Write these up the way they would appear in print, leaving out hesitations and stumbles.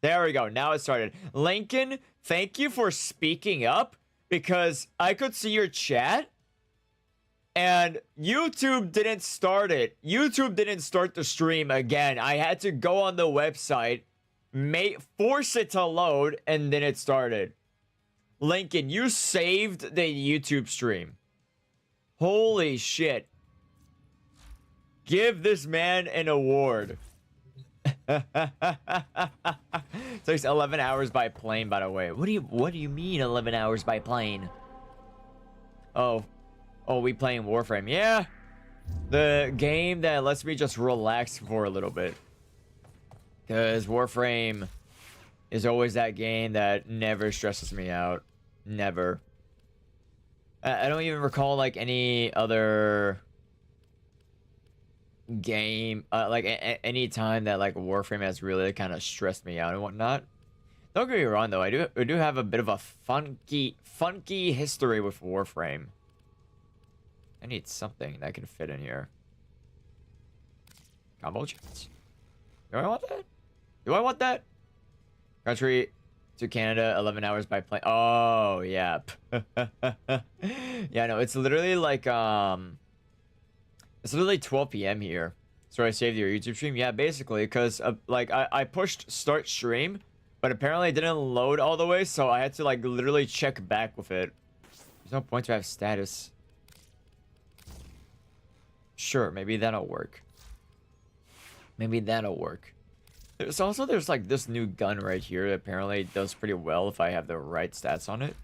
There we go. Now it started. Lincoln, thank you for speaking up because I could see your chat and YouTube didn't start it. YouTube didn't start the stream again. I had to go on the website, force it to load, and then it started. Lincoln, you saved the YouTube stream. Holy shit. Give this man an award. Takes 11 hours by plane, by the way. What do you mean 11 hours by plane? Oh, we playing Warframe. Yeah. The game that lets me just relax for a little bit. Because Warframe is always that game that never stresses me out. Never. I don't even recall like any other game like any time that like Warframe has really kind of stressed me out and whatnot. Don't get me wrong though, I do have a bit of a funky history with Warframe. I need something that can fit in here. Combo chance. Do I want that? Do I want that? Country to Canada, 11 hours by plane. Oh yeah. Yeah, no, it's literally like it's literally 12 p.m. here. So I saved your YouTube stream? Yeah, basically, because like I pushed start stream, but apparently it didn't load all the way, so I had to like literally check back with it. There's no point to have status. Sure, maybe that'll work. Maybe that'll work. There's like this new gun right here that apparently does pretty well if I have the right stats on it.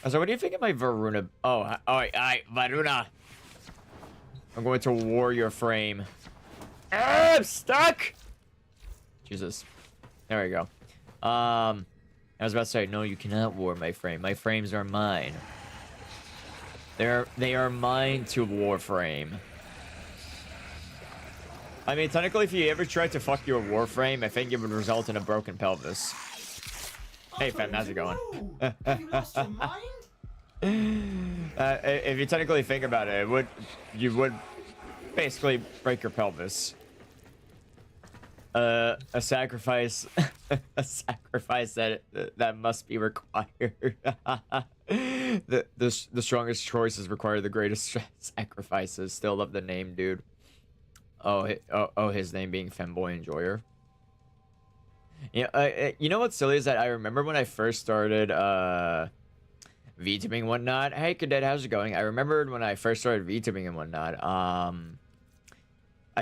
So what do you think of my Varuna? Oh, Varuna. I'm going to warrior frame. I'm stuck! Jesus. There we go. I was about to say, no, you cannot war my frame. My frames are mine. They are mine to warframe. I mean, technically, if you ever tried to fuck your warframe, I think it would result in a broken pelvis. Hey, fam, how's it going? Have you lost your mind? If you technically think about it, you would basically break your pelvis. A sacrifice, a sacrifice that must be required. The strongest choices require the greatest sacrifices. Still love the name, dude. Oh, his name being Femboy Enjoyer. Yeah, you know what's silly is that I remember when I first started VTubing and whatnot. Hey, Cadet, how's it going? I remembered when I first started VTubing and whatnot. I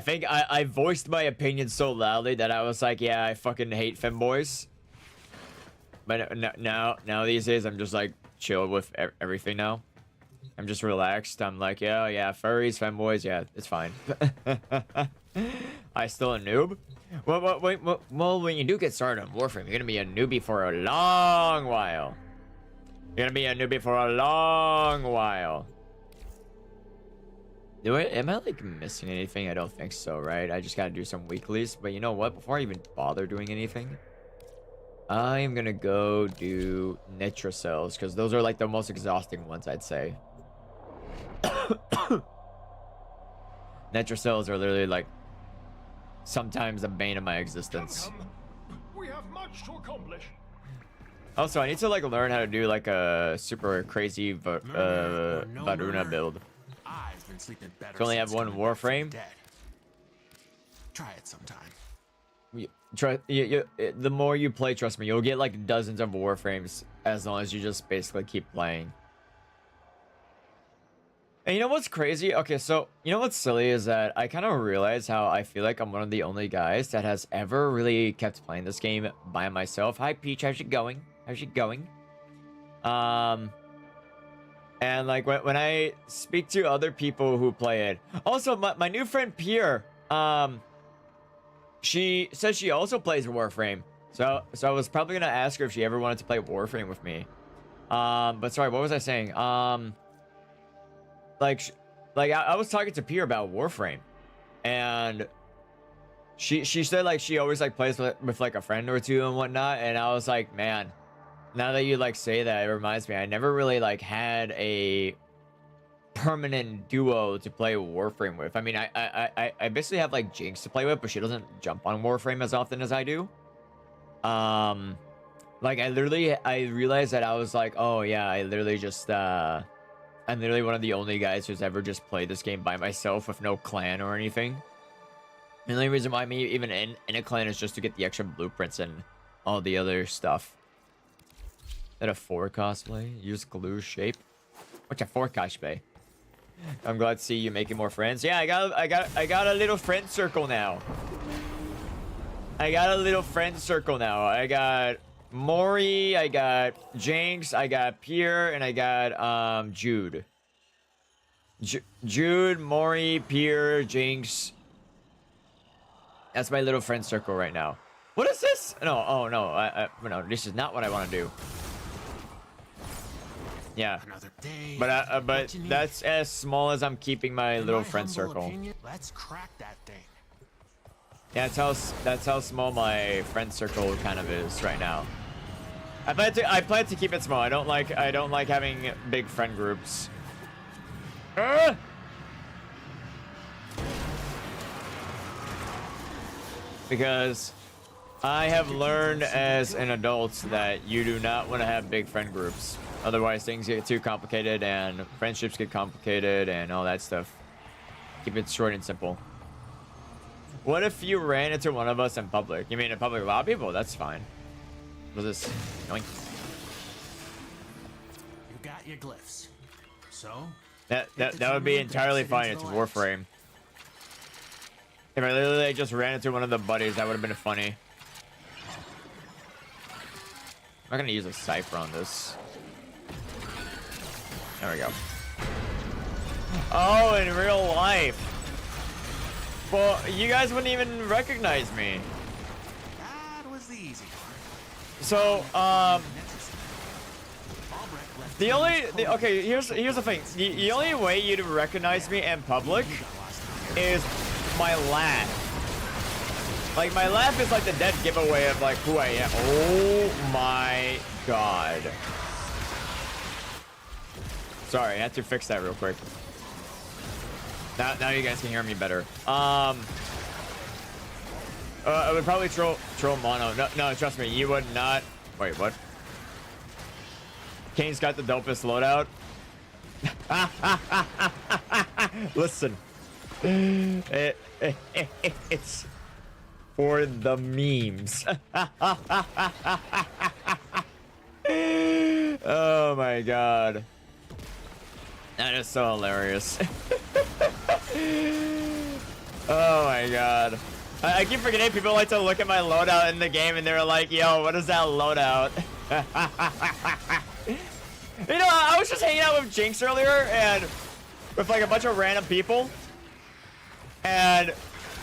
think I voiced my opinion so loudly that I was like, yeah, I fucking hate femboys. But now these days, I'm just like chill with everything now. I'm just relaxed. I'm like, yeah, furries, femboys, yeah, it's fine. I still a noob? Well, when you do get started on Warframe, you're gonna be a newbie for a long while. You're gonna be a newbie for a long while. Am I like missing anything? I don't think so, right? I just gotta do some weeklies. But you know what? Before I even bother doing anything, I am gonna go do Nitra cells because those are like the most exhausting ones, I'd say. Nitra cells are literally like sometimes the bane of my existence. Come. We have much to accomplish. Also, I need to like learn how to do like a super crazy Varuna build. I've been sleeping better. So only have one Warframe. Try it sometime. The more you play, trust me, you'll get like dozens of Warframes as long as you just basically keep playing. And you know what's crazy? Okay, so you know what's silly is that I kind of realize how I feel like I'm one of the only guys that has ever really kept playing this game by myself. Hi, Peach, how's it going? How's it going? And like when I speak to other people who play it, also my new friend Pierre, she says she also plays Warframe. So I was probably gonna ask her if she ever wanted to play Warframe with me. But sorry, what was I saying? Like I was talking to Pierre about Warframe, and she said like she always like plays with like a friend or two and whatnot, and I was like, man, now that you like say that, it reminds me I never really like had a permanent duo to play Warframe with. I mean, I basically have like Jinx to play with, but she doesn't jump on Warframe as often as I do. Like I realized that I was like, oh yeah, I'm literally one of the only guys who's ever just played this game by myself with no clan or anything. The only reason why I'm even in a clan is just to get the extra blueprints and all the other stuff. Is that a 4 cosplay? Use glue shape. What's a 4 cosplay? I'm glad to see you making more friends. Yeah, I got a little friend circle now. I got Mori, I got Jinx, I got Pierre, and I got Jude. Jude, Mori, Pierre, Jinx. That's my little friend circle right now. What is this? No, oh no, no, this is not what I want to do. Yeah, but that's as small as I'm keeping my little friend circle. Let's crack that thing. Yeah, that's how small my friend circle kind of is right now. I plan to keep it small. I don't like having big friend groups. Because I have learned as an adult that you do not want to have big friend groups. Otherwise, things get too complicated and friendships get complicated and all that stuff. Keep it short and simple. What if you ran into one of us in public? You mean in public lobby? Well, that's fine. What's this? Yoink. You got your glyphs. So? That would be entirely fine. It's Warframe. If I literally just ran into one of the buddies, that would have been funny. I'm not gonna use a cipher on this. There we go. Oh, in real life. Well, you guys wouldn't even recognize me. That was the easy part. So, okay, here's the thing. The only way you'd recognize me in public is my laugh. Like, my laugh is like the dead giveaway of like who I am. Oh my god. Sorry, I had to fix that real quick. Now you guys can hear me better. I would probably troll mono. No, trust me, you would not. Wait, what? Kane's got the dopest loadout. Listen, it's for the memes. Oh my god. That is so hilarious. Oh my god. I keep forgetting people like to look at my loadout in the game and they're like, yo, what is that loadout? You know, I was just hanging out with Jinx earlier and with like a bunch of random people. And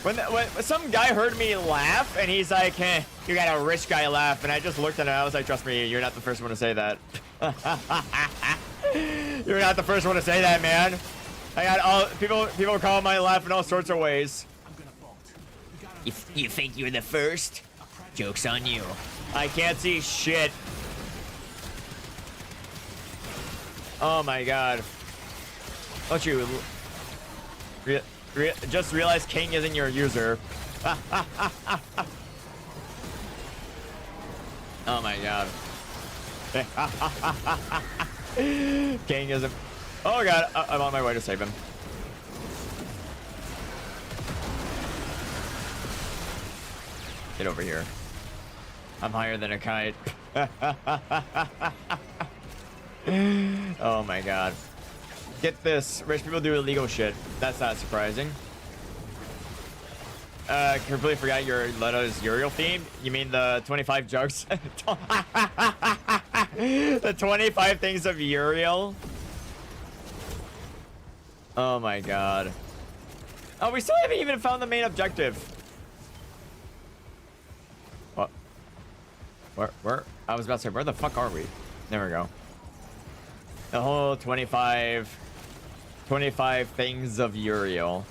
when some guy heard me laugh and he's like, hey, you got a rich guy laugh. And I just looked at him and I was like, trust me, you're not the first one to say that. You're not the first one to say that, man. I got all people call my laugh in all sorts of ways. You think you're the first? Joke's on you. I can't see shit. Oh my god. Don't you just realize King isn't your user. Oh my god. King isn't. Oh god, I'm on my way to save him. Get over here. I'm higher than a kite. Oh my god. Get this. Rich people do illegal shit. That's not surprising. Completely forgot your Leto's Uriel theme. You mean the 25 jugs? The 25 things of Uriel? Oh my god. Oh, we still haven't even found the main objective. What? Where? I was about to say, where the fuck are we? There we go. The whole 25 things of Uriel.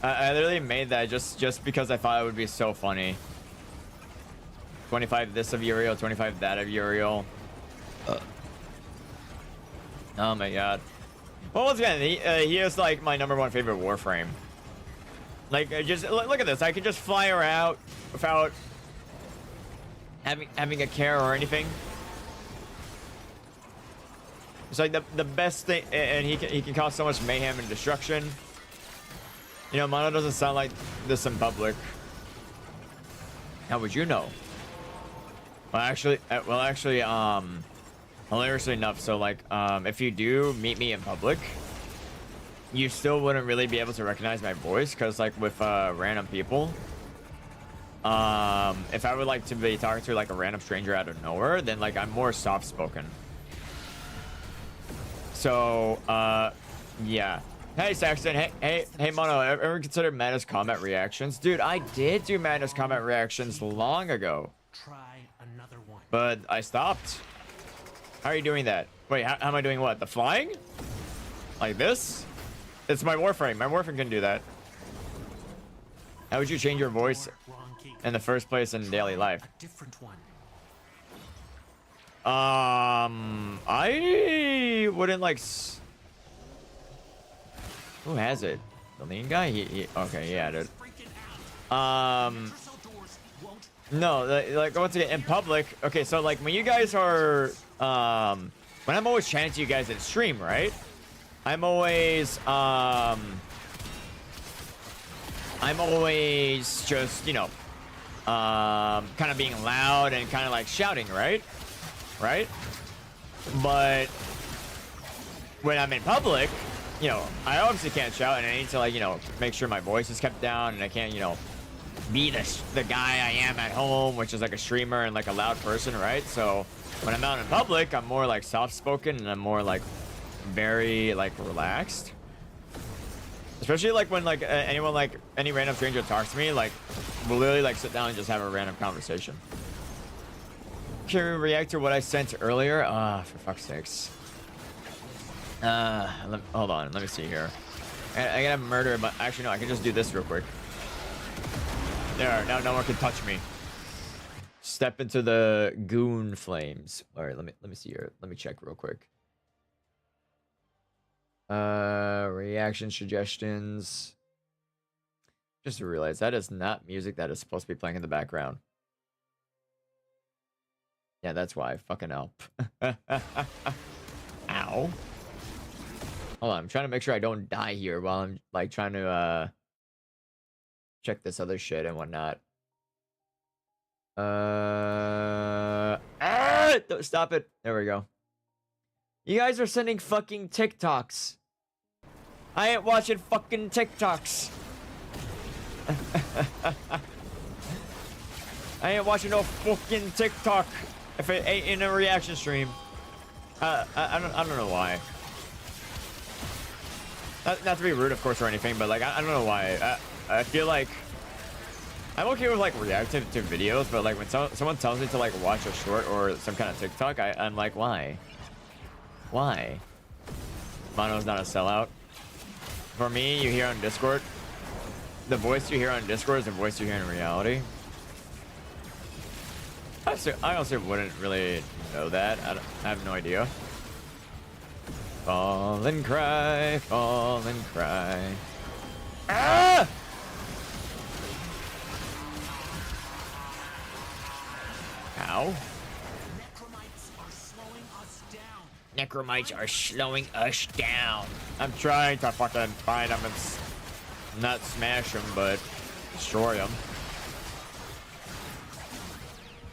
I literally made that just because I thought it would be so funny. 25 this of Uriel, 25 that of Uriel. Oh my god. Well, once again, he is like my #1 favorite Warframe. Like, just look at this. I can just fly around without having a care or anything. It's like the best thing, and he can cause so much mayhem and destruction. You know, Mono doesn't sound like this in public. How would you know? Well, actually, hilariously enough, so like, if you do meet me in public, you still wouldn't really be able to recognize my voice, because like with random people, if I would like to be talking to like a random stranger out of nowhere, then like I'm more soft-spoken. So, yeah. Hey, Saxton. Hey, Mono. Ever considered Madness Combat reactions? Dude, I did do Madness Combat reactions long ago. Try another one. But I stopped. How are you doing that? Wait, how am I doing what? The flying? Like this? It's my Warframe. My Warframe can do that. How would you change your voice in the first place in daily life? A different one. I wouldn't like... Who has it? The lean guy? Okay, yeah, dude. No, like once again in public. Okay, so like when you guys are, when I'm always chatting to you guys in stream, right? I'm always just, you know, kind of being loud and kind of like shouting, right? Right? But when I'm in public, you know, I obviously can't shout, and I need to, like, you know, make sure my voice is kept down, and I can't, you know, be the guy I am at home, which is like a streamer and like a loud person, right? So when I'm out in public, I'm more like soft-spoken, and I'm more like very like relaxed. Especially like when like anyone, like any random stranger talks to me, like we'll literally like sit down and just have a random conversation. Can we react to what I sent earlier? For fuck's sakes. Hold on, let me see here. I gotta murder, but actually no, I can just do this real quick. There, now no one can touch me. Step into the goon flames. All right, let me see here. Let me check real quick. Reaction suggestions. Just realized that is not music that is supposed to be playing in the background. Yeah, that's why. Fucking help. Ow. Hold on, I'm trying to make sure I don't die here while I'm like trying to check this other shit and whatnot. Stop it. There we go. You guys are sending fucking TikToks. I ain't watching fucking TikToks. I ain't watching no fucking TikTok if it ain't in a reaction stream. I don't know why. Not to be rude, of course, or anything, but like I don't know why. I feel like I'm okay with like reacting to videos, but like when someone tells me to like watch a short or some kind of TikTok, I'm like, why? Why? Mono's not a sellout. For me, you hear on Discord, the voice you hear on Discord is the voice you hear in reality. I also wouldn't really know that. I have no idea. Fall and cry, fall and cry. Ah! Ow. Necromites are slowing us down. I'm trying to fucking find them and not smash them, but destroy them.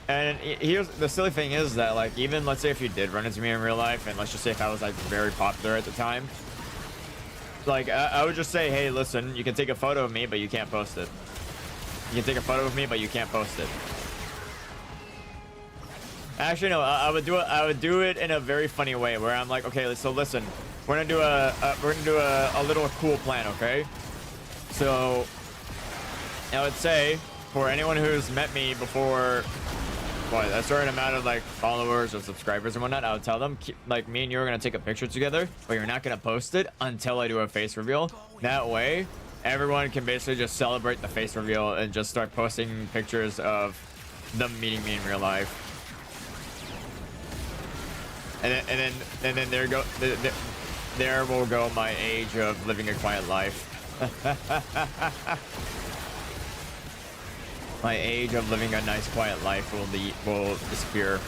And here's the silly thing is that, like, even let's say if you did run into me in real life, and let's just say if I was like very popular at the time, like I would just say, hey, listen, you can take a photo of me, but you can't post it. You can take a photo of me, but you can't post it. Actually, no, I would do it in a very funny way, where I'm like, okay, so listen, we're gonna do a little cool plan, okay? So I would say, for anyone who's met me before, what, a certain amount of like followers or subscribers and whatnot, I would tell them, like, me and you are gonna take a picture together, but you're not gonna post it until I do a face reveal. That way, everyone can basically just celebrate the face reveal and just start posting pictures of them meeting me in real life. And then there will go my age of living a quiet life. My age of living a nice, quiet life will disappear.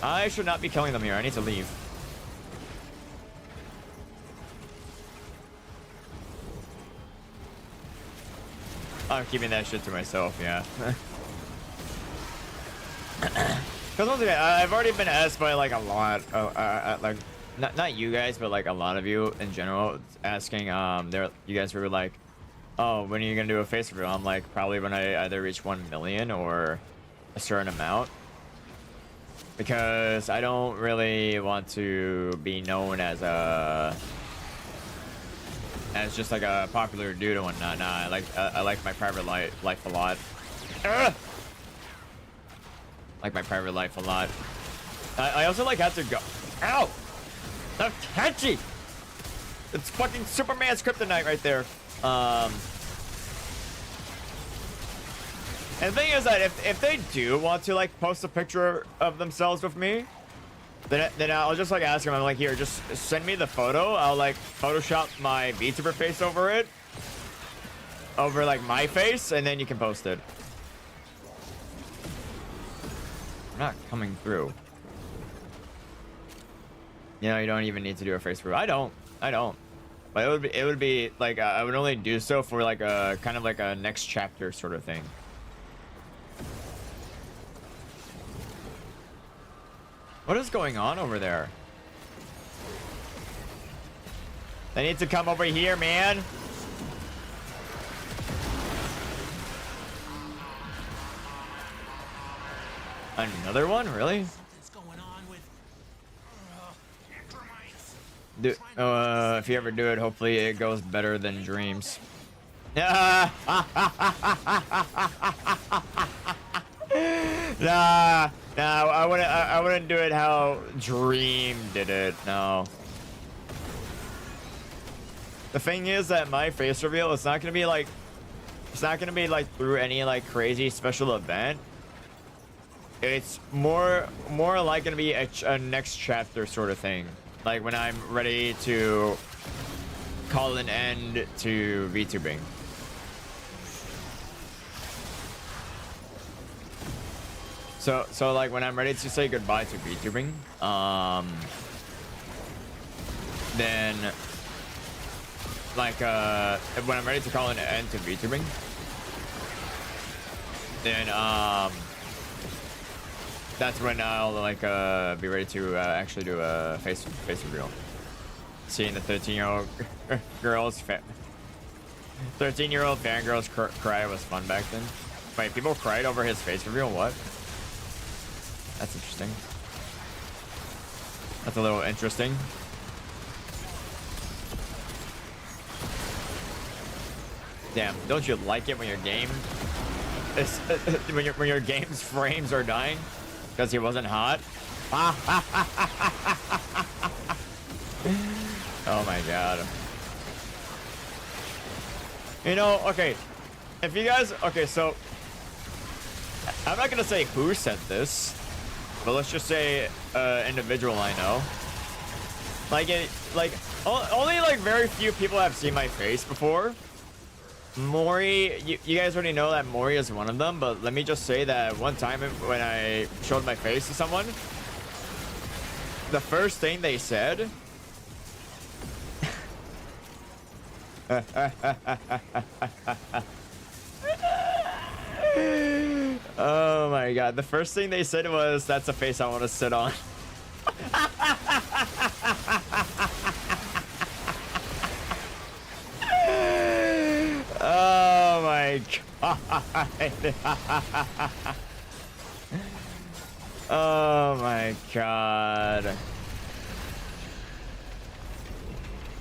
I should not be killing them here. I need to leave. I'm keeping that shit to myself, yeah. Because once again, I've already been asked by like a lot of, like, not you guys, but like a lot of you in general, asking, you guys were like, oh, when are you gonna do a face reveal? I'm like, probably when I either reach 1 million or a certain amount. Because I don't really want to be known as just like a popular dude and whatnot. Nah, I like my private life a lot. Like my private life a lot. I also like have to go. Ow! The catchy! It's fucking Superman's kryptonite right there. And the thing is that if they do want to like post a picture of themselves with me, then I'll just like ask them. I'm like, here, just send me the photo. I'll like Photoshop my VTuber face over it, over like my face, and then you can post it. I'm not coming through. You know, you don't even need to do a face reveal. I don't. But it would be like I would only do so for like a kind of like a next chapter sort of thing. What is going on over there? They need to come over here, man. Another one? Really? If you ever do it, hopefully it goes better than dreams. Nah, I wouldn't do it how Dream did it. No. The thing is that my face reveal, it's not gonna be like through any like crazy special event. It's more like gonna be a next chapter sort of thing. Like when I'm ready to call an end to VTubing. So like when I'm ready to say goodbye to VTubing, then like when I'm ready to call an end to VTubing, then that's when I'll like be ready to actually do a face reveal. Seeing the 13-year-old girls, 13-year-old fangirls cry was fun back then. Wait, people cried over his face reveal? What? That's interesting. That's a little interesting. Damn, don't you like it when your game is when your game's frames are dying because he wasn't hot? Oh my god. You know, okay. If you guys, okay, so I'm not gonna say who said this, but let's just say individual I know. Only like very few people have seen my face before. Mori, you guys already know that Mori is one of them, but let me just say that one time when I showed my face to someone, the first thing they said oh my god, the first thing they said was, that's a face I want to sit on. Oh my god. Oh my god.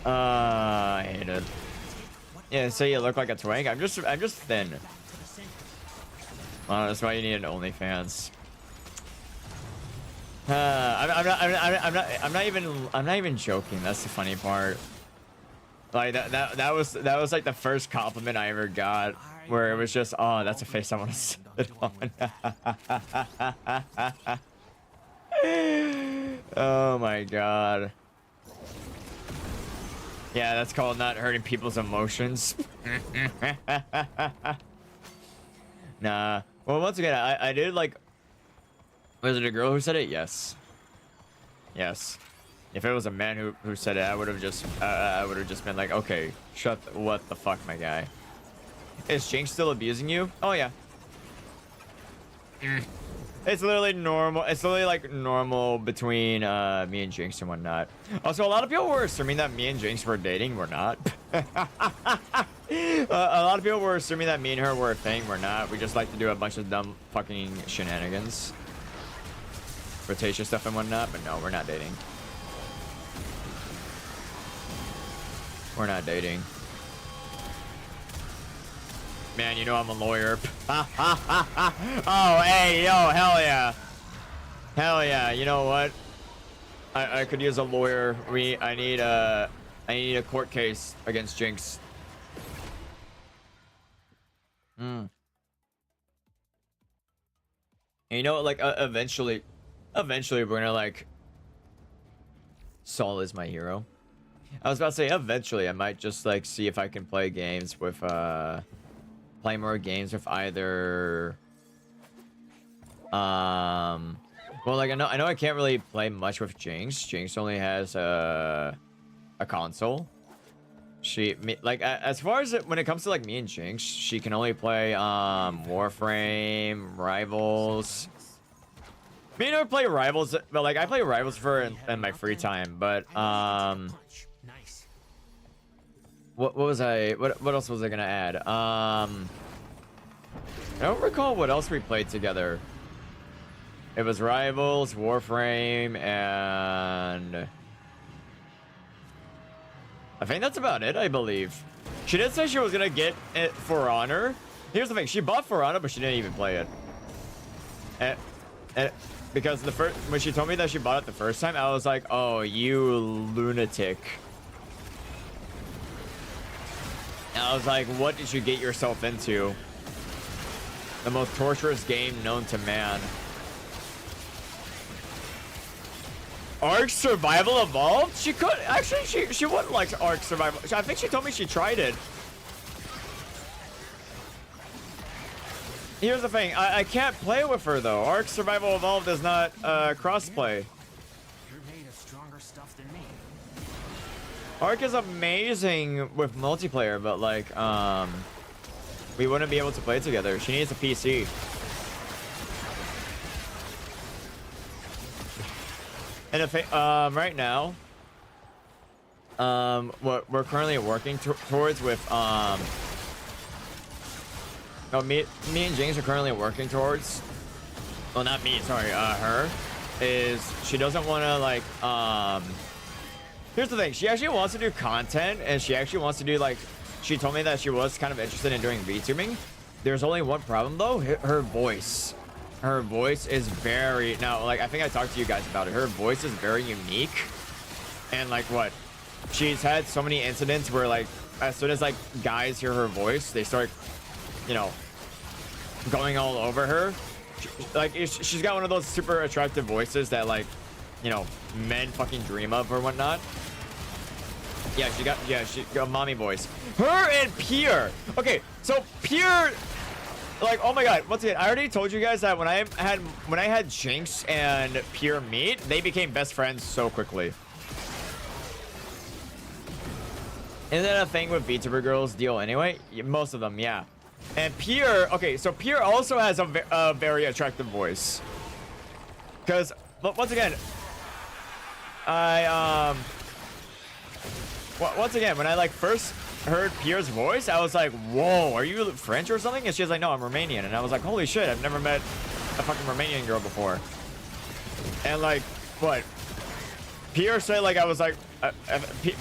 I hate it. Yeah, so you look like a twink. I'm just thin. Oh, that's why you need an OnlyFans. I'm not even joking. That's the funny part. Like that was like the first compliment I ever got, where it was just, oh, that's a face I want to sit on. Oh my god. Yeah, that's called not hurting people's emotions. Nah. Well, once again, I did like. Was it a girl who said it? Yes. Yes. If it was a man who said it, I would have just been like, okay, what the fuck, my guy. Is Jinx still abusing you? Oh yeah. It's literally normal. It's literally like normal between me and Jinx and whatnot. Also, a lot of people were assuming that me and Jinx were dating. We're not. A lot of people were assuming that me and her were a thing. We're not. We just like to do a bunch of dumb fucking shenanigans, rotation stuff and whatnot. But no, we're not dating. We're not dating. Man, you know I'm a lawyer. Oh, hey, yo, hell yeah. Hell yeah. You know what? I could use a lawyer. I need a court case against Jinx. And you know, like eventually we're gonna like. Saul is my hero. I was about to say eventually I might just like see if I can play games with play more games with either well, like I know I can't really play much with Jinx. Jinx only has a console. As far as when it comes to like me and Jinx, she can only play Warframe, Rivals. Me and her play Rivals, but like I play Rivals for in my free time, but what else was I gonna add? I don't recall what else we played together. It was Rivals, Warframe, and I think that's about it, I believe. She did say she was gonna get it For Honor. Here's the thing, she bought For Honor, but she didn't even play it. And because when she told me that she bought it the first time, I was like, oh, you lunatic. And I was like, what did you get yourself into? The most torturous game known to man. Ark Survival Evolved? She could actually she wouldn't like Ark Survival. I think she told me she tried it. Here's the thing, I can't play with her though. Ark Survival Evolved does not crossplay. You're made of stronger stuff than me. Ark is amazing with multiplayer, but like we wouldn't be able to play together. She needs a PC. And if right now, what we're currently working towards with no, me and James are currently working towards, well, not me, sorry, her, is she doesn't want to like here's the thing, she actually wants to do content, and she actually wants to do like, she told me that she was kind of interested in doing VTubing. There's only one problem though, her voice. Her voice is very, now like I think I talked to you guys about it, her voice is very unique, and like what, she's had so many incidents where like as soon as like guys hear her voice, they start, you know, going all over her. She's got one of those super attractive voices that like, you know, men fucking dream of or whatnot. Yeah, she got a mommy voice. Her and Pierre. Okay, so Pierre, like, oh my god, once again, I already told you guys that when I had Jinx and Pierre meet, they became best friends so quickly. Isn't that a thing with VTuber girls deal anyway? Most of them, yeah. And Pierre, okay, so Pierre also has a very attractive voice. Because, once again, once again, when I like first heard Pierre's voice, I was like, whoa, are you French or something? And she's like, no, I'm Romanian. And I was like, holy shit, I've never met a fucking Romanian girl before. And like, what? Pierre said like I was like,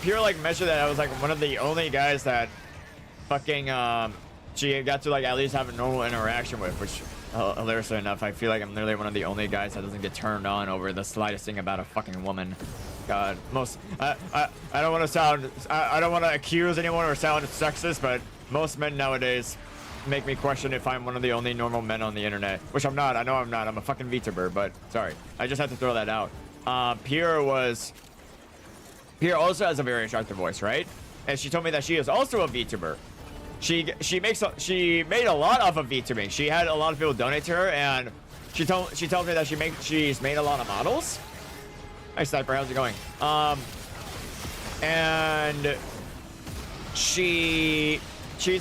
Pierre like mentioned that I was like one of the only guys that fucking, she got to like at least have a normal interaction with, which hilariously enough, I feel like I'm literally one of the only guys that doesn't get turned on over the slightest thing about a fucking woman. God, I don't want to sound, I don't want to accuse anyone or sound sexist, but most men nowadays make me question if I'm one of the only normal men on the internet, which I'm not. I know I'm not. I'm a fucking VTuber, but sorry, I just had to throw that out. Pierre also has a very attractive voice, right? And she told me that she is also a VTuber. she made a lot off of VTubing. She had a lot of people donate to her, and she told me that she's made a lot of models. Hi Sniper, how's it going? And she's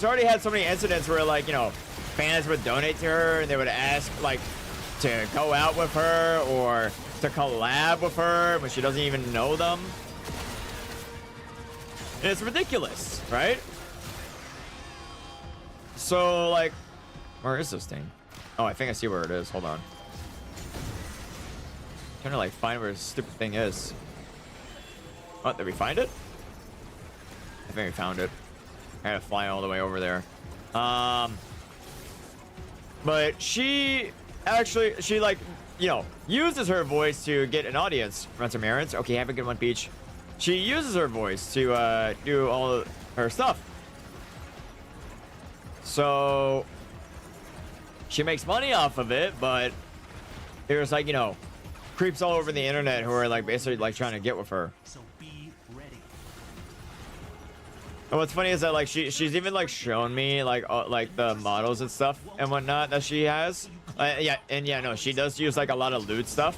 already had so many incidents where, like, you know, fans would donate to her and they would ask, like, to go out with her or to collab with her when she doesn't even know them. And it's ridiculous, right? So, like, where is this thing? Oh, I think I see where it is. Hold on. I'm trying to, like, find where this stupid thing is. What, did we find it? I think we found it. I had to fly all the way over there. But she like, you know, uses her voice to get an audience. Run some errands. Okay, have a good one, Peach. She uses her voice to do all of her stuff. So she makes money off of it, but there's, like, you know, creeps all over the internet who are, like, basically, like, trying to get with her. So be ready. And what's funny is that, like, she's even, like, shown me, like the models and stuff and whatnot that she has. No, she does use, like, a lot of loot stuff,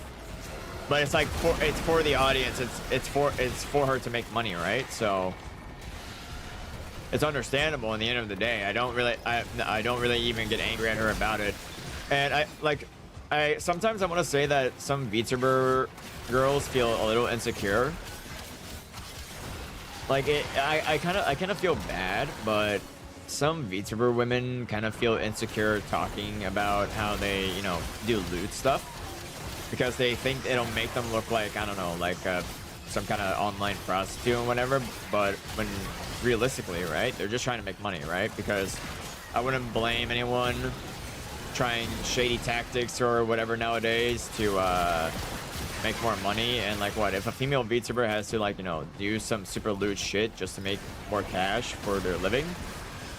but it's like it's for the audience. It's for her to make money, right? So it's understandable. In the end of the day, I don't really even get angry at her about it. And sometimes I want to say that some VTuber girls feel a little insecure. Like, I kind of feel bad, but some VTuber women kind of feel insecure talking about how they, you know, do loot stuff because they think it'll make them look like, I don't know, like some kind of online prostitute or whatever. But when realistically, right, they're just trying to make money, right? Because I wouldn't blame anyone trying shady tactics or whatever nowadays to make more money. And, like, what if a female VTuber has to, like, you know, do some super loot shit just to make more cash for their living,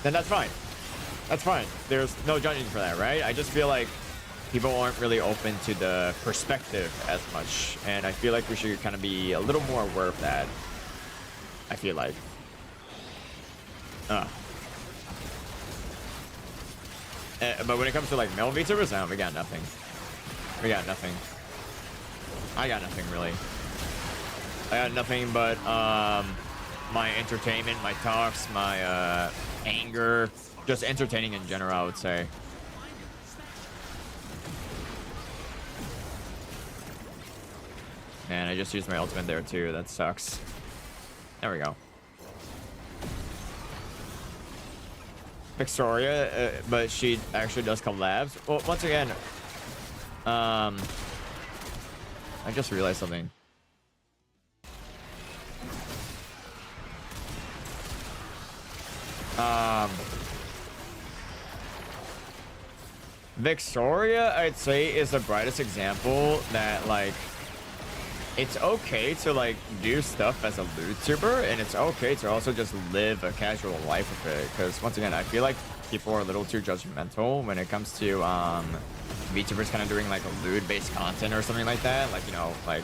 then that's fine. That's fine. There's no judging for that, right? I just feel like people aren't really open to the perspective as much, and I feel like we should kind of be a little more aware of that. I feel like. But when it comes to, like, male VTubers, no, we got nothing. We got nothing. I got nothing, really. I got nothing but my entertainment, my talks, my anger, just entertaining in general, I would say. Man, I just used my ultimate there too. That sucks. There we go. Victoria, but she actually does collabs. Well, once again, I just realized something. Victoria, I'd say, is the brightest example that, like, it's okay to, like, do stuff as a YouTuber, and it's okay to also just live a casual life with it. Because once again, I feel like people are a little too judgmental when it comes to VTubers kind of doing, like, a lewd-based content or something like that, like, you know, like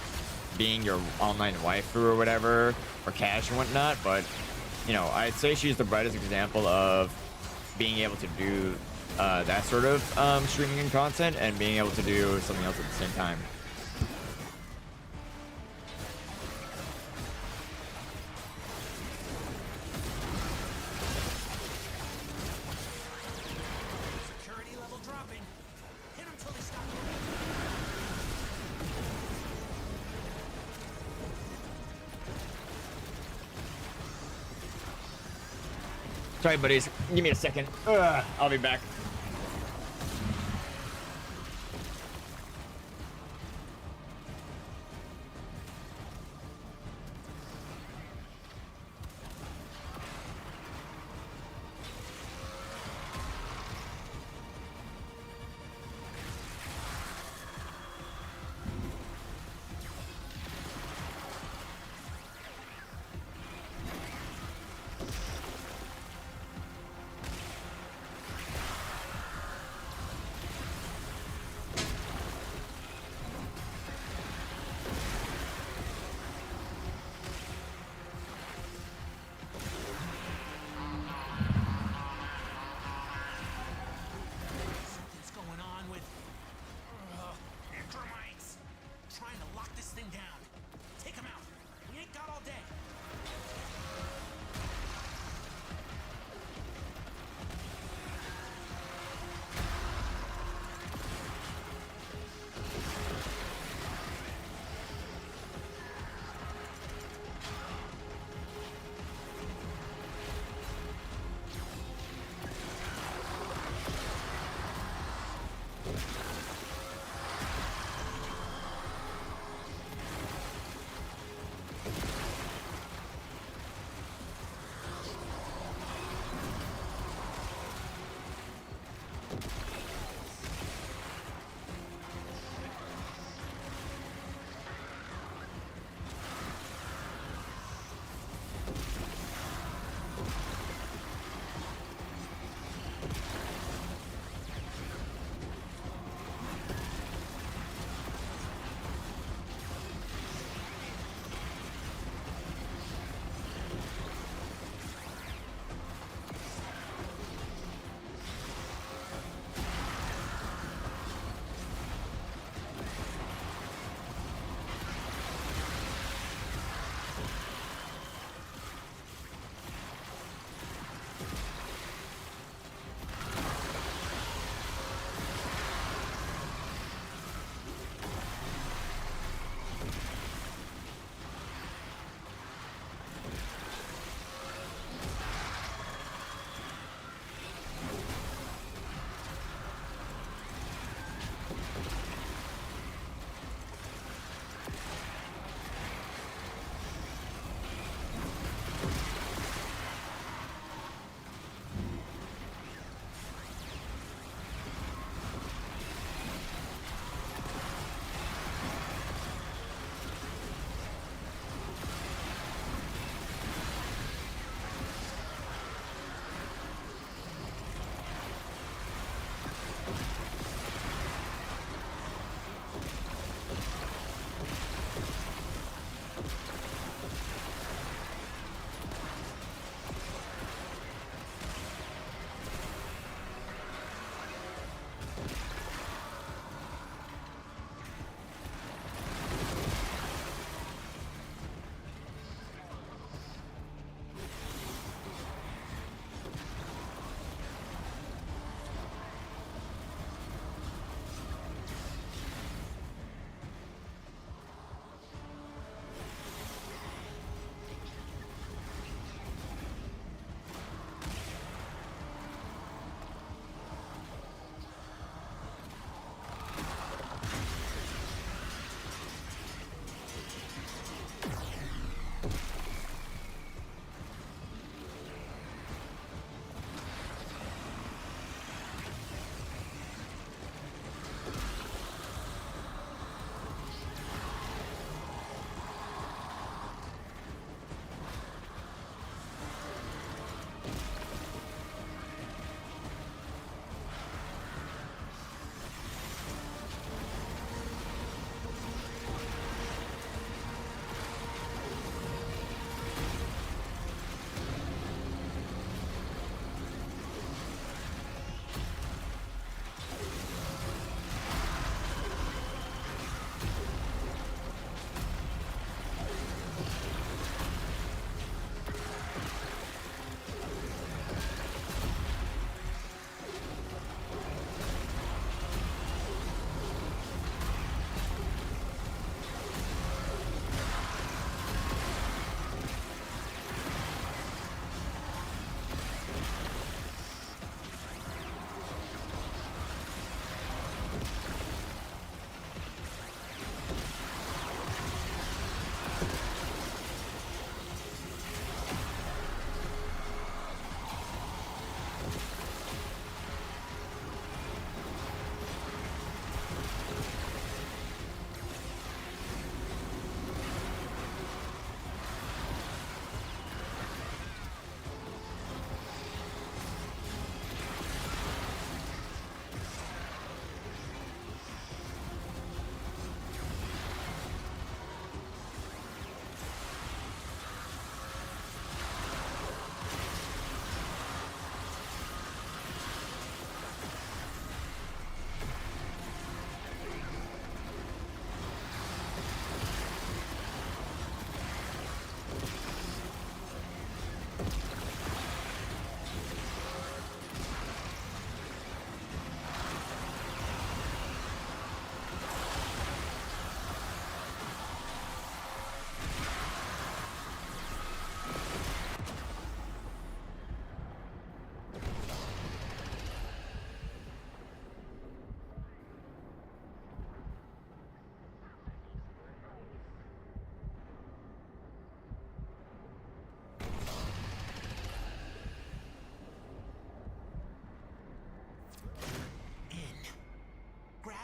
being your online waifu or whatever, or cash and whatnot. But, you know, I'd say she's the brightest example of being able to do that sort of streaming and content and being able to do something else at the same time. Security level dropping. Hit them till they stop. Sorry, buddies. Give me a second. I'll be back.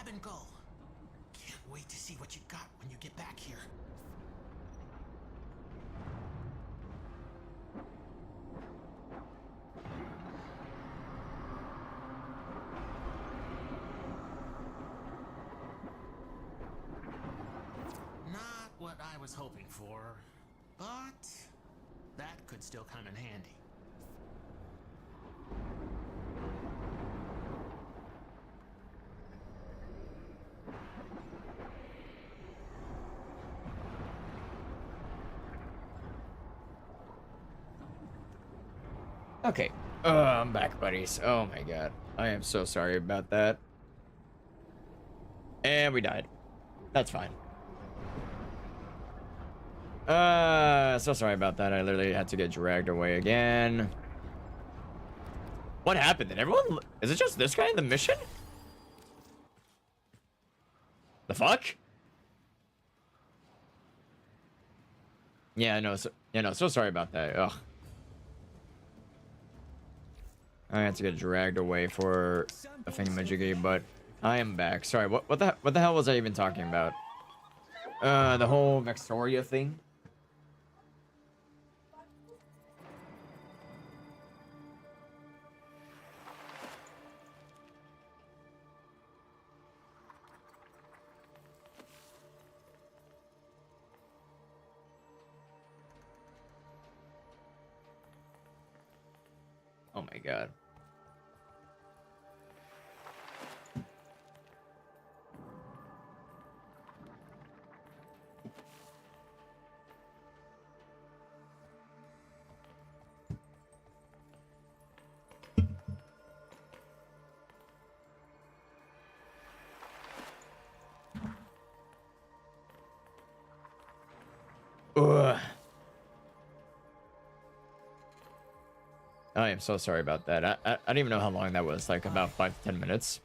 and go. Can't wait to see what you got when you get back here. Not what I was hoping for, but that could still come in handy. Okay. I'm back, buddies. Oh my god. I am so sorry about that. And we died. That's fine. So sorry about that. I literally had to get dragged away again. What happened? Did everyone... Is it just this guy in the mission? The fuck? Yeah, no, so sorry about that. Ugh. I had to get dragged away for a thingamajiggy, but I am back. Sorry, what the hell was I even talking about? The whole Vexoria thing? my god. Ugh. I am so sorry about that. I don't even know how long that was. Like about 5 to 10 minutes.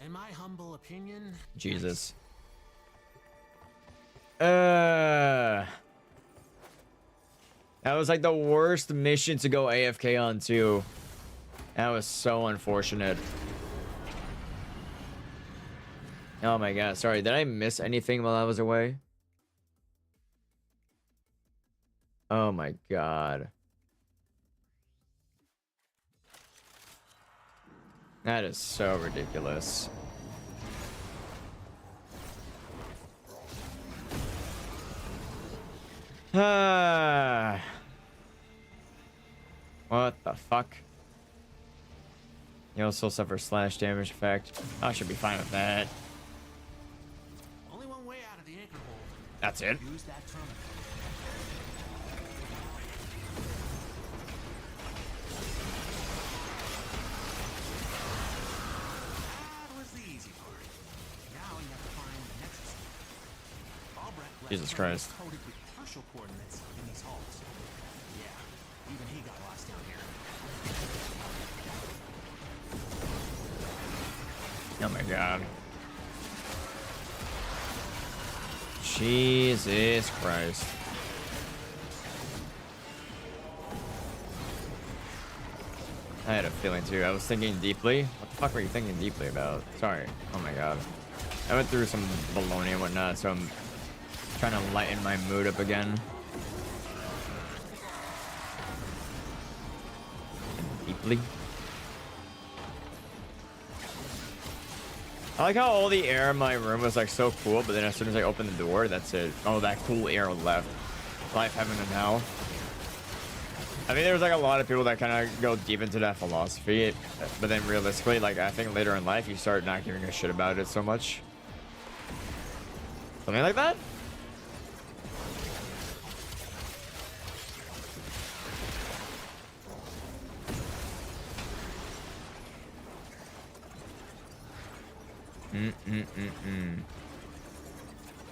In my humble opinion, Jesus. That was like the worst mission to go AFK on too. That was so unfortunate. Oh my god. Sorry, did I miss anything while I was away? Oh my god. That is so ridiculous. Ah. What the fuck? You also suffer slash damage effect. I should be fine with that. only one way out of the anchor hole. That's it. Use that terminal. That was the easy part. Now you have to find the nexus. Albrecht left Jesus Christ. coded with partial coordinates in these halls. Yeah, even he got lost down here. Oh my god. Jesus Christ. I had a feeling too. I was thinking deeply. What the fuck were you thinking deeply about? Sorry. Oh my god. I went through some baloney and whatnot, so I'm trying to lighten my mood up again. Deeply. I like how all the air in my room was like so cool, but then as soon as I opened the door, that's it. Oh, that cool air left. Life, heaven, and hell. I think there's like a lot of people that kind of go deep into that philosophy, but then realistically, like I think later in life, you start not giving a shit about it so much. Something like that?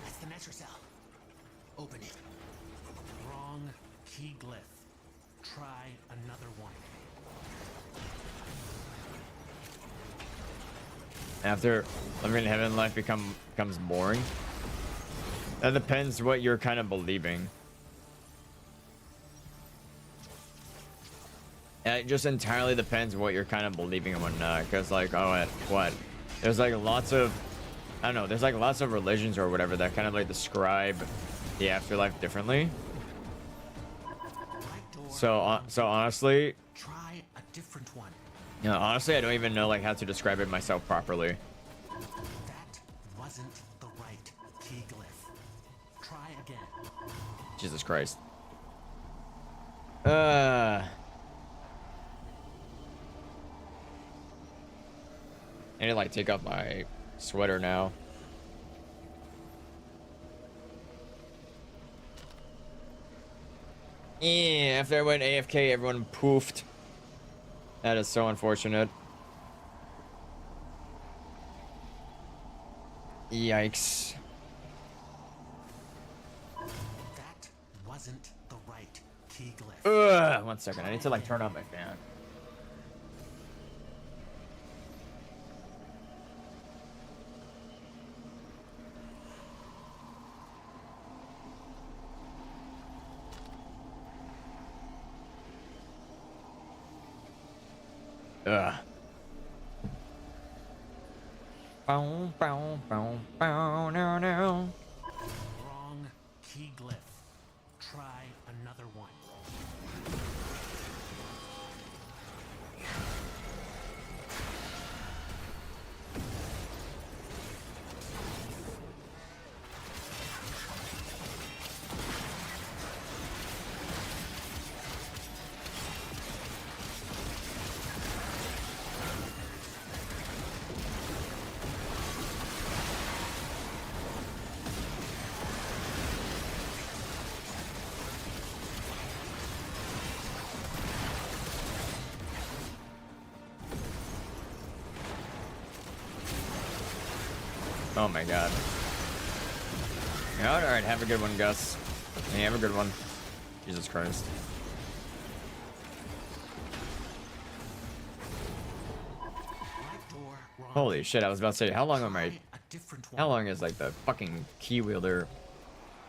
That's the metro cell. Open it. Wrong key glyph. Try another one. After living in heaven, life becomes boring. That depends what you're kind of believing. It just entirely depends what you're kind of believing and whatnot. Because like, oh, what? There's like lots of, I don't know, there's like lots of religions or whatever that kind of like describe the afterlife differently. So honestly, Try a different one. you know, honestly, I don't even know like how to describe it myself properly. That wasn't the right key glyph. Try again. Jesus Christ. I need to like take off my sweater now. Yeah, after I went AFK, everyone poofed. That is so unfortunate. Yikes. That wasn't the right key glyph. 1 second, I need to like turn on my fan. Bow, bow, bow, bow, no, no. Wrong key glyph. Try another one. Oh my god. Alright, have a good one, Gus. Hey, have a good one. Jesus Christ. Holy shit, I was about to say, how long am I... How long is, like, the fucking key wielder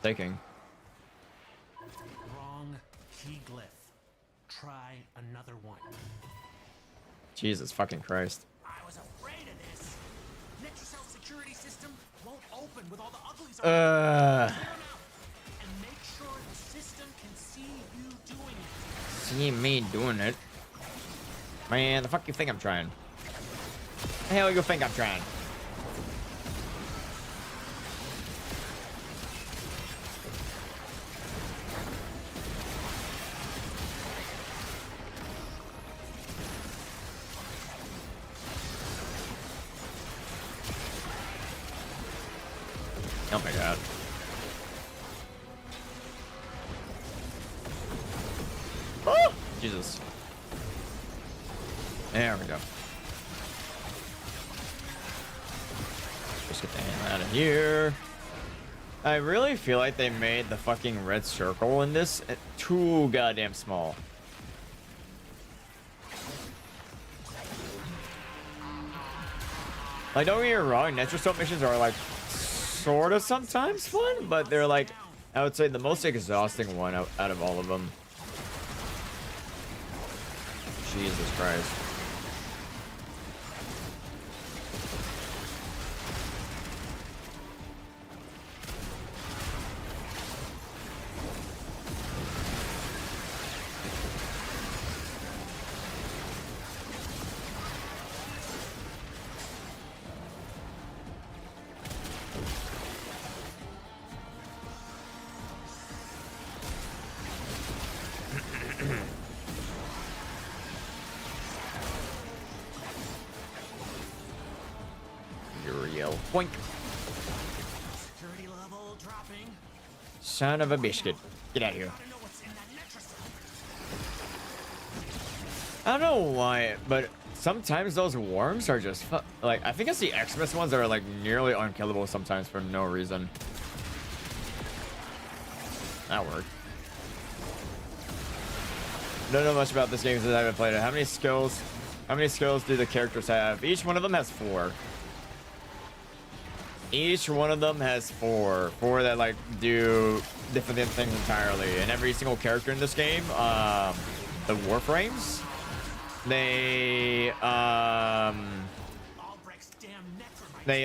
taking? Wrong key glyph. Try another one. Jesus fucking Christ. I was afraid of this. Netracell security system won't open with all the uglies Uh... Clear 'em out and make sure the system can see you doing it. See me doing it? Man, the fuck you think I'm trying? The hell you think I'm trying? Oh my god. Oh! Jesus. There we go. Just get the hell out of here. I really feel like they made the fucking red circle in this too goddamn small. Like, don't get me wrong, Netracell missions are like sort of sometimes fun, but they're like, I would say the most exhausting one out of all of them. Jesus Christ. Boink. Security level dropping. Son of a biscuit. Get out of here. I don't know why, but sometimes those worms are just like, I think it's the Xmas ones that are like nearly unkillable sometimes for no reason. That worked. Don't know much about this game since I haven't played it. How many skills do the characters have? Each one of them has 4. Each one of them has 4 that like do different things entirely, and every single character in this game, the Warframes, they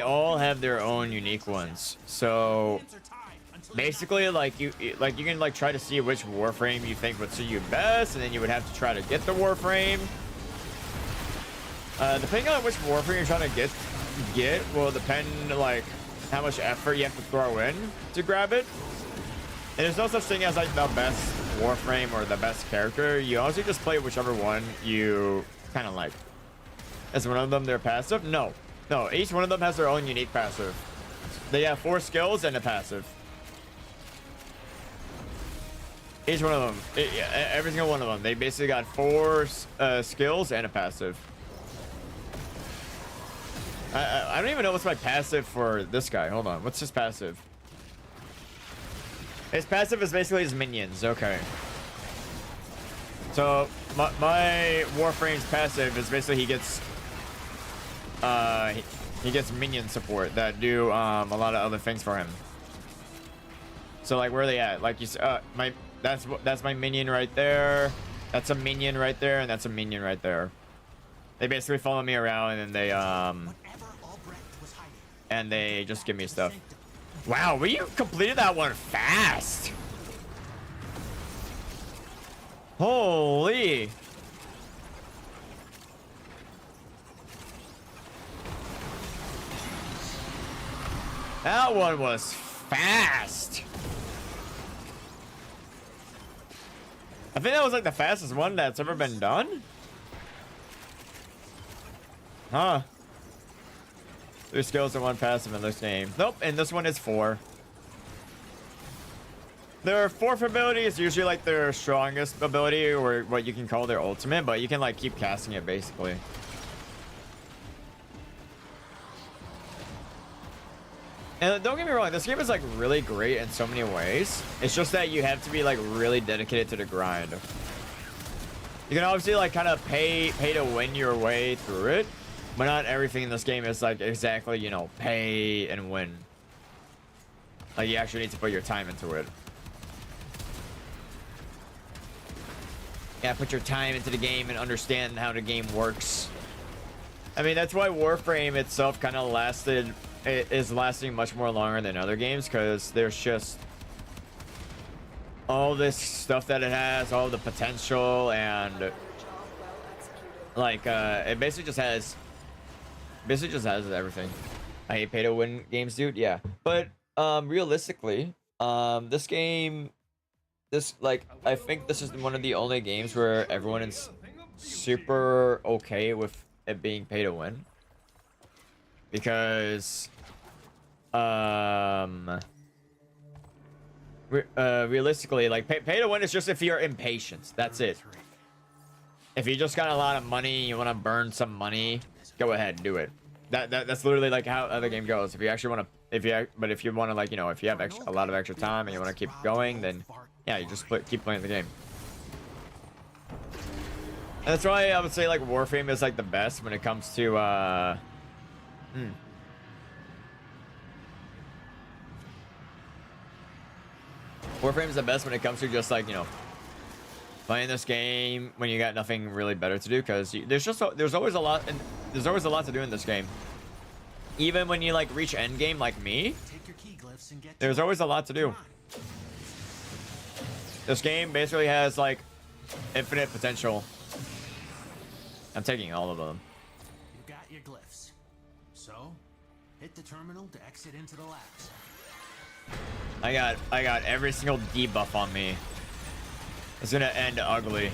all have their own unique ones. So basically, like you can like try to see which Warframe you think would suit you best, and then you would have to try to get the Warframe. Depending on which Warframe you're trying to get will depend like how much effort you have to throw in to grab it. And there's no such thing as like the best Warframe or the best character. You also just play whichever one you kind of like. Is one of them their passive? No, each one of them has their own unique passive. They have 4 skills and a passive. Each one of them, every single one of them, they basically got 4 skills and a passive. I don't even know what's my passive for this guy. Hold on. What's his passive? His passive is basically his minions. Okay. So my Warframe's passive is basically he gets minion support that do a lot of other things for him. So like where are they at? Like you that's my minion right there. That's a minion right there, and that's a minion right there. They basically follow me around, and they just give me stuff. Wow, we completed that one fast. Holy. That one was fast. I think that was like the fastest one that's ever been done. Huh. 3 skills and 1 passive in this game. Nope, and this one is 4. Their 4th ability is usually like their strongest ability, or what you can call their ultimate, but you can like keep casting it basically. And don't get me wrong, this game is like really great in so many ways. It's just that you have to be like really dedicated to the grind. You can obviously like kind of pay to win your way through it, but not everything in this game is like exactly, you know, pay and win. Like you actually need to put your time into it. Yeah, put your time into the game and understand how the game works. I mean, that's why Warframe itself kind of is lasting much more longer than other games, because there's just all this stuff that it has, all the potential, and like it basically just has everything. I hate pay to win games, dude. Yeah, but realistically, this game, I think this is one of the only games where everyone is super okay with it being pay to win, because realistically, like pay to win is just if you're impatient. That's it. If you just got a lot of money, you want to burn some money, go ahead and do it. That's literally like how the game goes. If you actually want to, but if you want to, like, you know, if you have a lot of extra time and you want to keep going, then yeah, you just keep playing the game. And that's why I would say like Warframe is like the best when it comes to Warframe is the best when it comes to just like, you know, playing this game when you got nothing really better to do, because there's always a lot to do in this game. Even when you like reach end game like me, there's always a lot to do. This game basically has like infinite potential. I'm taking all of them. You got your glyphs. So, hit the terminal to exit into the labs. I got every single debuff on me. It's gonna end ugly.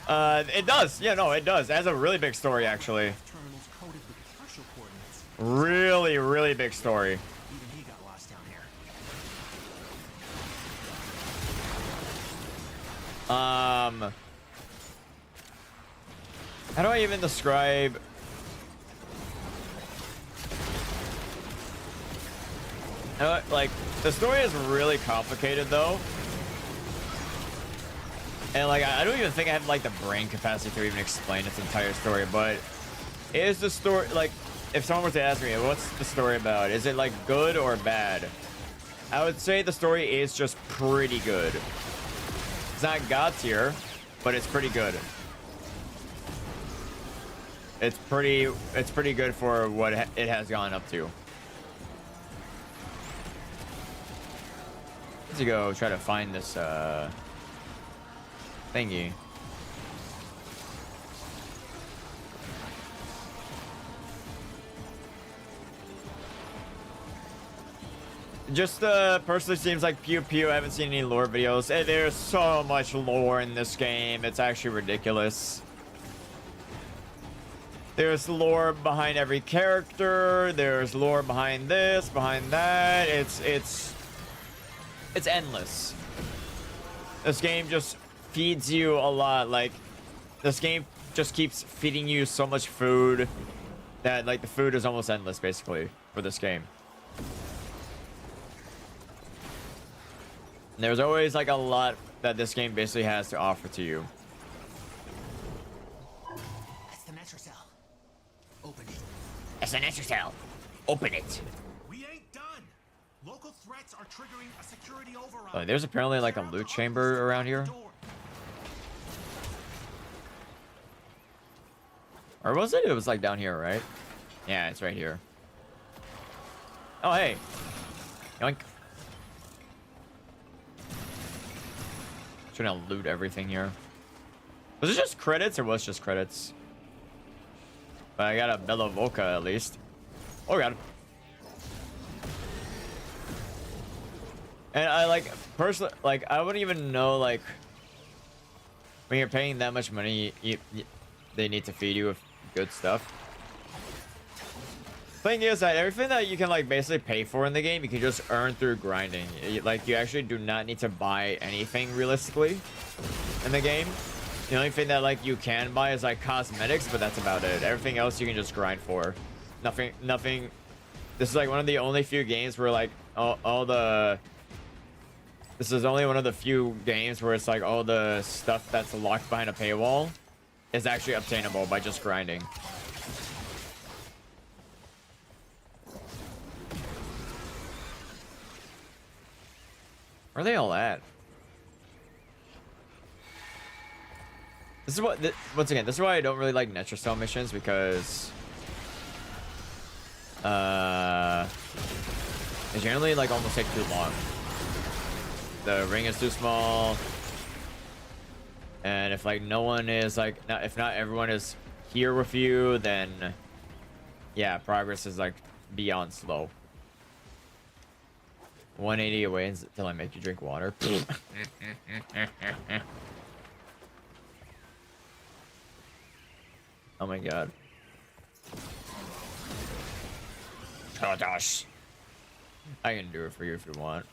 It does. Yeah, no, it does. It has a really big story, actually. Really, really big story. Even he got lost down here. How do I even describe? Like, the story is really complicated, though. And, like, I don't even think I have, like, the brain capacity to even explain its entire story, but is the story, like, if someone were to ask me, what's the story about? Is it, like, good or bad? I would say the story is just pretty good. It's not God tier, but it's pretty good. It's pretty good for what it has gone up to. Let's go try to find this thingy. Just personally seems like pew pew. I haven't seen any lore videos. There's so much lore in this game. It's actually ridiculous. There's lore behind every character. There's lore behind this, behind that. It's endless. This game just feeds you a lot. Like, this game just keeps feeding you so much food that, like, the food is almost endless, basically, for this game. And there's always, like, a lot that this game basically has to offer to you. That's the metro cell. Open it. It's an extra cell. Open it. We ain't done. Local threats are triggering a security override. Oh, there's apparently like a loot chamber around here. Or was it? It was like down here, right? Yeah, it's right here. Oh, hey. Yoink. Trying to loot everything here. Was it just credits or was it just credits? But I got a 𝙑𝙬𝙈 at least. Oh, God. And I, like, personally, like, I wouldn't even know, like, when you're paying that much money, they need to feed you with good stuff. Thing is that everything that you can, like, basically pay for in the game, you can just earn through grinding. Like, you actually do not need to buy anything realistically in the game. The only thing that like you can buy is like cosmetics, but that's about it. Everything else you can just grind for. Nothing. This is like one of the only few games where like all the. This is only one of the few games where it's like all the stuff that's locked behind a paywall is actually obtainable by just grinding. Where are they all at? This is what, once again, this is why I don't really like Netrastyle missions, because they generally like almost take too long. The ring is too small, and if like no one is like, if not everyone is here with you, then yeah, progress is like beyond slow. 180 away until I make you drink water. Oh my god. Oh gosh. I can do it for you if you want.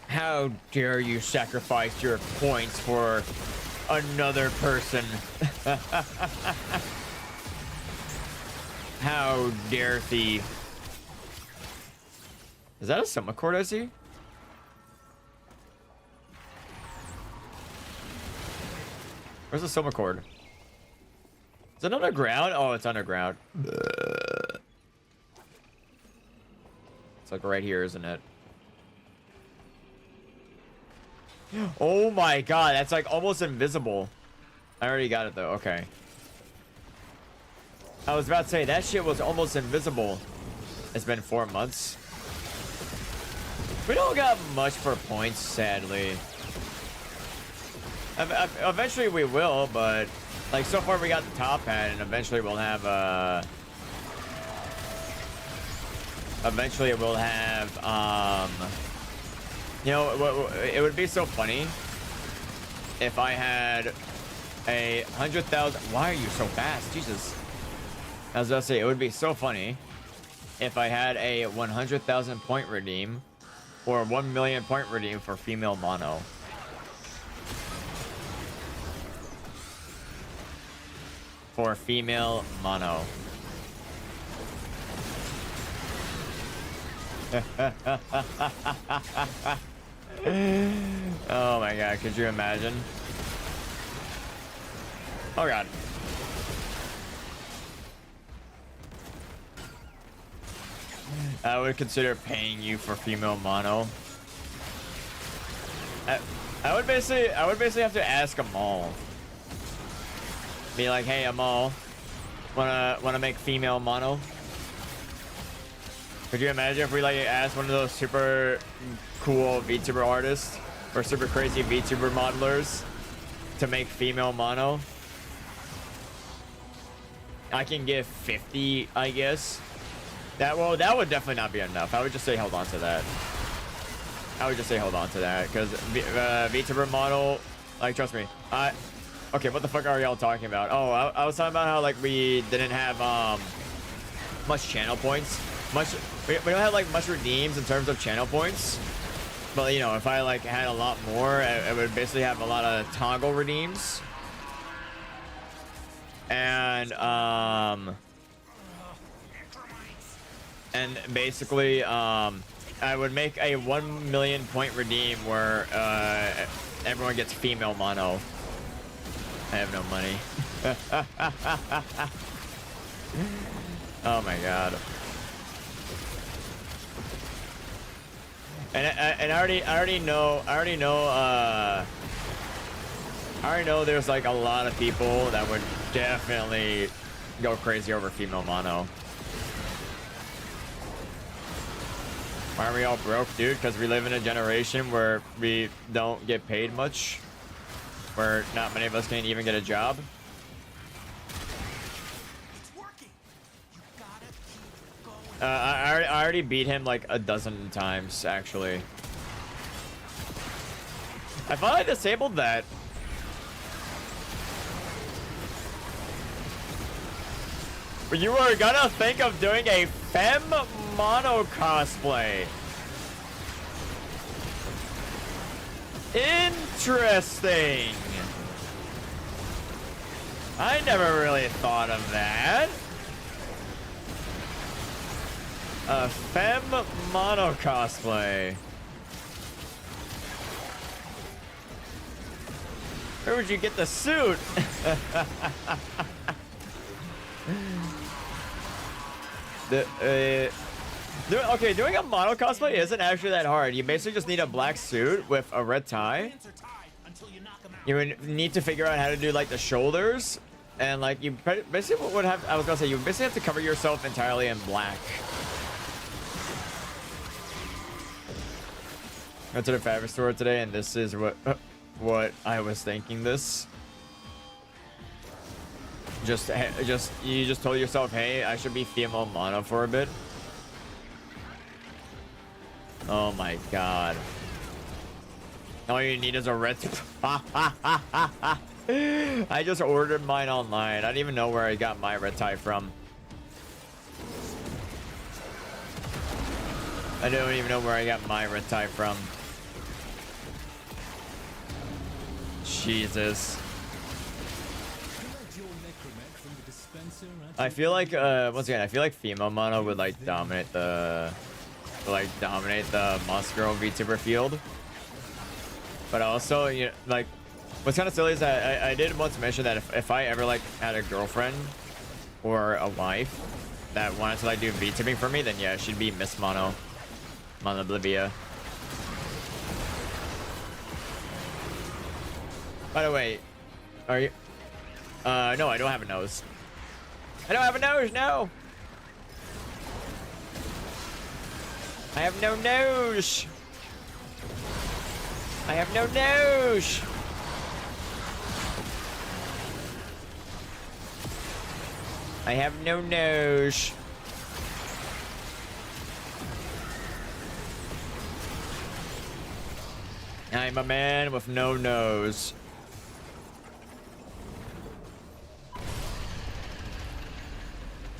How dare you sacrifice your points for another person? How dare thee? Is that a 𝙤𝙗𝙈 I see? Where's the 𝙤𝙗𝙈? Is it underground? Oh, it's underground. It's like right here, isn't it? Oh my god, that's like almost invisible. I already got it though, okay. I was about to say, that shit was almost invisible. It's been 4 months. We don't got much for points, sadly. Eventually we will, but like so far we got the top hat, and eventually we'll have you know, it would be so funny if I had a 100,000. Why are you so fast? Jesus. I was about to say, it would be so funny if I had a 100,000 point redeem or 1 million point redeem for female mono. For female mono. Oh my god, could you imagine? Oh god. I would consider paying you for female mono. I would basically have to ask them all. Be like, hey, Amal, wanna make female mono? Could you imagine if we like asked one of those super cool VTuber artists or super crazy VTuber modelers to make female mono? I can give 50, I guess. That would definitely not be enough. I would just say hold on to that. I would just say hold on to that, because VTuber model, like, trust me. Okay, what the fuck are y'all talking about? Oh, I was talking about how like we didn't have much channel points. We don't have like much redeems in terms of channel points. But you know, if I like had a lot more, I would basically have a lot of toggle redeems. And basically I would make a 1 million point redeem where everyone gets female mono. I have no money. Oh my god. And I already know there's like a lot of people that would definitely go crazy over female mono. Why are we all broke, dude? Because we live in a generation where we don't get paid much. Where not many of us can even get a job. It's working. You gotta keep going. I already beat him like a dozen times, actually. I thought I disabled that. But you were gonna think of doing a femme mono cosplay. Interesting. I never really thought of that. A femme mono cosplay. Where would you get the suit? Okay, doing a mono cosplay isn't actually that hard. You basically just need a black suit with a red tie. You would need to figure out how to do like the shoulders, and like you basically would have. I was gonna say you basically have to cover yourself entirely in black. I went to the fabric store today, and this is what I was thinking. This. You just told yourself, hey, I should be female mono for a bit. Oh my god. All you need is a red. I just ordered mine online. I don't even know where I got my red tie from. I don't even know where I got my red tie from. Jesus. I feel like once again, I feel like female mono would like dominate the Monster Girl VTuber field. But also, you know, like what's kind of silly is that I did once mention that if I ever like had a girlfriend or a wife that wanted to like do VTubing for me, then yeah, she'd be Miss Mono Oblivia. By the way, are you no, I don't have a nose. I don't have a nose, no. I have no nose. I have no nose. I have no nose. I'm a man with no nose.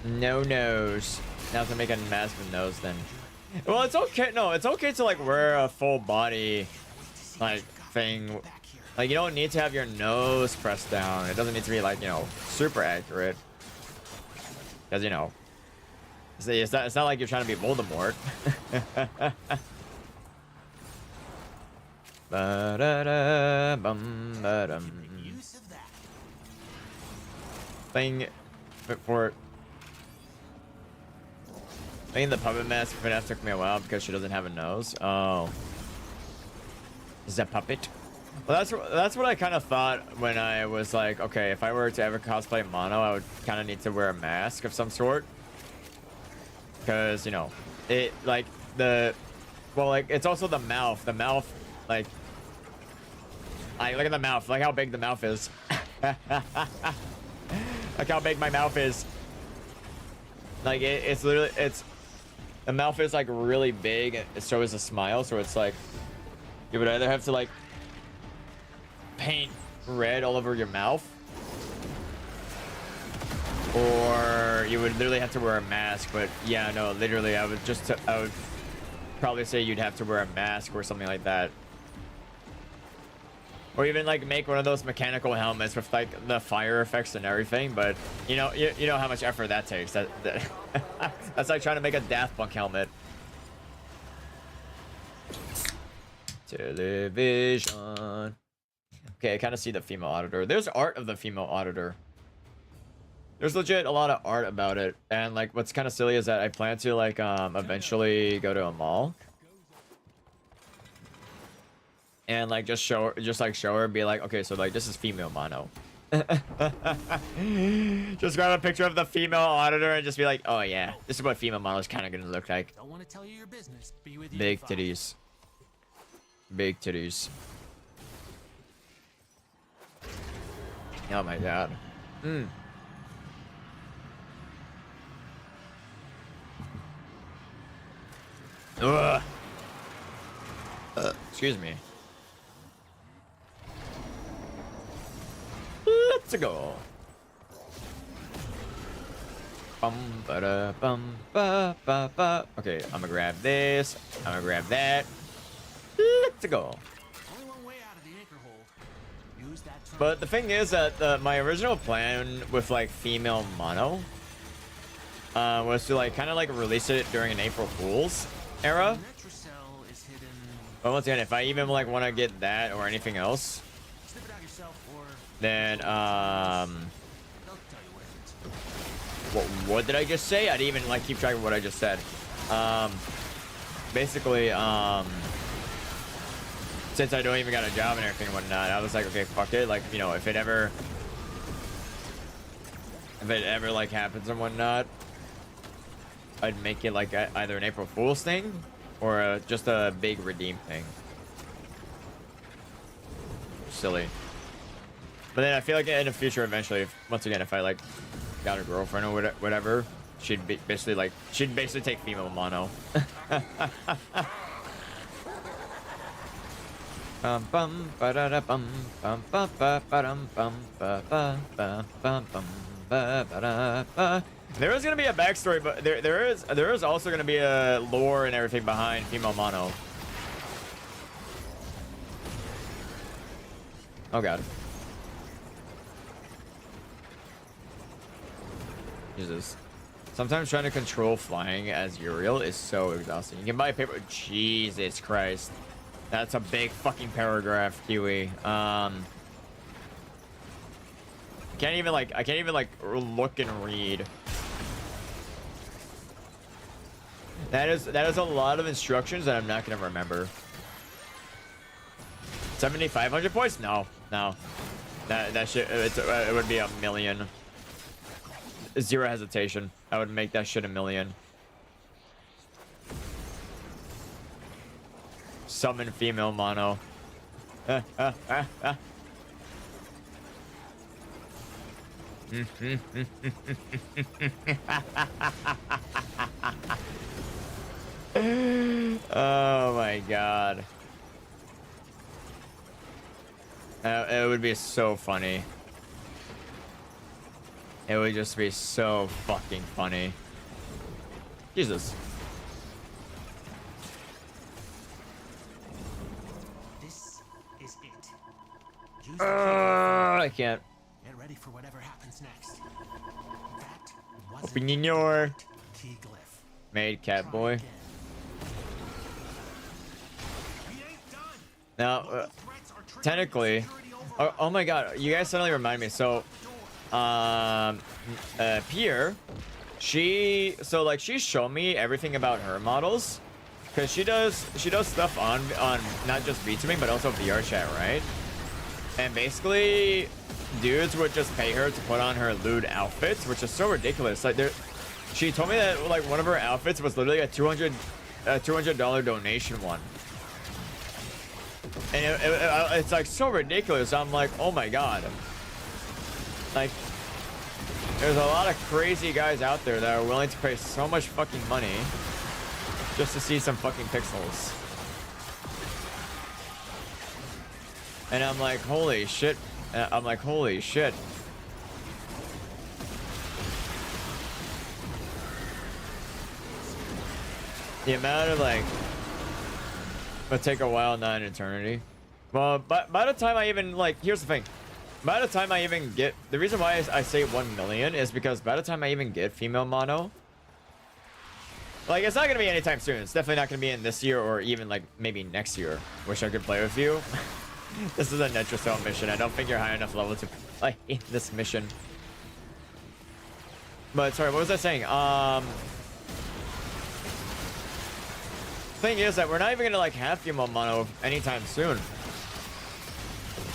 No nose. Now to make a mask with nose then. Well, it's okay. No, it's okay to like wear a full body like thing. Like you don't need to have your nose pressed down. It doesn't need to be like, you know, super accurate. Because, you know, it's not like you're trying to be Voldemort. Thing for I think the puppet mask for that took me a while because she doesn't have a nose. Oh. Is that puppet? Well, that's what I kind of thought when I was like, okay, if I were to ever cosplay mono, I would kind of need to wear a mask of some sort. Because, you know, it like like it's also the mouth. The mouth, like look at the mouth. Like how big the mouth is. Like how big my mouth is. Like it's literally the mouth is like really big, and so is a smile. So it's like you would either have to like paint red all over your mouth, or you would literally have to wear a mask. But yeah, no, literally, I would probably say you'd have to wear a mask or something like that. Or even like make one of those mechanical helmets with like the fire effects and everything. But you know how much effort that takes. That's like trying to make a Daft Punk helmet. Television. Okay, I kind of see the female auditor. There's art of the female auditor. There's legit a lot of art about it. And like what's kind of silly is that I plan to like eventually go to a mall. And like just show her, be like, okay, so like this is female mono. Just grab a picture of the female auditor and just be like, oh yeah, this is what female mono is kind of gonna look like. Don't want to tell you your business. Be with you. Big titties. Big titties. Oh my god. Ugh. Excuse me. Let's go. Bum ba da bum ba ba ba. Okay, I'm gonna grab this. I'm gonna grab that. Let's go. Only one way out of the anchor hole. But the thing is that my original plan with like female mono was to like kind of like release it during an April Fool's era. But once again, if I even like want to get that or anything else, then what did I just say? I didn't even like keep track of what I just said. Basically, since I don't even got a job and everything and whatnot, I was like, okay, fuck it. Like, you know, if it ever like happens and whatnot, I'd make it like either an April Fool's thing or just a big redeem thing. Silly. But then I feel like in the future, eventually, once again, if I like got a girlfriend or whatever, she'd basically take female mono. Bum bum ba da da bum bum ba ba ba dum bum ba ba ba bum bum ba ba da ba. There is gonna be a backstory, but there is also gonna be a lore and everything behind female mono. Oh god. Jesus. Sometimes trying to control flying as Uriel is so exhausting. You can buy paper. Jesus Christ. That's a big fucking paragraph, Kiwi. I can't even like look and read. That is a lot of instructions that I'm not gonna remember. 7,500 points? No. That shit. It would be a million. Zero hesitation. I would make that shit a million. Summon female mono. Oh my god. It would be so funny. It would just be so fucking funny. Jesus. This is it. I can't. Get ready for whatever happens next. That was Opening your key glyph. made cat boy. Now, technically, oh my god, you guys suddenly remind me. So, Pierre, she's shown me everything about her models, because she does stuff on not just VTubing but also VR chat, right? And basically, dudes would just pay her to put on her lewd outfits, which is so ridiculous. Like, she told me that like one of her outfits was literally a $200 donation one. And it's like so ridiculous. I'm like, oh my god. Like, there's a lot of crazy guys out there that are willing to pay so much fucking money just to see some fucking pixels. And I'm like, holy shit. I'm like, holy shit. The amount of like, it'll take a while, not an eternity. Well, by the time I even like, here's the thing. By the time I even get, the reason why I say 1 million is because by the time I even get female mono, like, it's not gonna be anytime soon. It's definitely not gonna be in this year or even like maybe next year. Wish I could play with you. This is a 𝗔𝙗𝙈 mission. I don't think you're high enough level to play this mission. But sorry, what was I saying? Thing is that we're not even gonna like have female mono anytime soon.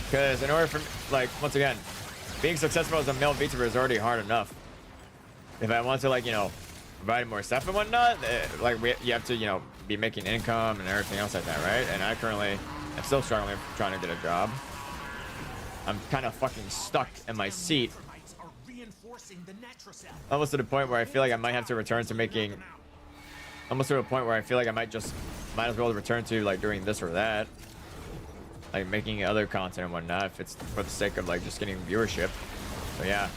Because in order for, like, once again, being successful as a male VTuber is already hard enough. If I want to, like, you know, provide more stuff and whatnot, like, you have to, you know, be making income and everything else like that, right? And I currently am still struggling trying to get a job. I'm kind of fucking stuck in my seat. Almost to the point where I feel like I might have to return to making... Almost to a point where I feel like I might as well return to, like, doing this or that. Like, making other content and whatnot, if it's for the sake of, like, just getting viewership. So, yeah.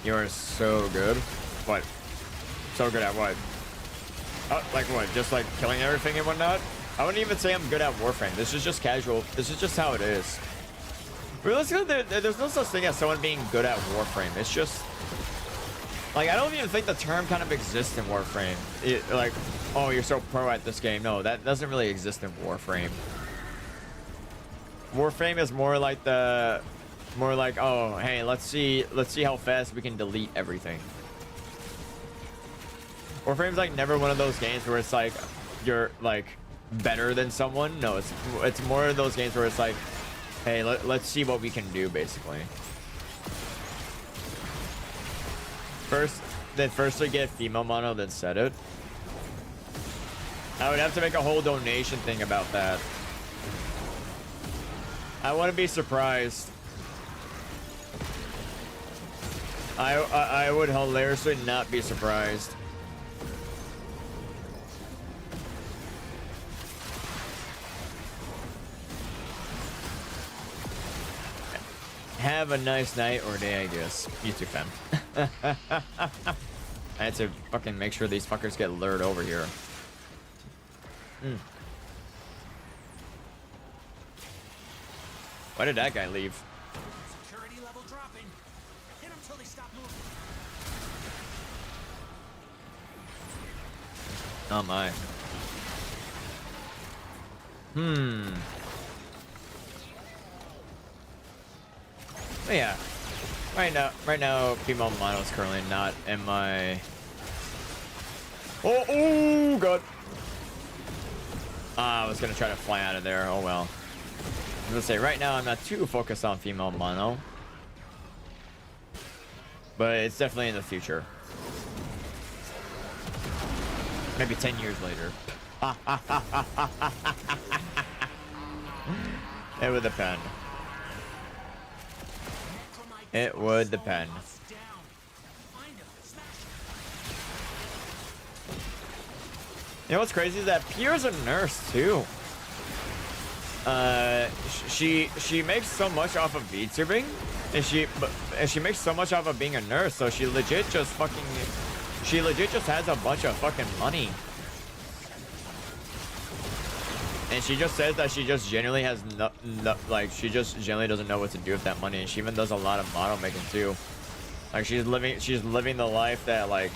You are so good. What? So good at what? Oh, like what? Just, like, killing everything and whatnot? I wouldn't even say I'm good at Warframe. This is just casual. This is just how it is. Realistically, there's no such thing as someone being good at Warframe. It's just... Like, I don't even think the term kind of exists in Warframe. Like, oh, you're so pro at this game. No, that doesn't really exist in Warframe. Warframe is more like the... More like, oh, hey, let's see how fast we can delete everything. Warframe's like never one of those games where it's like, you're, like, better than someone. No, it's more of those games where it's like, hey, let's see what we can do, basically. First to get female mono, then set it. I would have to make a whole donation thing about that. I wouldn't be surprised. I would hilariously not be surprised. Have a nice night or day, I guess. You too, fam. I had to fucking make sure these fuckers get lured over here. Why did that guy leave? Security level dropping. Hit them till they stop moving. Oh my. But yeah. Right now, female mono is currently not in my... Oh god. I was gonna try to fly out of there. Oh well. I was gonna say, right now I'm not too focused on female mono, but it's definitely in the future. Maybe 10 years later. It would depend. It would depend. You know what's crazy is that Pierre's a nurse too. She makes so much off of VTubing, and she makes so much off of being a nurse. So she legit just has a bunch of fucking money. And she just says that she just generally has she just generally doesn't know what to do with that money. And she even does a lot of model making too. Like she's living the life that like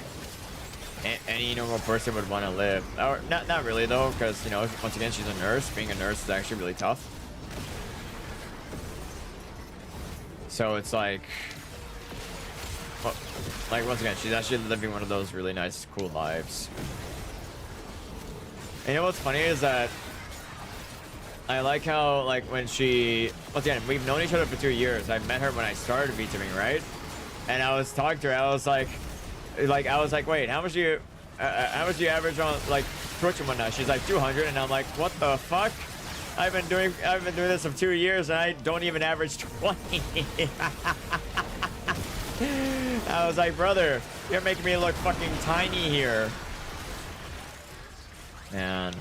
any normal person would want to live. Or not really though, because you know, once again, she's a nurse. Being a nurse is actually really tough. So it's like, well, like once again, she's actually living one of those really nice, cool lives. And you know what's funny is that I like how, like, when she... Once again, we've known each other for 2 years. I met her when I started VTubing, right? And I was talking to her. I was like, wait, how much do you average on, like, Twitch and whatnot? She's like, 200. And I'm like, what the fuck? I've been doing this for 2 years, and I don't even average 20. I was like, brother, you're making me look fucking tiny here. Man.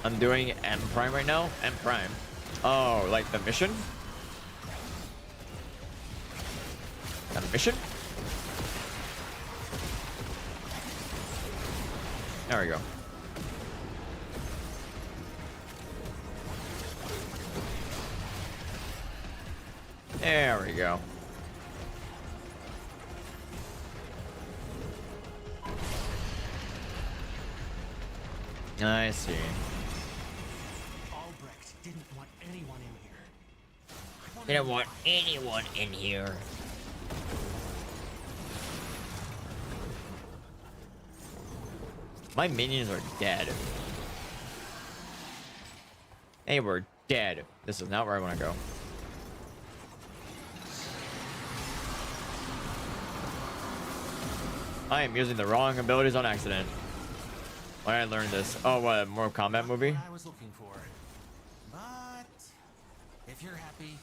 I'm doing M Prime right now. M Prime. Oh, like the mission? The mission? There we go. There we go. I see. Albrecht didn't want anyone in here. Didn't want anyone in here. My minions are dead. They were dead. This is not where I want to go. I am using the wrong abilities on accident. Why did I learn this? Oh, what, a Mortal Kombat movie? I was looking for. But if you're happy,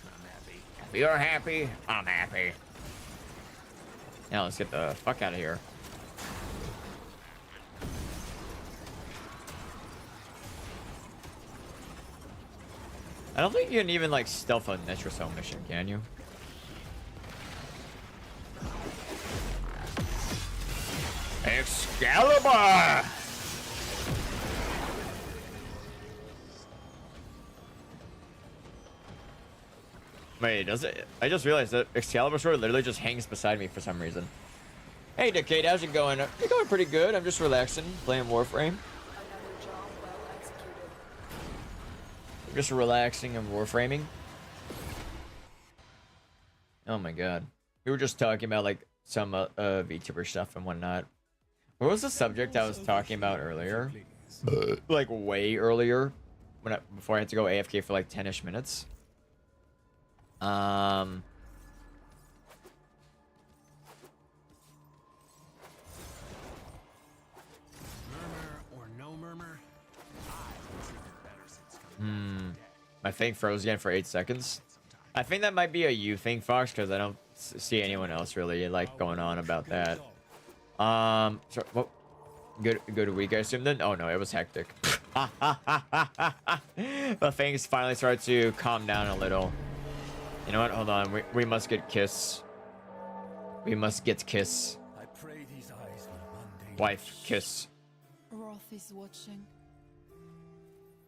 I'm happy. If you're happy, I'm happy. Now let's get the fuck out of here. I don't think you can even like stealth a Netrocell mission, can you? Excalibur! Wait, does it? I just realized that Excalibur sword literally just hangs beside me for some reason. Hey, 𝗘𝗡𝗚, how's it going? It's going pretty good. I'm just relaxing, playing Warframe. I'm just relaxing and Warframing. Oh my god. We were just talking about like some VTuber stuff and whatnot. What was the subject I was talking about earlier? Like way earlier, before I had to go AFK for like 10-ish minutes. Murmur or no murmur, My thing froze again for 8 seconds. I think that might be a you thing, Fox, because I don't see anyone else really like going on about that. So, well, good week, I assume then? Oh no, it was hectic. But things finally started to calm down a little. You know what? Hold on. We must get kiss. We must get kiss. I pray these eyes will one day Wife, kiss. Roth is watching.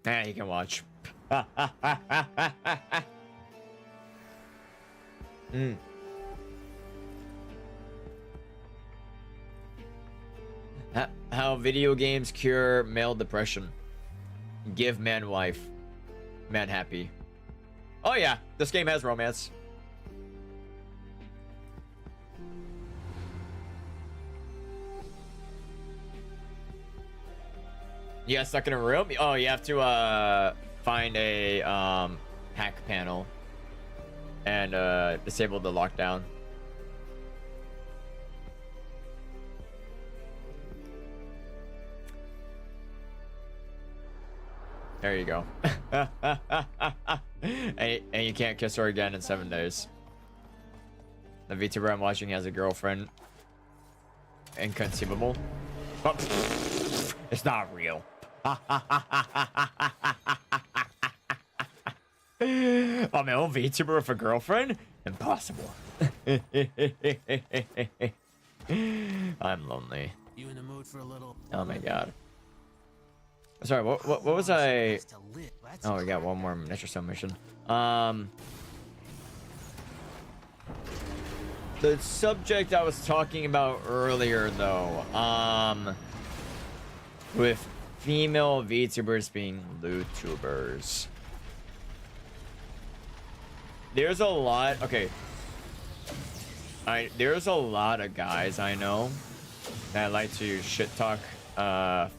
Ah, he can watch. How video games cure male depression. Give man wife. Man happy. Oh yeah, this game has romance. You got stuck in a room? Oh, you have to find a hack panel and disable the lockdown. There you go. and you can't kiss her again in 7 days. The VTuber I'm watching has a girlfriend. Inconceivable. Oh, it's not real. Oh, my own VTuber with a girlfriend? Impossible. I'm lonely. You in the mood for a little? Oh my god. Sorry, what was I? Oh, we got one more Netrocell mission. The subject I was talking about earlier, though, with female VTubers being lootubers. There's a lot. Okay. There's a lot of guys I know that like to shit talk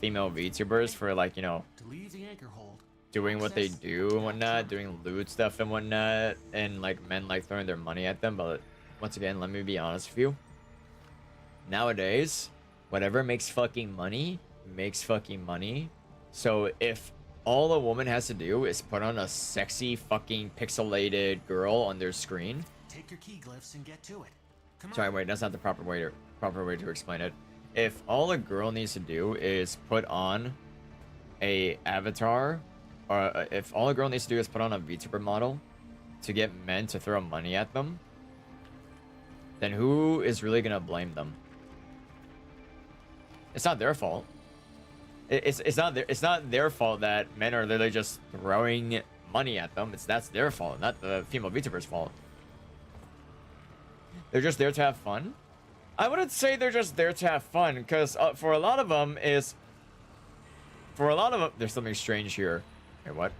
female VTubers for, like, you know, To leave the anchor hold, doing what they do and whatnot, doing loot stuff and whatnot, and like men like throwing their money at them. But once again, let me be honest with you. Nowadays, whatever makes fucking money makes fucking money. So if all a woman has to do is put on a sexy fucking pixelated girl on their screen. take your key glyphs and get to it. Come on. Sorry, wait, that's not the proper way to explain it. If all a girl needs to do is put on a avatar, or if all a girl needs to do is put on a VTuber model to get men to throw money at them, then who is really gonna blame them? It's not their fault. It's not their fault that men are literally just throwing money at them. That's their fault, not the female VTuber's fault. They're just there to have fun. I wouldn't say they're just there to have fun, because for a lot of them, there's something strange here. Hey, what?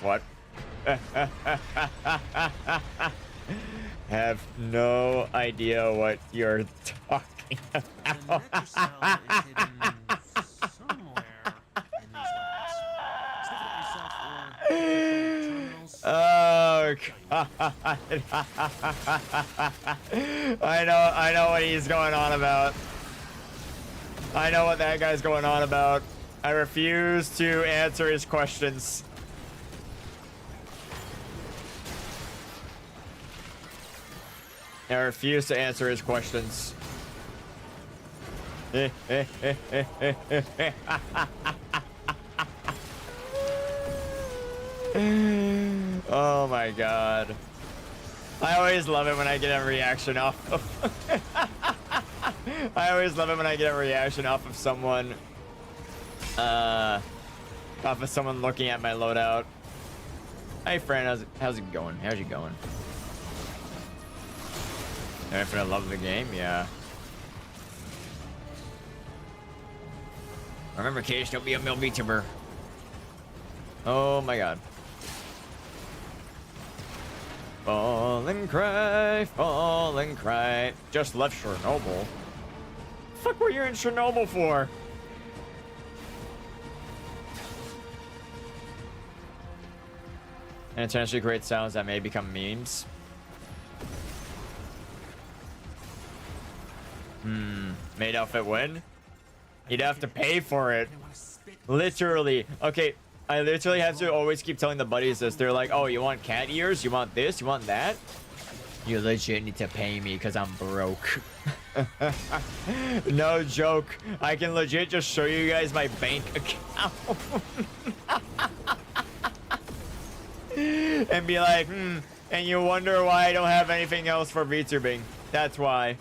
What? Have no idea what you're talking about. The Netrocell is hidden somewhere in these labs. Sniff it yourself or terminals. Oh god. I know what he's going on about. I know what that guy's going on about. I refuse to answer his questions. I refuse to answer his questions. Oh my god. I always love it when I get a reaction off of I always love it when I get a reaction off of someone looking at my loadout. Hey friend, how's it going? How's it going? If I love the game, yeah. Remember, Cage, don't be a male VTuber. Oh my god. Fall and cry, fall and cry. Just left Chernobyl. Fuck were you in Chernobyl for? And intentionally create sounds that may become memes. Made outfit win? You'd have to pay for it. Literally. Okay, I literally have to always keep telling the buddies this. They're like, oh, you want cat ears? You want this? You want that? You legit need to pay me because I'm broke. No joke. I can legit just show you guys my bank account. And be like, and you wonder why I don't have anything else for VTubing. That's why.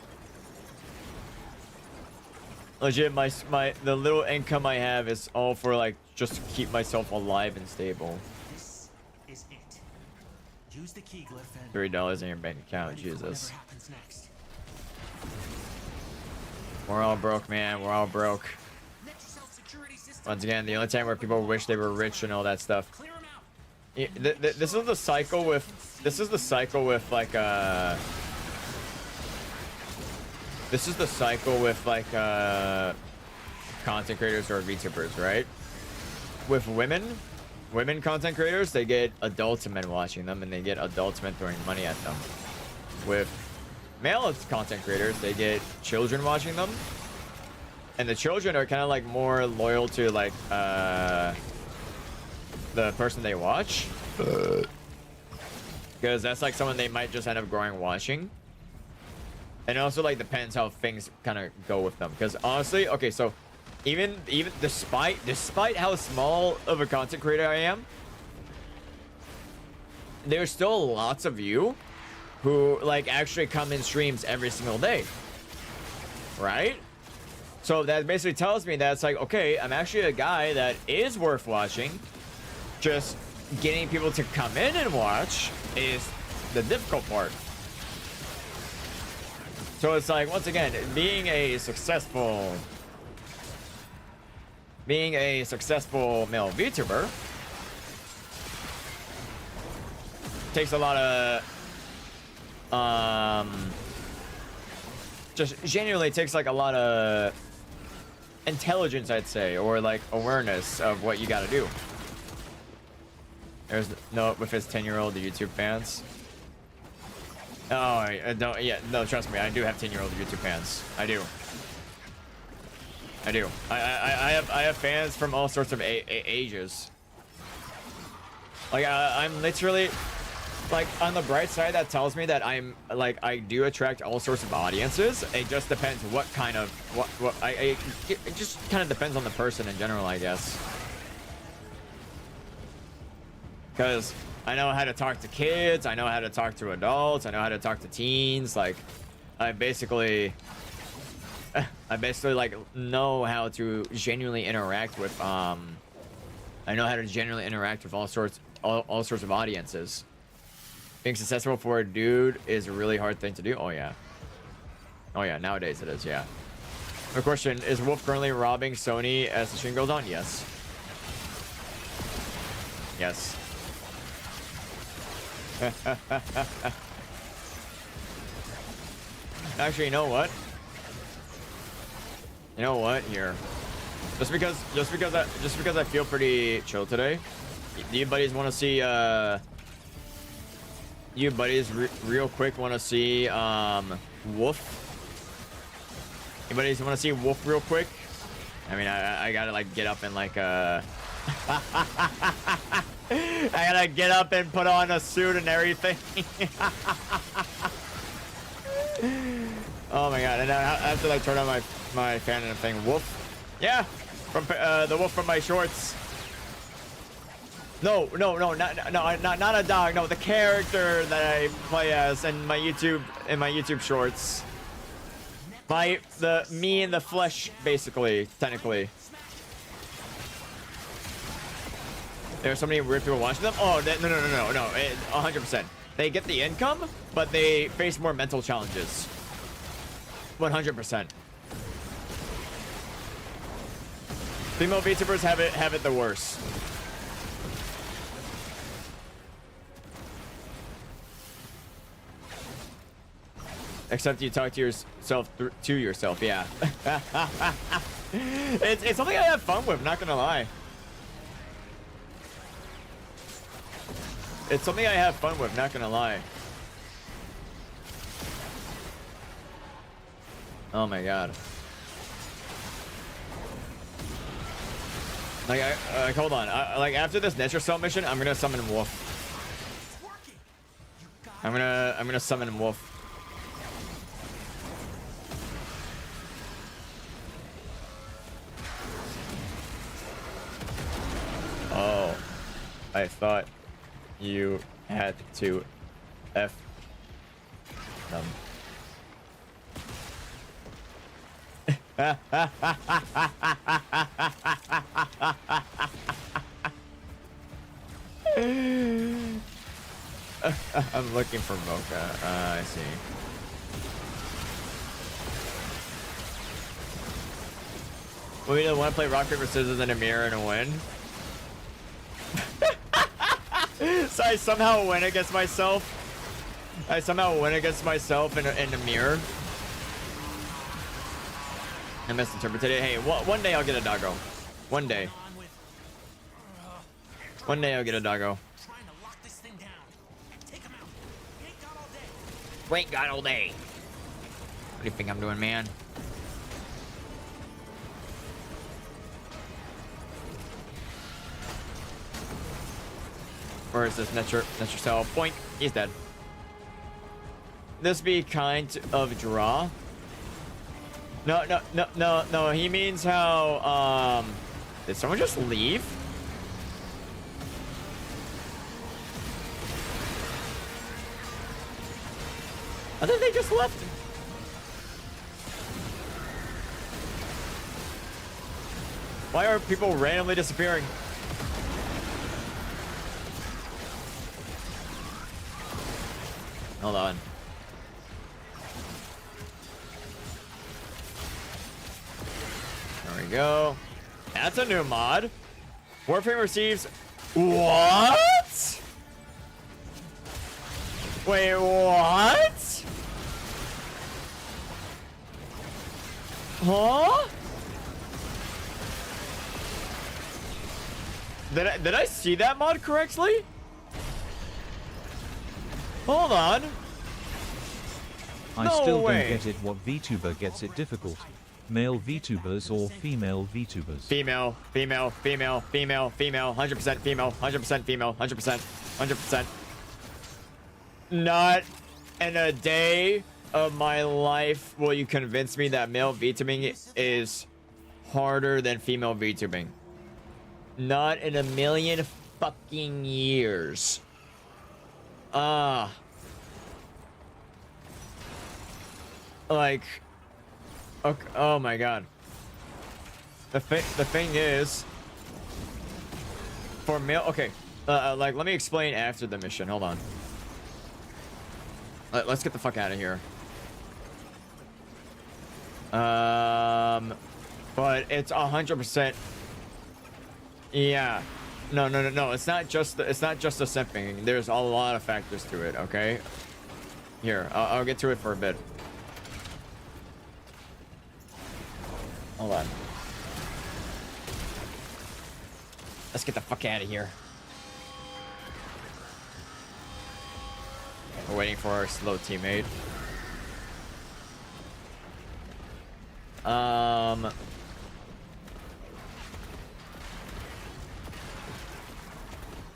Legit, the little income I have is all for like just to keep myself alive and stable. This is it. Use the key glyph and $3 in your bank account, ready for whatever Jesus. happens next. We're all broke, man. We're all broke. Net yourself security system. Once again, the only time where people wish they were rich and all that stuff. Clear 'em out. Yeah, this is the cycle with. This is the cycle with like This is the cycle with like content creators or VTubers, right? With women content creators, they get adult men watching them and they get adult men throwing money at them. With male content creators, they get children watching them, and the children are kind of like more loyal to like the person they watch, because that's like someone they might just end up growing watching. And it also like depends how things kind of go with them, because honestly, okay, so even despite how small of a content creator I am, there's still lots of you who like actually come in streams every single day, right? So that basically tells me that it's like, okay, I'm actually a guy that is worth watching. Just getting people to come in and watch is the difficult part. So it's like, once again, being a successful male VTuber takes a lot of just genuinely takes like a lot of intelligence, I'd say, or like awareness of what you gotta do. There's no with his 10-year-old YouTube fans. Oh, I don't. Yeah, no, trust me, I do have 10-year-old YouTube fans. I do. I have fans from all sorts of ages. Like I'm literally, like, on the bright side, that tells me that I'm like I do attract all sorts of audiences. It just depends what kind of it just kind of depends on the person in general, I guess. Because I know how to talk to kids, I know how to talk to adults, I know how to talk to teens. Like, I basically like know how to genuinely interact with I know how to genuinely interact with all sorts of audiences. Being successful for a dude is a really hard thing to do. Oh yeah, nowadays it is. Yeah. The question is, Wolf currently robbing Sony as the stream goes on? Yes. Actually, you know what? Here, just because I feel pretty chill today. Do you buddies want to see? You buddies real quick want to see Wolf? You buddies want to see Wolf real quick? I mean, I gotta like get up and like I gotta get up and put on a suit and everything. Oh my god! And I have to like turn on my fan and thing. Wolf, yeah, from the wolf from my shorts. No, not a dog. No, the character that I play as in my YouTube shorts. Me in the flesh, basically, technically. There's so many weird people watching them. Oh, no, 100%. They get the income, but they face more mental challenges. 100%. Female VTubers have it the worst. Except you talk to yourself, yeah. It's something I have fun with, not gonna lie. It's something I have fun with, not gonna lie. Oh my god. Like, hold on. Like, after this 𝙑𝙗𝙈 mission, I'm gonna summon Wolf. I'm gonna summon Wolf. Oh, I thought you had to F them. I'm looking for Mocha. I see. Well, you want to play rock, paper, scissors in a mirror and win? So I somehow win against myself. I somehow win against myself in a mirror. I misinterpreted it. Hey, one day I'll get a doggo. One day. One day I'll get a doggo. Wait, God all day. What do you think I'm doing, man? Where is this 𝙑𝙗𝙈? Point. He's dead. This be kind of draw. No. He means how, did someone just leave? I think they just left. Why are people randomly disappearing? Hold on. There we go. That's a new mod. Warframe receives... What? Wait, what? Huh? Did I see that mod correctly? Hold on. I still don't get it. What VTuber gets it difficult? Male VTubers or female VTubers? Female. 100% female. 100% female. 100%. Not in a day of my life will you convince me that male VTubing is harder than female VTubing. Not in a million fucking years. Like, okay, oh my god. The thing is, for male, okay, like, let me explain after the mission. Hold on. Let's get the fuck out of here. But it's 100%. Yeah. No. It's not just the simping. There's a lot of factors to it. Okay. Here, I'll get to it for a bit. Hold on. Let's get the fuck out of here. We're waiting for our slow teammate.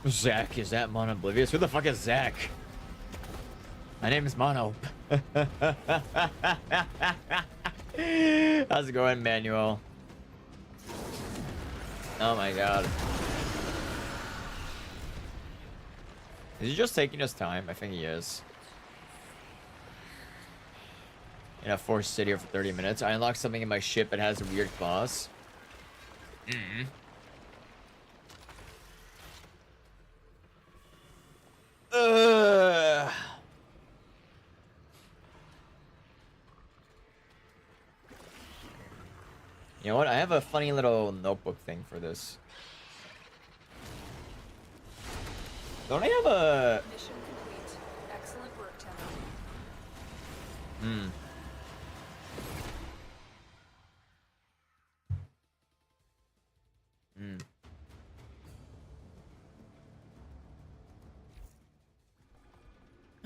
Zach, is that Mono Oblivious? Who the fuck is Zach? My name is Mono. How's it going, Manuel? Oh my god. Is he just taking his time? I think he is. In a forced sit here for 30 minutes. I unlocked something in my ship that has a weird clause. You know what? I have a funny little notebook thing for this. Don't I have a... Mission complete. Excellent work, Tenno.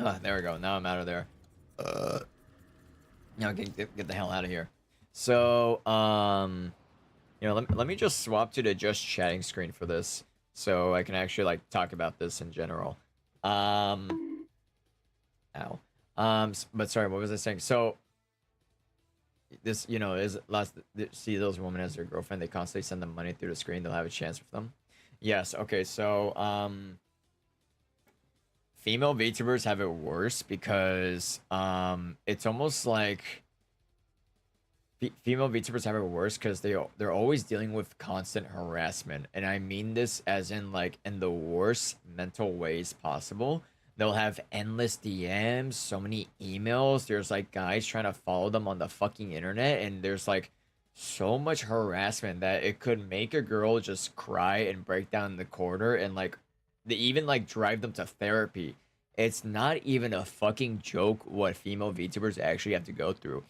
Ah, there we go. Now I'm out of there. Now get the hell out of here. So, you know, let me just swap to the just chatting screen for this, so I can actually like talk about this in general. Ow. But sorry, what was I saying? So, this, you know, is last see those women as their girlfriend. They constantly send them money through the screen. They'll have a chance with them. Yes. Okay. So, female VTubers have it worse because it's almost like female VTubers have it worse because they're always dealing with constant harassment, and I mean this as in like in the worst mental ways possible. They'll have endless DMs, so many emails. There's like guys trying to follow them on the fucking internet, and there's like so much harassment that it could make a girl just cry and break down in the corner, and like they even like drive them to therapy. It's not even a fucking joke what female VTubers actually have to go through.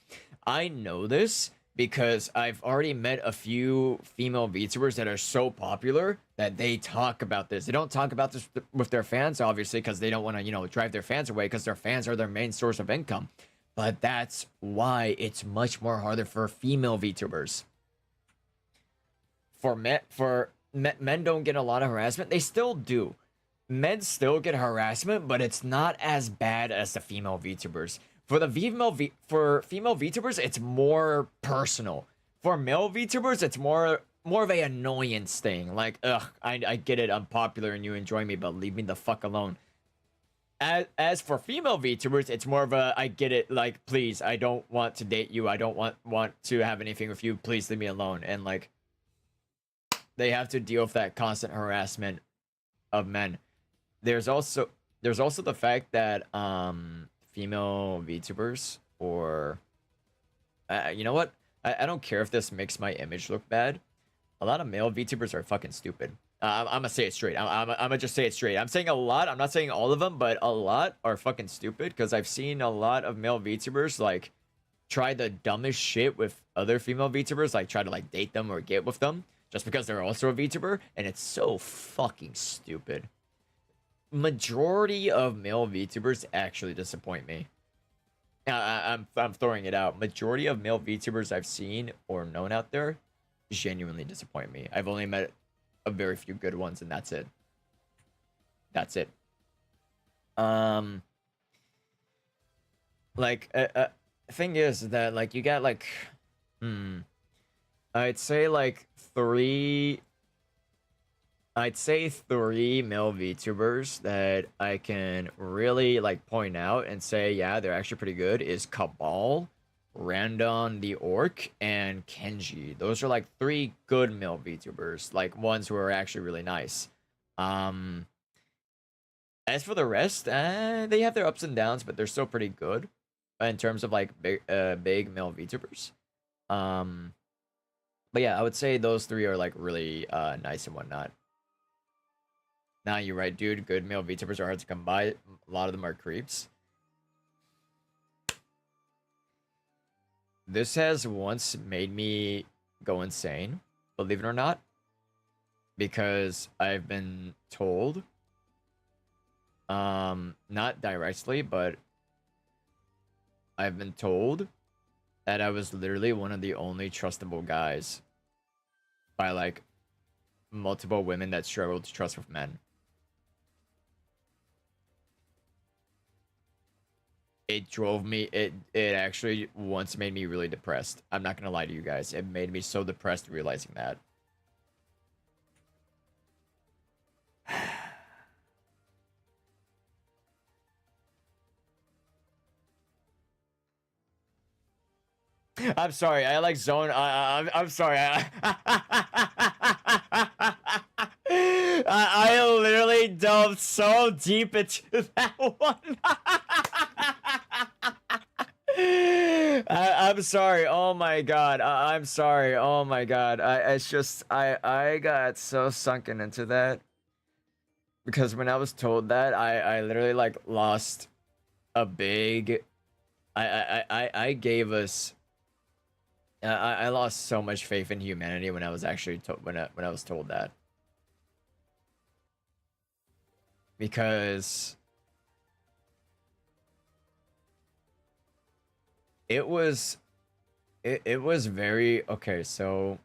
I know this because I've already met a few female VTubers that are so popular that they talk about this. They don't talk about this with their fans, obviously, because they don't want to, you know, drive their fans away, because their fans are their main source of income. But that's why it's much more harder for female VTubers. Men don't get a lot of harassment. They still do. Men still get harassment, but it's not as bad as the female VTubers. For female VTubers, it's more personal. For male VTubers, it's more of a annoyance thing. Like, ugh, I get it, I'm popular and you enjoy me, but leave me the fuck alone. As for female VTubers, it's more of a, I get it, like, please, I don't want to date you, I don't want to have anything with you, please leave me alone. And like, they have to deal with that constant harassment of men. There's also the fact that female VTubers, or you know what, I don't care if this makes my image look bad. A lot of male VTubers are fucking stupid. I'm gonna say it straight. I'm gonna just say it straight. I'm saying a lot. I'm not saying all of them, but a lot are fucking stupid, because I've seen a lot of male VTubers like try the dumbest shit with other female VTubers, like try to like date them or get with them just because they're also a VTuber, and it's so fucking stupid. Majority of male VTubers actually disappoint me. I'm throwing it out. Majority of male VTubers I've seen or known out there genuinely disappoint me. I've only met a very few good ones, and that's it. That's it. Like, thing is that, like, you got, like, I'd say three male VTubers that I can really, like, point out and say, yeah, they're actually pretty good, is Cabal, Randon the Orc, and Kenji. Those are, like, three good male VTubers, like, ones who are actually really nice. As for the rest, they have their ups and downs, but they're still pretty good in terms of, like, big male VTubers. But yeah, I would say those three are, like, really nice and whatnot. Nah, you're right, dude. Good male VTubers are hard to come by. A lot of them are creeps. This has once made me go insane, believe it or not, because I've been told, not directly, but I've been told that I was literally one of the only trustable guys by, like, multiple women that struggled to trust with men. It drove me, it actually once made me really depressed. I'm not gonna lie to you guys. It made me so depressed realizing that. I'm sorry. I like zone. I'm sorry. I literally delved so deep into that one. I'm sorry. Oh my god. I'm sorry. Oh my god. It's just I got so sunken into that because when I was told that, I literally like lost a big. I gave us. I lost so much faith in humanity when I was actually when I was told that. Because it was very okay, so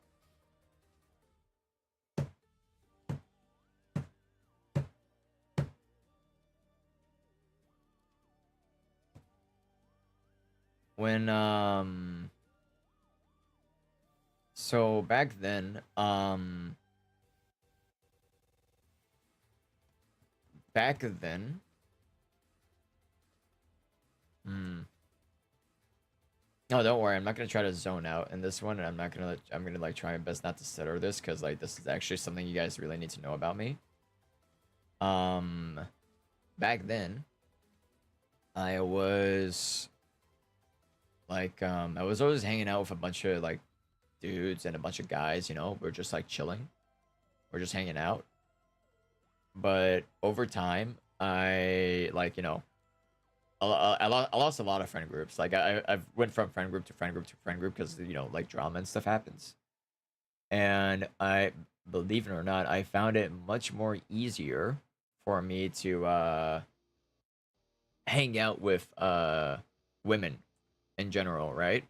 when so back then no, don't worry. I'm not gonna try to zone out in this one, and I'm gonna like try my best not to stutter this, because like this is actually something you guys really need to know about me. Back then, I was like I was always hanging out with a bunch of like dudes and a bunch of guys. You know, we're just like chilling, we're just hanging out. But over time, I like I lost a lot of friend groups. Like I've went from friend group to friend group to friend group because like drama and stuff happens. And I, believe it or not, I found it much more easier for me to hang out with women in general, right?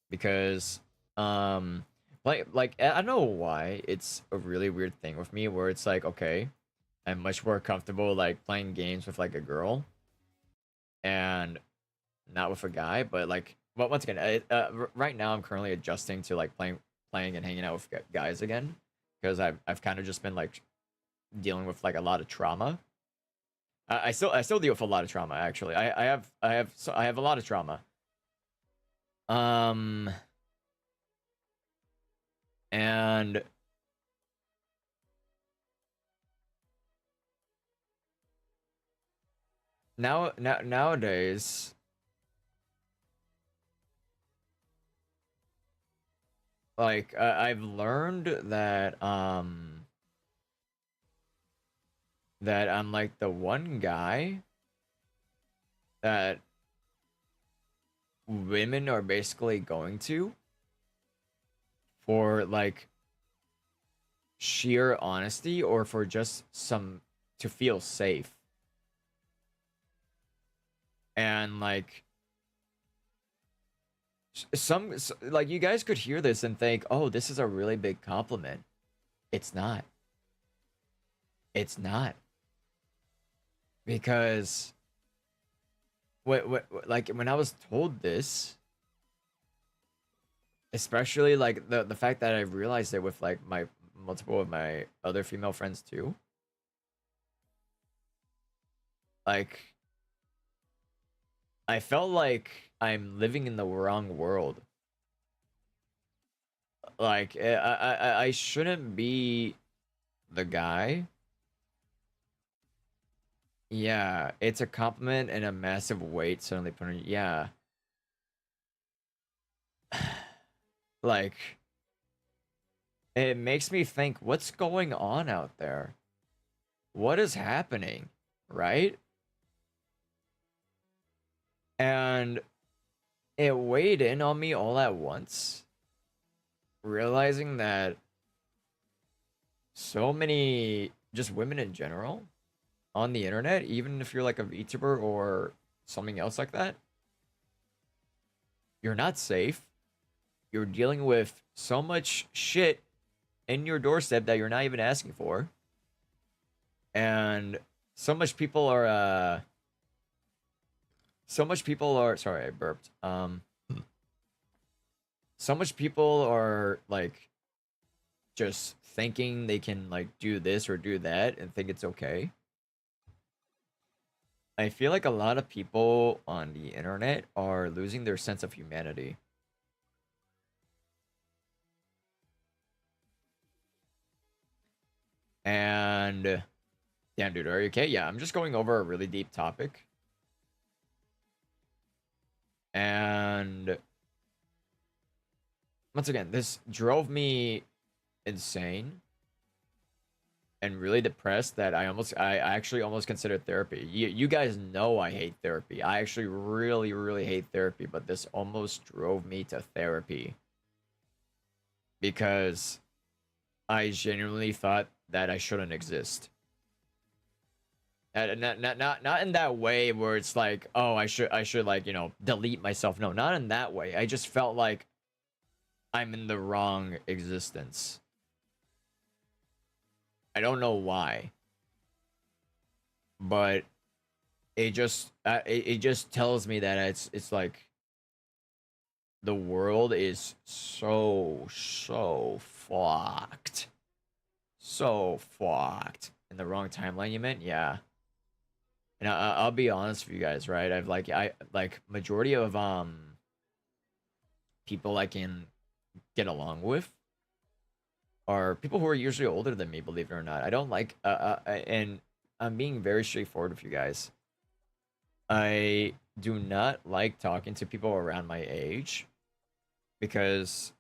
Because like I don't know why it's a really weird thing with me where it's like, okay, I'm much more comfortable like playing games with like a girl and not with a guy. But like, well, once again, right now I'm currently adjusting to like playing and hanging out with guys again, because I've kind of just been like dealing with like a lot of trauma. I still deal with a lot of trauma, actually. I have a lot of trauma. And nowadays, like I've learned that that I'm like the one guy that women are basically going to for like sheer honesty, or for just some to feel safe. And like like you guys could hear this and think, oh, this is a really big compliment. It's not. It's not. Because like when I was told this, especially like the fact that I realized it with like my multiple of my other female friends too, like I felt like I'm living in the wrong world. Like I shouldn't be the guy. Yeah, it's a compliment and a massive weight suddenly put on you. Yeah. Like, it makes me think, what's going on out there? What is happening, right? And it weighed in on me all at once, realizing that so many just women in general on the internet, even if you're like a VTuber or something else like that, you're not safe. You're dealing with so much shit in your doorstep that you're not even asking for. And so much people are sorry, I burped. So much people are like just thinking they can like do this or do that and think it's okay. I feel like a lot of people on the internet are losing their sense of humanity. And damn, dude, are you okay? Yeah, I'm just going over a really deep topic. And once again, this drove me insane and really depressed that I actually almost considered therapy. You guys know I hate therapy. I actually really, really hate therapy, but this almost drove me to therapy because I genuinely thought that I shouldn't exist. And not in that way where it's like, oh, I should like, you know, delete myself. No, not in that way. I just felt like I'm in the wrong existence. I don't know why, but it just tells me that it's like the world is so fucked, in the wrong timeline. You meant, yeah. And I'll be honest with you guys, right? I like majority of people I can get along with are people who are usually older than me, believe it or not. I don't like and I'm being very straightforward with you guys. I do not like talking to people around my age because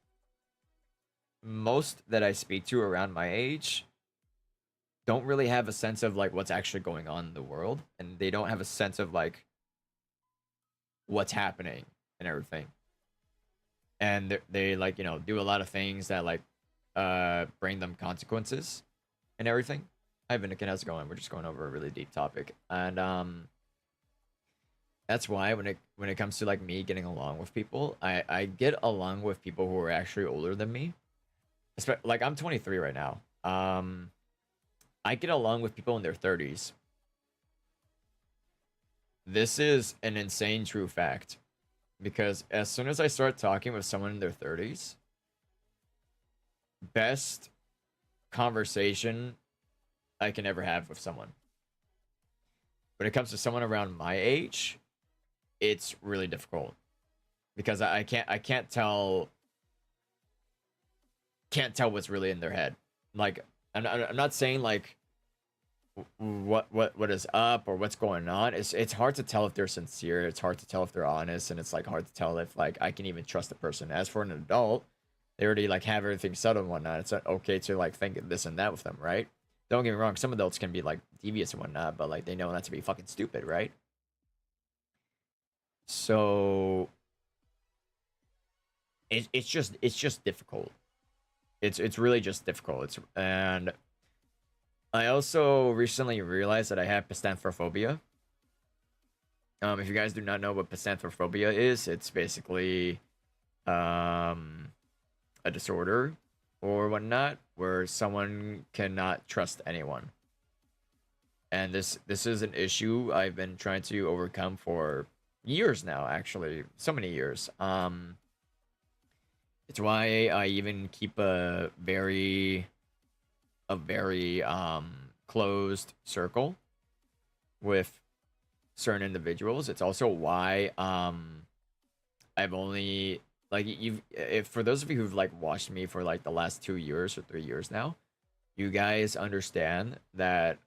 most that I speak to around my age don't really have a sense of like what's actually going on in the world, and they don't have a sense of like what's happening and everything. And they like, you know, do a lot of things that like bring them consequences and everything. Hi Vinnikin, how's it going? We're just going over a really deep topic. And that's why when it comes to like me getting along with people, I get along with people who are actually older than me. Like I'm 23 right now. I get along with people in their 30s. This is an insane true fact. Because as soon as I start talking with someone in their 30s, best conversation I can ever have with someone. When it comes to someone around my age, it's really difficult. Because I can't tell what's really in their head. Like I'm not saying like what is up or what's going on. It's hard to tell if they're sincere. It's hard to tell if they're honest, and it's like hard to tell if like I can even trust a person. As for an adult, they already like have everything settled and whatnot. It's okay to like think this and that with them, right? Don't get me wrong. Some adults can be like devious and whatnot, but like they know not to be fucking stupid, right? So it's just difficult. It's really just difficult. And I also recently realized that I have pisthanthrophobia. If you guys do not know what pisthanthrophobia is, it's basically a disorder or whatnot where someone cannot trust anyone. And this is an issue I've been trying to overcome for years now, actually. So many years. It's why I even keep a very closed circle with certain individuals. It's also why I've only like if for those of you who've like watched me for like the last 2 years or 3 years now, you guys understand that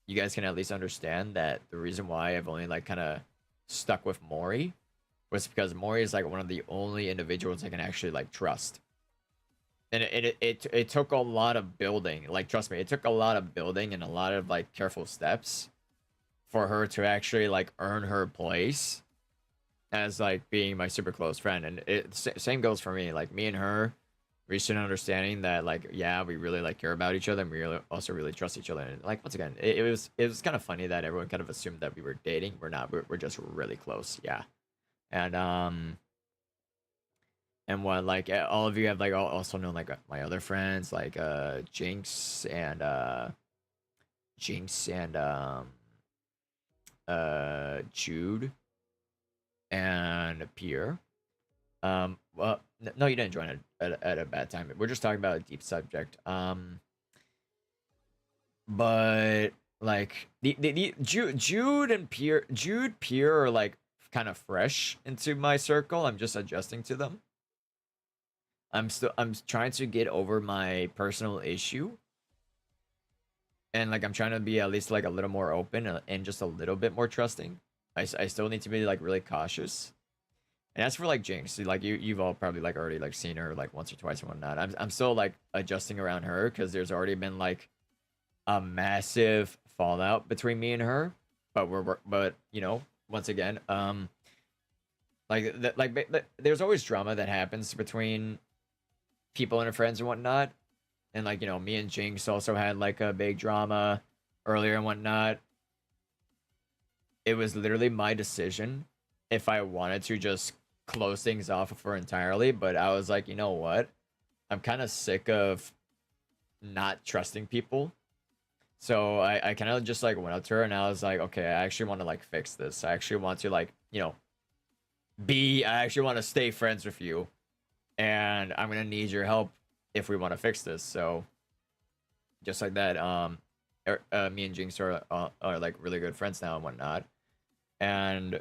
you guys can at least understand that the reason why I've only like kind of stuck with Mori was because Mori is like one of the only individuals I can actually like trust. And it took a lot of building. Like, trust me, it took a lot of building and a lot of like careful steps for her to actually like earn her place as like being my super close friend. And same goes for me. Like me and her reached an understanding that like, yeah, we really like care about each other, and we also really trust each other. And like, once again, it was kind of funny that everyone kind of assumed that we were dating. We're not. We're just really close. Yeah. And what like all of you have like also known like my other friends like Jinx and Jude and Pierre. Well, no, you didn't join at a bad time. We're just talking about a deep subject. But like the Jude and Pierre are like kind of fresh into my circle. I'm just adjusting to them. I'm trying to get over my personal issue And like I'm trying to be at least like a little more open and just a little bit more trusting. I still need to be like really cautious. And as for like Jinx, like you've all probably like already like seen her like once or twice and whatnot. I'm still like adjusting around her because there's already been like a massive fallout between me and her. But you know, once again, there's always drama that happens between people and their friends and whatnot. And like, you know, me and Jinx also had like a big drama earlier and whatnot. It was literally my decision if I wanted to just close things off of her entirely, but I was like, you know what? I'm kind of sick of not trusting people. So I kind of just like went up to her and I was like, okay, I actually want to like fix this. I actually want to like, you know, I actually want to stay friends with you. And I'm going to need your help if we want to fix this. So just like that, me and Jinx are like really good friends now and whatnot. And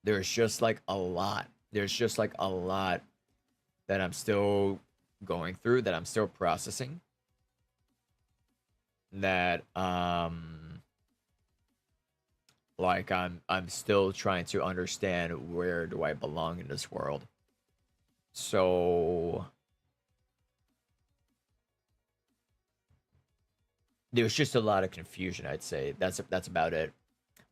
there's just like a lot. There's just like a lot that I'm still going through, that I'm still processing. That like I'm still trying to understand where do I belong in this world. So there's just a lot of confusion, I'd say. That's about it.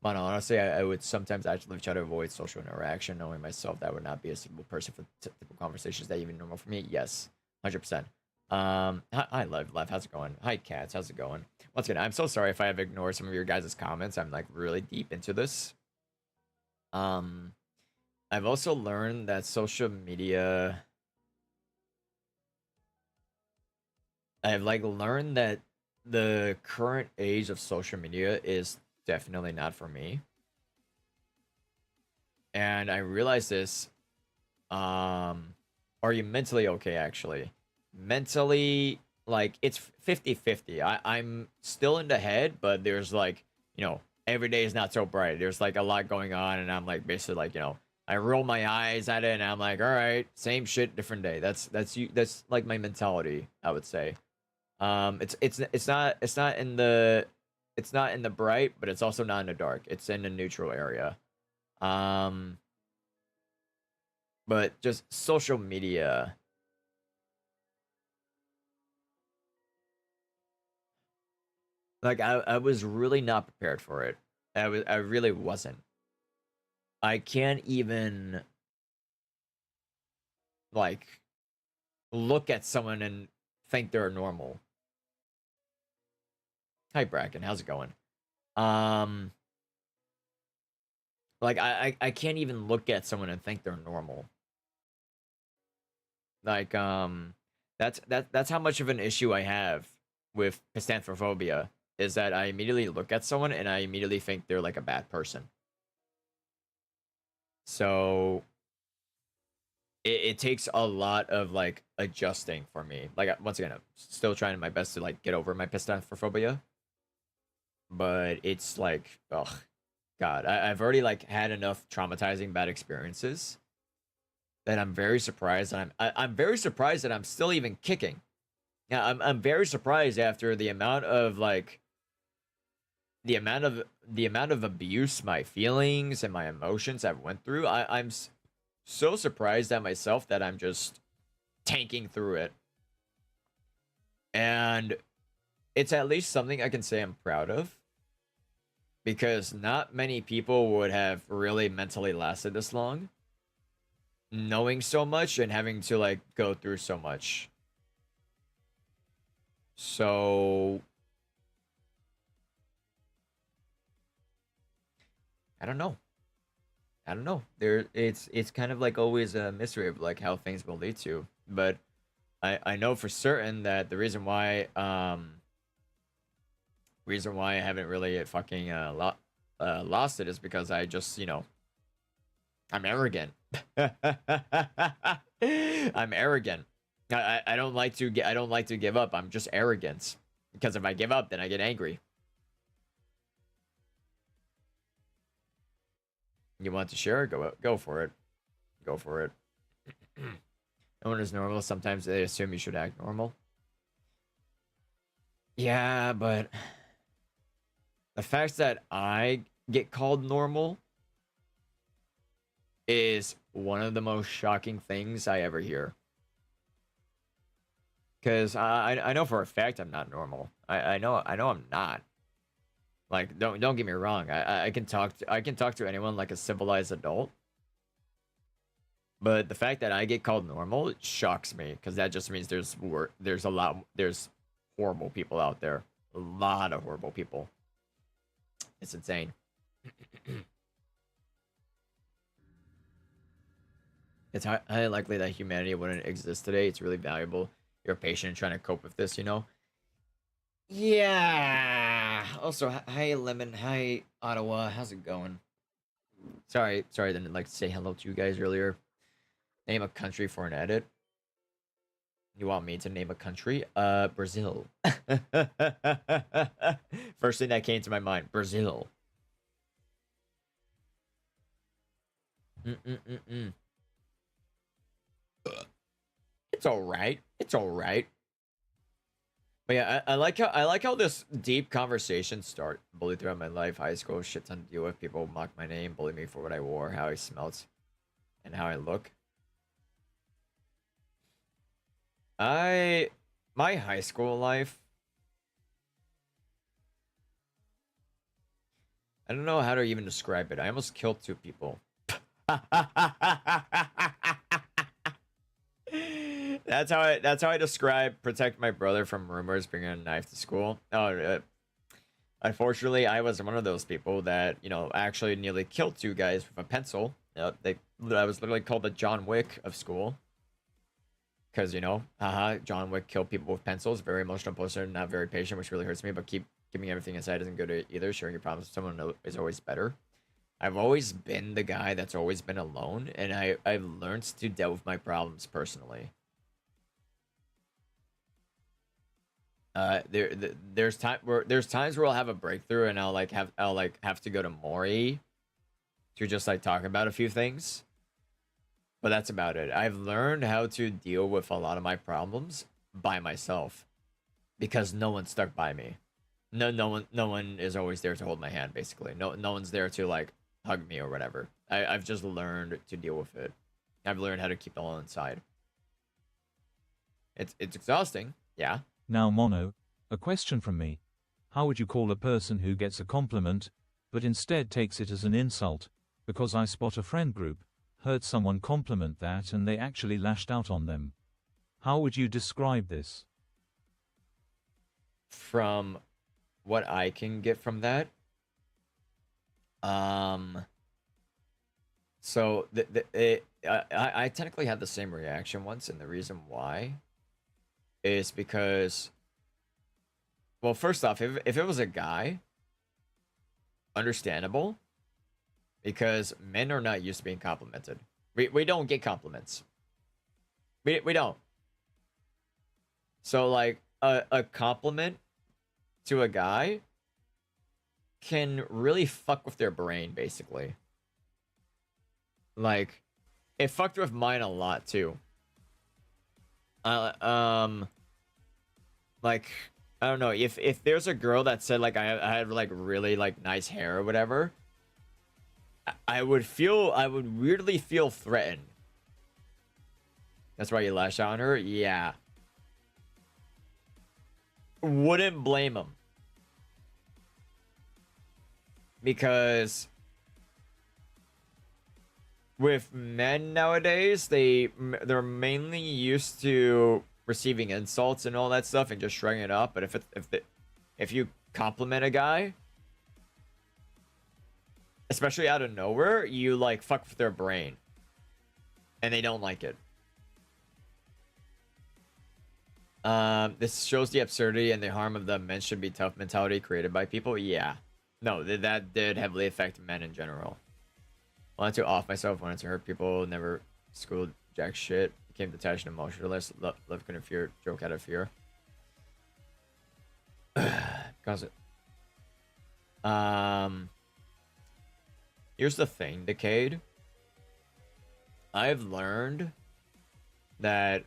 But honestly, I would sometimes actually try to avoid social interaction, knowing myself that I would not be a suitable person for typical conversations that even normal for me. Yes, 100%. Hi, Lev. How's it going? Hi, Cats. How's it going? Once again, I'm so sorry if I have ignored some of your guys' comments. I'm like really deep into this. I've also learned that social media. I've like learned that the current age of social media is definitely not for me. And I realized this. Are you mentally okay, actually? Mentally, like, it's 50-50. I'm still in the head, but there's like, you know, every day is not so bright. There's like a lot going on, and I'm like basically like, you know, I roll my eyes at it and I'm like, all right, same shit, different day. That's like my mentality, I would say. It's not in the bright, but it's also not in the dark. It's in the neutral area. But just social media. Like I was really not prepared for it. I really wasn't. I can't even like look at someone and think they're normal. Hi Bracken, how's it going? Like I can't even look at someone and think they're normal. Like that's how much of an issue I have with pistanthrophobia, is that I immediately look at someone and I immediately think they're like a bad person. So it takes a lot of like adjusting for me. Like once again, I'm still trying my best to like get over my pistanthrophobia, but it's like, oh god, I've already like had enough traumatizing bad experiences that I'm very surprised. I'm very surprised that I'm still even kicking. Yeah, I'm very surprised after the amount of like the amount of abuse my feelings and my emotions I've went through. I'm so surprised at myself that I'm just tanking through it. And it's at least something I can say I'm proud of, because not many people would have really mentally lasted this long, knowing so much and having to like go through so much. So I don't know. It's kind of like always a mystery of like how things will lead to. But I know for certain that the reason why I haven't really fucking lost it is because I just, you know, I'm arrogant. I'm arrogant. I don't like to give up. I'm just arrogant. Because if I give up, then I get angry. You want to share? Go for it. Go for it. No one is normal. Sometimes they assume you should act normal. Yeah, but the fact that I get called normal is one of the most shocking things I ever hear. Because I know for a fact I'm not normal. I know I'm not. Like, don't get me wrong. I can talk to anyone like a civilized adult. But the fact that I get called normal, it shocks me, because that just means there's horrible people out there. A lot of horrible people. It's insane. It's highly likely that humanity wouldn't exist today. It's really valuable. You're patient trying to cope with this, you know? Yeah. Also, hi Lemon. Hi Ottawa. How's it going? Sorry, I didn't like to say hello to you guys earlier. Name a country for an edit. You want me to name a country? Brazil. First thing that came to my mind, Brazil. It's all right. It's all right. But yeah, I like how this deep conversation start. Bullied throughout my life, high school, shit ton to deal with. People mock my name, bully me for what I wore, how I smelt, and how I look. My high school life, I don't know how to even describe it. I almost killed 2 people. That's how I describe protect my brother from rumors bringing a knife to school. Unfortunately, I was one of those people that, you know, actually nearly killed 2 guys with a pencil. I was literally called the John Wick of school. Because, you know, John Wick killed people with pencils. Very emotional person, not very patient, which really hurts me. But keeping everything inside isn't good either. Sharing your problems with someone is always better. I've always been the guy that's always been alone. And I've learned to deal with my problems personally. There's times where I'll have a breakthrough and I'll have to go to Mori to just like talk about a few things. But that's about it. I've learned how to deal with a lot of my problems by myself, because no one's stuck by me. No one is always there to hold my hand. Basically, no one's there to like hug me or whatever. I've just learned to deal with it. I've learned how to keep it all inside. It's exhausting, yeah. Now, Mono, a question from me. How would you call a person who gets a compliment, but instead takes it as an insult? Because I spot a friend group, heard someone compliment that and they actually lashed out on them. How would you describe this? From what I can get from that, so I technically had the same reaction once, and the reason why is because, well, first off, if it was a guy, understandable, because men are not used to being complimented. We don't get compliments. We don't. So like a compliment to a guy can really fuck with their brain, basically. Like, it fucked with mine a lot too. Like, I don't know, if there's a girl that said like I had like really like nice hair or whatever, I would weirdly feel threatened. That's why you lash out on her? Yeah. Wouldn't blame him. Because with men nowadays, they're mainly used to receiving insults and all that stuff and just shrugging it off. But if you compliment a guy, especially out of nowhere, you like fuck with their brain, and they don't like it. This shows the absurdity and the harm of the men should be tough mentality created by people. Yeah, no, that did heavily affect men in general. Wanted to off myself, wanted to hurt people, never schooled jack shit, became detached and emotionless, love couldn't fear, joke out of fear. Cause it. Here's the thing, 𝗔𝗥𝗘. I've learned that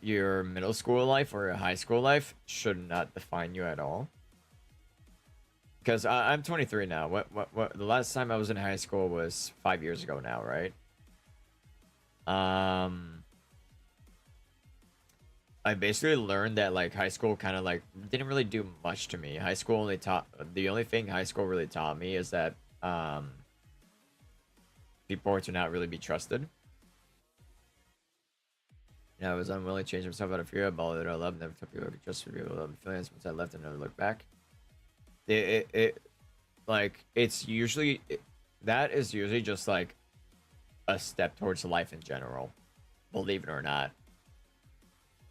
your middle school life or your high school life should not define you at all. Because I'm 23 now. What? The last time I was in high school was 5 years ago now, right? I basically learned that like high school kind of like didn't really do much to me. High school only taught the only thing high school really taught me is that people are to not really be trusted. And I was unwilling to change myself out of fear. I balled that I love, never took people who could trust people. Love feelings once I left and never looked back. Like it's usually that is usually just like a step towards life in general, believe it or not.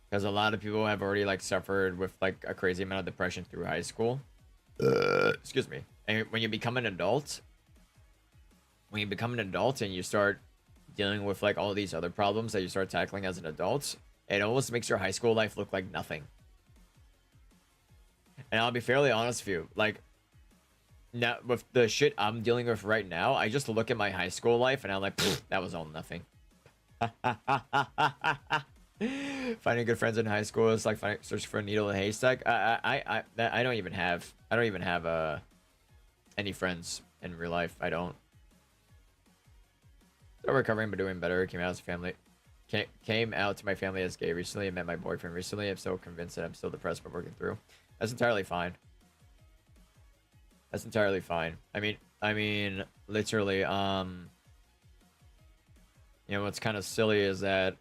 Because a lot of people have already like suffered with like a crazy amount of depression through high school. Excuse me. And when you become an adult, and you start dealing with like all these other problems that you start tackling as an adult, it almost makes your high school life look like nothing. And I'll be fairly honest with you, like now with the shit I'm dealing with right now, I just look at my high school life and I'm like, that was all nothing. Finding good friends in high school is like searching for a needle in a haystack. I don't even have any friends in real life. I don't. Still recovering but doing better. Came out to my family as gay recently. I met my boyfriend recently. I'm so convinced that I'm still depressed but working through. That's entirely fine. That's entirely fine. I mean, literally, you know, what's kind of silly is that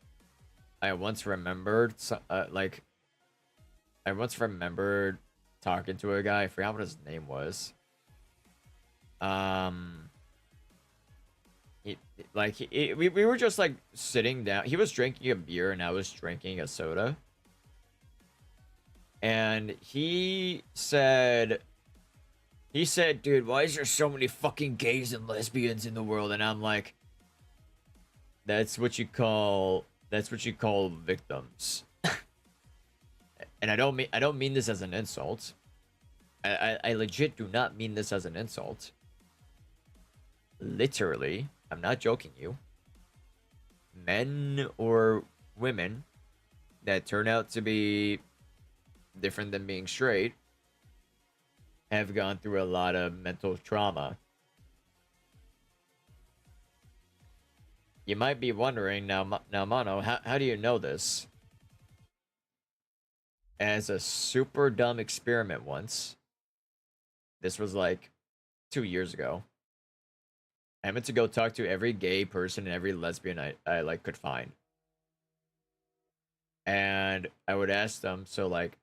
I once remembered, I once remembered talking to a guy. I forgot what his name was. We were just like sitting down. He was drinking a beer and I was drinking a soda. And he said, dude, why is there so many fucking gays and lesbians in the world? And I'm like, that's what you call victims. And I don't mean this as an insult. I legit do not mean this as an insult. Literally, I'm not joking you. Men or women that turn out to be different than being straight have gone through a lot of mental trauma. You might be wondering now, Mono, how do you know this? As a super dumb experiment once, this was like 2 years ago, I went to go talk to every gay person and every lesbian I like could find. And I would ask them, so like,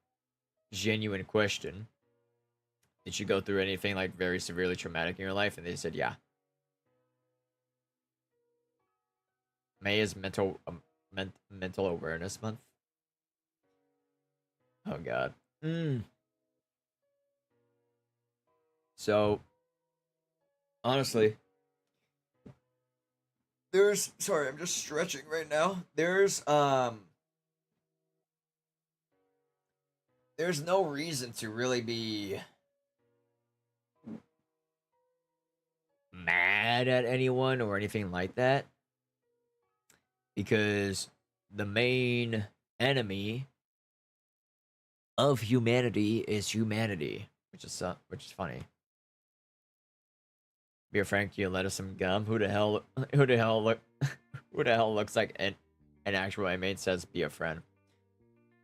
genuine question, did you go through anything like very severely traumatic in your life? And they said, yeah. May is mental awareness month. Oh god. So honestly, sorry, I'm just stretching right now. There's no reason to really be mad at anyone or anything like that, because the main enemy of humanity is humanity, which is funny. Beer Frank, you let us some gum. Who the hell looks like an actual inmate? Says be a friend.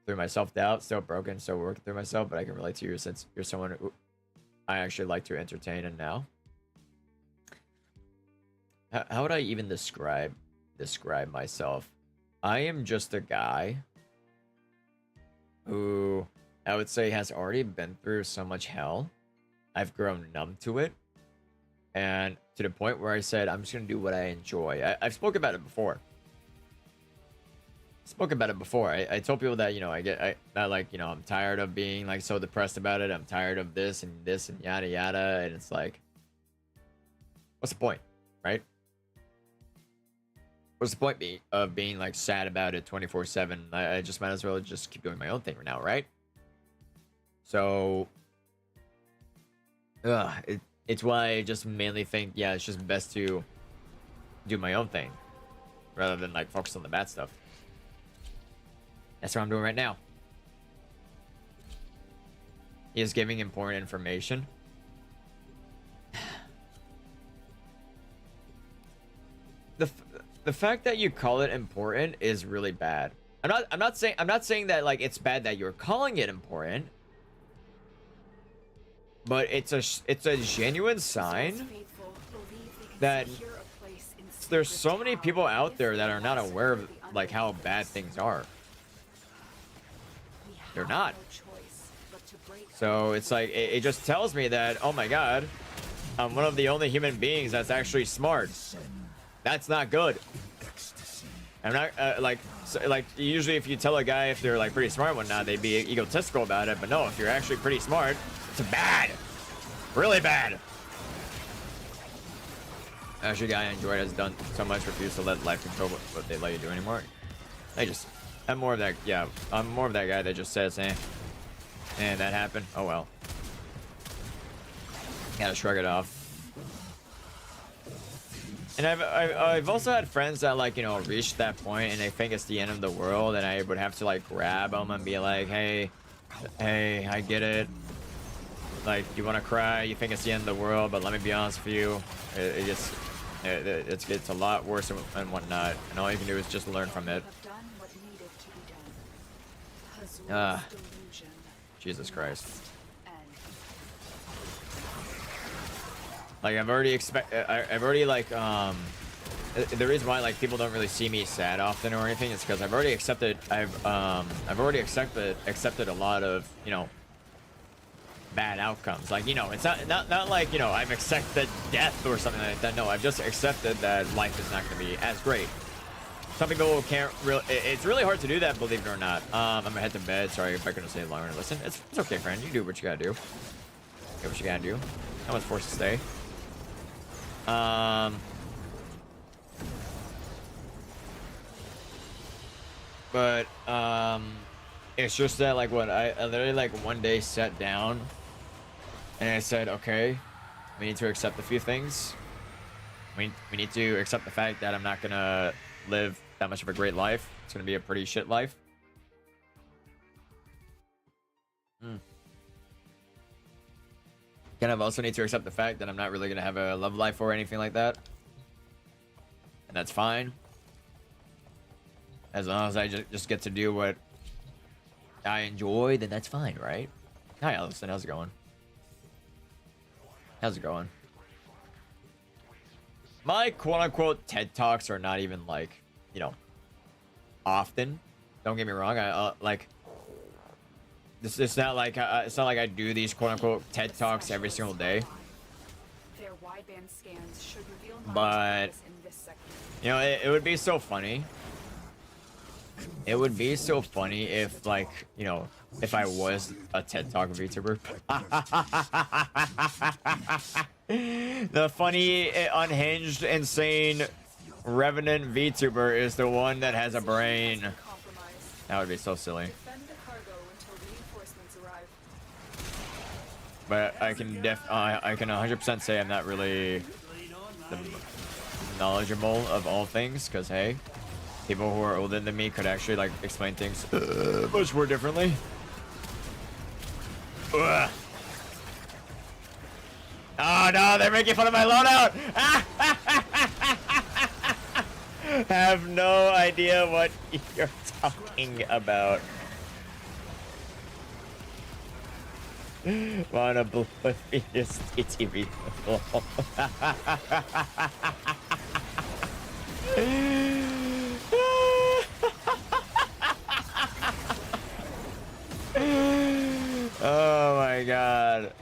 Through my self-doubt, still broken, still working through myself, but I can relate to you since you're someone who I actually like to entertain. And now, how would I even describe myself? I am just a guy who I would say has already been through so much hell. I've grown numb to it, and to the point where I said I'm just gonna do what I enjoy. I've spoken about it before. I told people that, you know, I'm tired of being like so depressed about it. I'm tired of this and yada yada, and it's like, what's the point, right? What's the point of being like sad about it 24/7? I just might as well just keep doing my own thing right now, right? So, it's why I just mainly think, yeah, it's just best to do my own thing rather than like focus on the bad stuff. That's what I'm doing right now. He is giving important information. The fact that you call it important is really bad. I'm not saying that like it's bad that you're calling it important, but it's a genuine sign that there's so many people out there that are not aware of like how bad things are. They're not. So it's like it just tells me that, oh my god, I'm one of the only human beings that's actually smart. That's not good. I'm not like usually if you tell a guy if they're like pretty smart and whatnot, they'd be egotistical about it. But no, if you're actually pretty smart, it's bad, really bad. Actually, guy Android has done so much, refuse to let life control what they let you do anymore. I'm more of that. Yeah, I'm more of that guy that just says, and that happened. Oh well. Gotta shrug it off. And I've also had friends that like, you know, reached that point and they think it's the end of the world, and I would have to like grab them and be like, hey, I get it. Like, you want to cry, you think it's the end of the world, but let me be honest with you, it's a lot worse and whatnot, and all you can do is just learn from it. Jesus Christ. Like, I've already like, the reason why like people don't really see me sad often or anything is because I've already accepted a lot of, you know, bad outcomes. Like, you know, it's not like, you know, I've accepted death or something like that. No, I've just accepted that life is not going to be as great. Some people can't really, it's really hard to do that, believe it or not. I'm gonna head to bed. Sorry if I couldn't stay longer and listen. It's okay, friend. You do what you gotta do. Do what you gotta do. No one's forced to stay. But it's just that like what I literally like one day sat down and I said, okay, we need to accept a few things. We need to accept the fact that I'm not gonna live that much of a great life. It's gonna be a pretty shit life. Kind of also need to accept the fact that I'm not really gonna have a love life or anything like that, and that's fine as long as I just get to do what I enjoy. Then that's fine, right? Hi, Allison. How's it going? How's it going? My quote-unquote TED Talks are not even like, you know, often. Don't get me wrong. I like this. It's not like I do these quote-unquote TED Talks every single day. But you know, it would be so funny. It would be so funny if, like, you know, if I was a TED Talk VTuber. The funny, unhinged, insane, revenant VTuber is the one that has a brain. That would be so silly. But I can 100% say I'm not really knowledgeable of all things, because hey, people who are older than me could actually like explain things much more differently. Ugh. Oh no, they're making fun of my loadout! Have no idea what you're talking about. Wanna oblivious TV. Oh my god.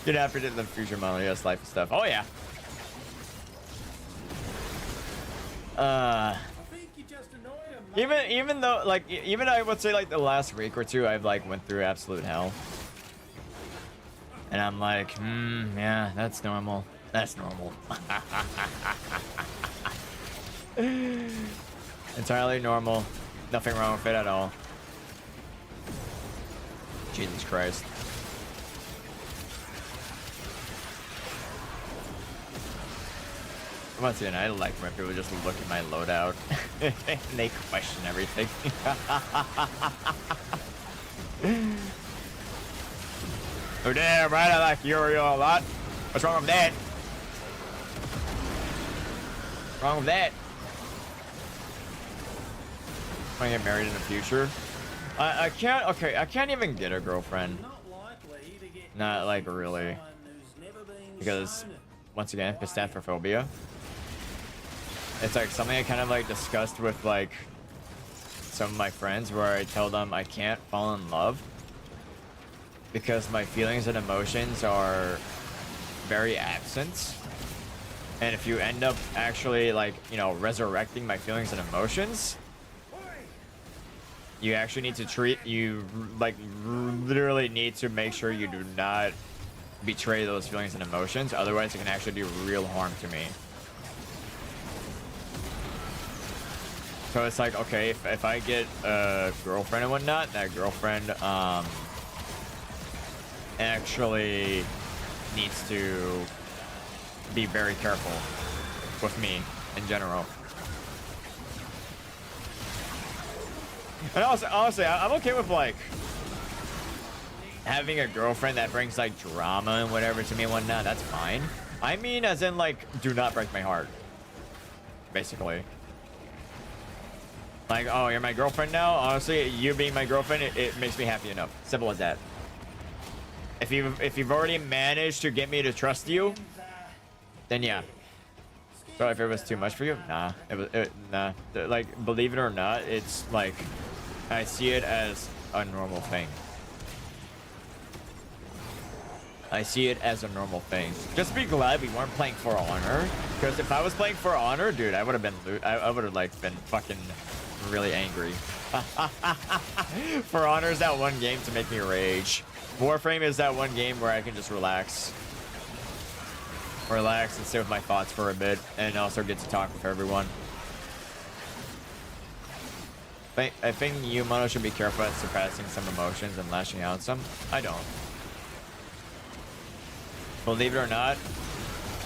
Good afternoon to the future model. Yes, life and stuff. Oh yeah. Even though like even I would say like the last week or two I've like went through absolute hell. And I'm like, yeah, that's normal. That's normal. Entirely normal. Nothing wrong with it at all. Jesus Christ. once again, I like when people just look at my loadout and they question everything. Oh damn, right? I like Uriel a lot. What's wrong with that? What's wrong with that? Want to get married in the future? I can't. Okay, I can't even get a girlfriend. Not like really, because once again, pistaphophobia. It's like something I kind of like discussed with like some of my friends, where I tell them I can't fall in love because my feelings and emotions are very absent. And if you end up actually like, you know, resurrecting my feelings and emotions, you actually need to literally need to make sure you do not betray those feelings and emotions. Otherwise, it can actually do real harm to me. So it's like, okay, if I get a girlfriend and whatnot, that girlfriend actually needs to be very careful with me in general. And also, honestly, I'm okay with like having a girlfriend that brings like drama and whatever to me and whatnot. That's fine. I mean, as in like, do not break my heart. Basically. Like, oh, you're my girlfriend now? Honestly, you being my girlfriend, it makes me happy enough. Simple as that. If you've already managed to get me to trust you, then yeah. So if it was too much for you, nah. Nah. Like, believe it or not, it's like, I see it as a normal thing. I see it as a normal thing. Just be glad we weren't playing For Honor, because if I was playing For Honor, dude, I would have like been fucking really angry. For Honor is that one game to make me rage. Warframe is that one game where I can just relax and sit with my thoughts for a bit, and also get to talk with everyone. I think you, Mono, should be careful at suppressing some emotions and lashing out some. I don't. Believe it or not,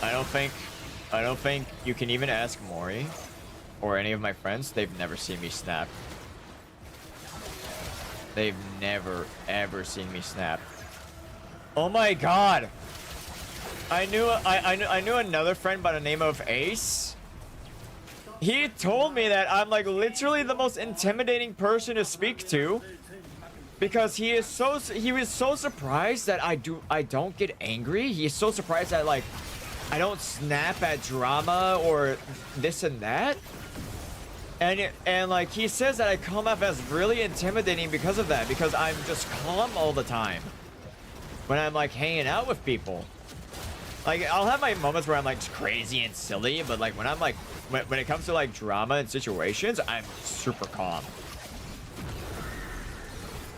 I don't think you can even ask Mori or any of my friends. They've never seen me snap. They've never ever seen me snap. Oh my god! I knew another friend by the name of Ace. He told me that I'm like literally the most intimidating person to speak to, because he was so surprised that I don't get angry. He is so surprised that like I don't snap at drama or this and that. And like he says that I come off as really intimidating because of that, because I'm just calm all the time when I'm like hanging out with people. Like, I'll have my moments where I'm like crazy and silly, but like when I'm like when it comes to like drama and situations, I'm super calm.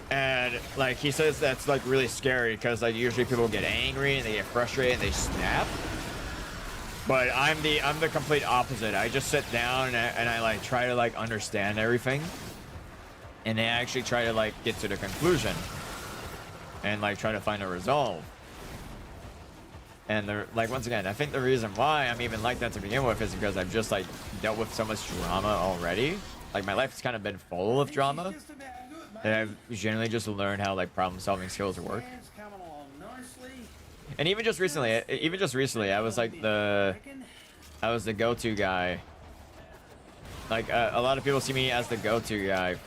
And like he says that's like really scary, because like usually people get angry and they get frustrated and they snap. But I'm the complete opposite. I just sit down and I like try to like understand everything, and I actually try to like get to the conclusion and like try to find a resolve. And like once again, I think the reason why I'm even like that to begin with is because I've just like dealt with so much drama already. Like my life has kind of been full of drama, and I've generally just learned how like problem-solving skills work. And even just recently, I was like the go-to guy. Like a lot of people see me as the go-to guy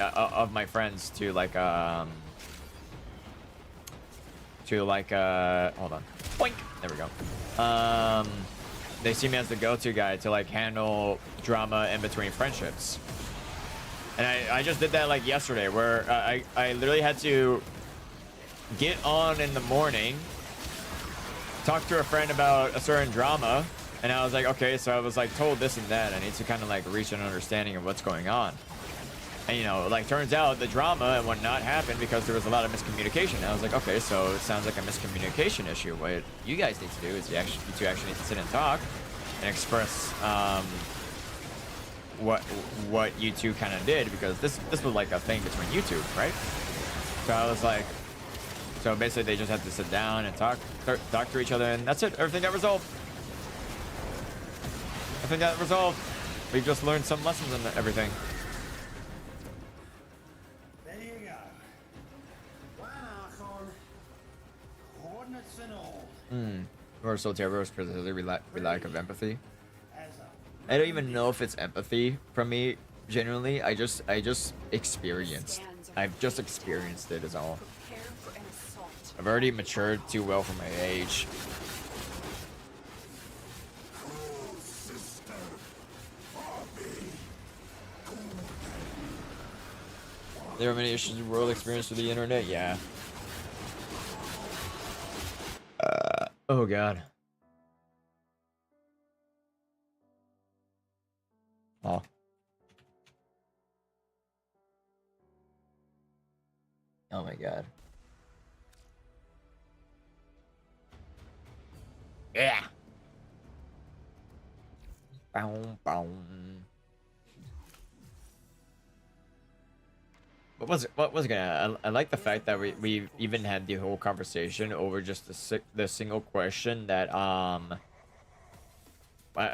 of my friends to like hold on, boink, there we go. They see me as the go-to guy to like handle drama in between friendships. And I just did that like yesterday, where I literally had to get on in the morning, talk to a friend about a certain drama, and I was like, okay, so I was like told this and that. I need to kind of like reach an understanding of what's going on. And you know, like turns out the drama and whatnot happened because there was a lot of miscommunication. And I was like, okay, so it sounds like a miscommunication issue. What you guys need to do is you two actually need to sit and talk and express what you two kind of did, because this was like a thing between you two, right? So I was like, so basically they just had to sit down and talk to each other, and that's it. Everything got resolved. Nothing got resolved. We just learned some lessons and everything. There you go. One coordinates and all. Or so terrible because we lack of empathy. As a I don't even know if it's empathy from me. Genuinely, I just experienced. I've just experienced it is all. Prepare for an assault. I've already matured too well for my age. There are many issues the world experienced with the internet. Yeah. Oh god. Oh. Oh my god. Yeah. Boom, boom. What was gonna? I like the fact that we even had the whole conversation over just the single question that I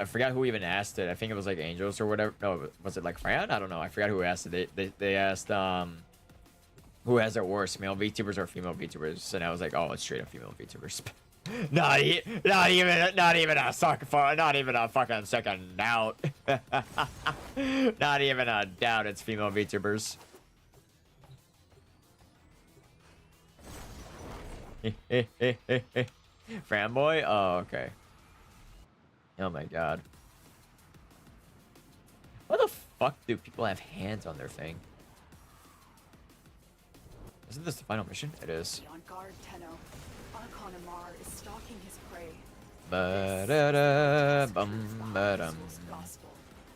forgot who even asked it. I think it was like Angels or whatever. No, was it like Fran? I don't know. I forgot who asked it. They asked who has it worse, male VTubers or female VTubers? And I was like, oh, it's straight up female VTubers. not even a fucking second doubt. Not even a doubt. It's female VTubers. Fanboy? Oh, okay. Oh my god. What the fuck do people have hands on their thing? Isn't this the final mission? It is. Be on guard, Tenno. Archon Amar is stalking his prey. Ba-da-da-bum-ba-dum. Gospel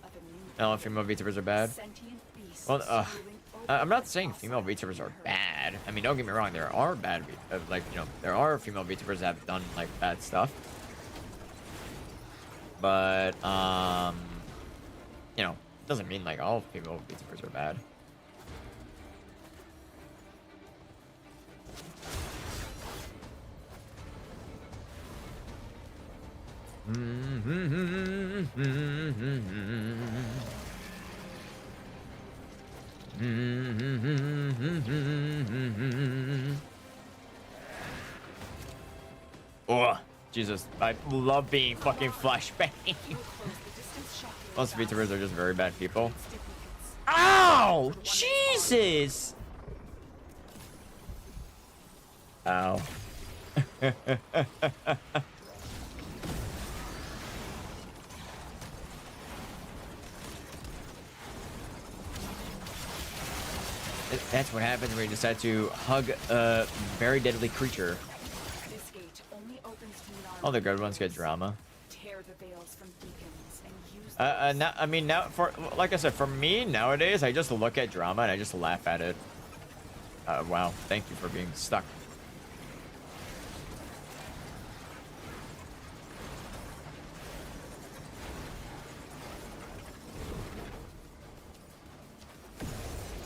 of a new No, female VTubers are bad. sentient beast Well, spewing I'm not saying female VTubers are bad. I mean, don't get me wrong. There are bad, like, you know, there are female VTubers that have done, like, bad stuff. But, you know, doesn't mean, like, all female VTubers are bad. Oh, Jesus. I love being fucking flashbang. Most VTubers are just very bad people. Ow! Jesus! Ow. That's what happens when you decide to hug a very deadly creature. This gate only opens to All the good ones get drama. tear the veils from beacons and use Now, I mean, now for like I said, for me nowadays, I just look at drama and I just laugh at it. Wow, thank you for being stuck.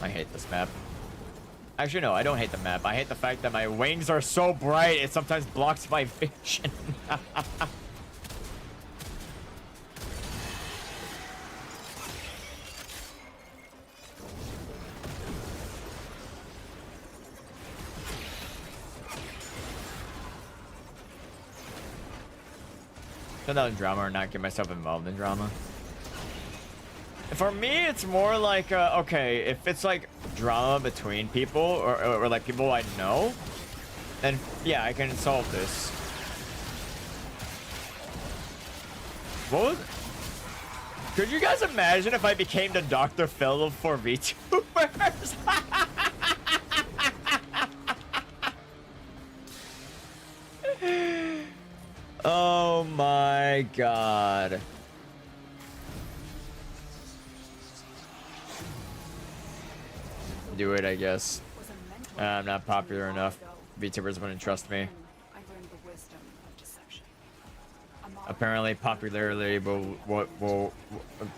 I hate this map. Actually, no, I don't hate the map. I hate the fact that my wings are so bright, it sometimes blocks my vision. Cut out drama or not get myself involved in drama. For me, it's more like, okay, if it's like drama between people or like people I know, then yeah, I can solve this. What was it? Could you guys imagine if I became the Dr. Phil for VTubers? Oh my god. Do it, I guess. I'm not popular enough. VTubers wouldn't trust me. Apparently, popularity will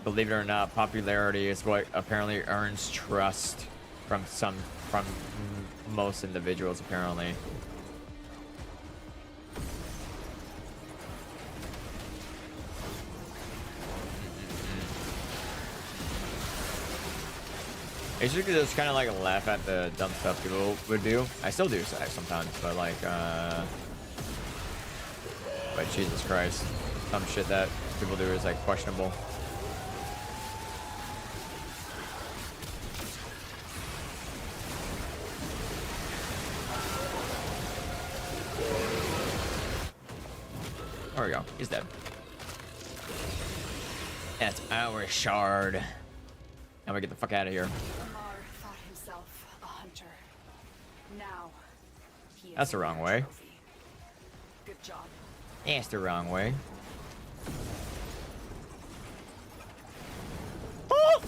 believe it or not, popularity is what apparently earns trust from most individuals. Apparently. basically just kind of like laugh at the dumb stuff people would do. I still do sometimes, but like, but Jesus Christ, some shit that people do is like questionable. There we go. He's dead. That's our shard. Now we get the fuck out of here. Amar thought himself a hunter. Now he is That's the wrong way. trophy. Good job. That's the wrong way. Oh!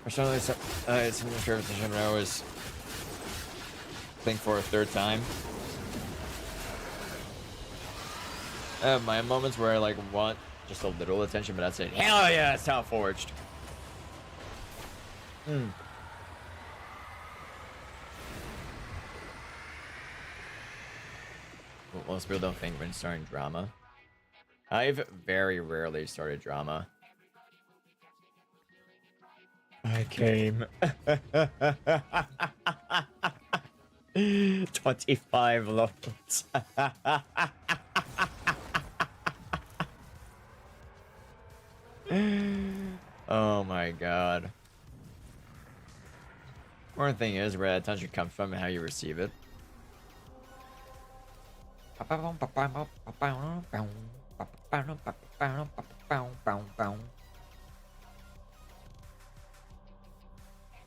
For some reason, it's I'm not sure if the gym I was playing for a third time. I have my moments where I like want just a little attention, but that's it. Hell yeah, it's 𝙑𝙑𝙑. Most people don't think when starting drama. I've very rarely started drama. I came. 25 levels. Oh my god. Important thing is where that attention comes from and how you receive it.